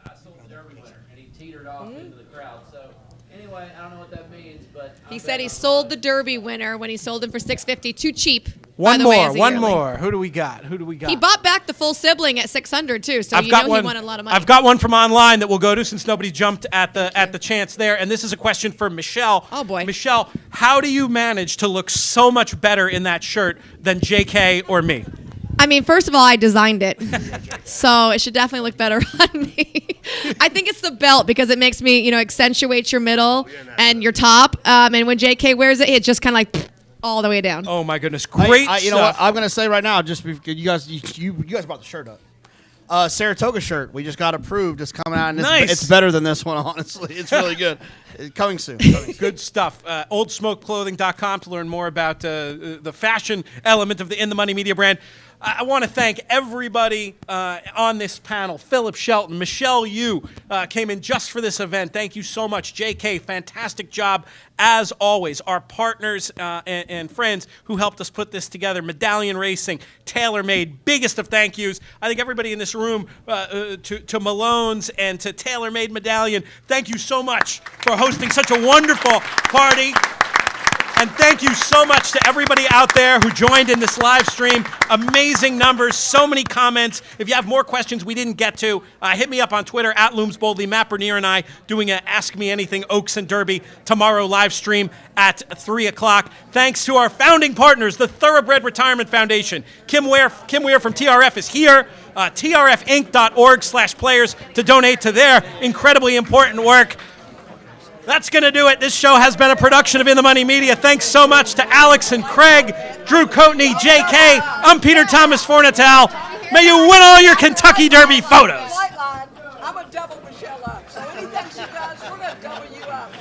I sold the Derby winner. And he teetered off into the crowd. So anyway, I don't know what that means, but He said he sold the Derby winner when he sold him for $650. Too cheap. One by the way, as more, a yearling. Who do we got? He bought back the full sibling at $600 too, so he wanted a lot of money. I've got one from online that we'll go to since nobody jumped at the chance there, and this is a question for Michelle. Oh, boy. Michelle, how do you manage to look so much better in that shirt than JK or me? I mean, first of all, I designed it, so it should definitely look better on me. I think it's the belt because it makes me, accentuate your middle and your top. And when JK wears it, it's just kind of like all the way down. Oh my goodness, great stuff. You know what? I'm gonna say right now, just because you guys brought the shirt up. Saratoga shirt we just got approved. It's coming out, and Nice. it's better than this one. Honestly, it's really good. Coming soon. Good stuff. OldSmokeClothing.com to learn more about the fashion element of the In the Money Media brand. I want to thank everybody on this panel. Phillip, Shelton, Michelle, you came in just for this event. Thank you so much. JK, fantastic job as always. Our partners and friends who helped us put this together. Medallion Racing, TaylorMade, biggest of thank yous. I think everybody in this room, to Malone's and to TaylorMade Medallion, thank you so much for hosting such a wonderful party. And thank you so much to everybody out there who joined in this live stream. Amazing numbers, so many comments. If you have more questions we didn't get to, hit me up on Twitter, @LoomsBoldly. Matt Bernier and I doing a Ask Me Anything Oaks and Derby tomorrow live stream at 3 o'clock. Thanks to our founding partners, the Thoroughbred Retirement Foundation. Kim Weir from TRF is here. TRFinc.org/players to donate to their incredibly important work. That's going to do it. This show has been a production of In the Money Media. Thanks so much to Alex and Craig, Drew Coatney, JK. I'm Peter Thomas Fornatale. May you win all your Kentucky Derby photos. White line, I'm going to double Michelle up. So anything she does, we're going to double you up.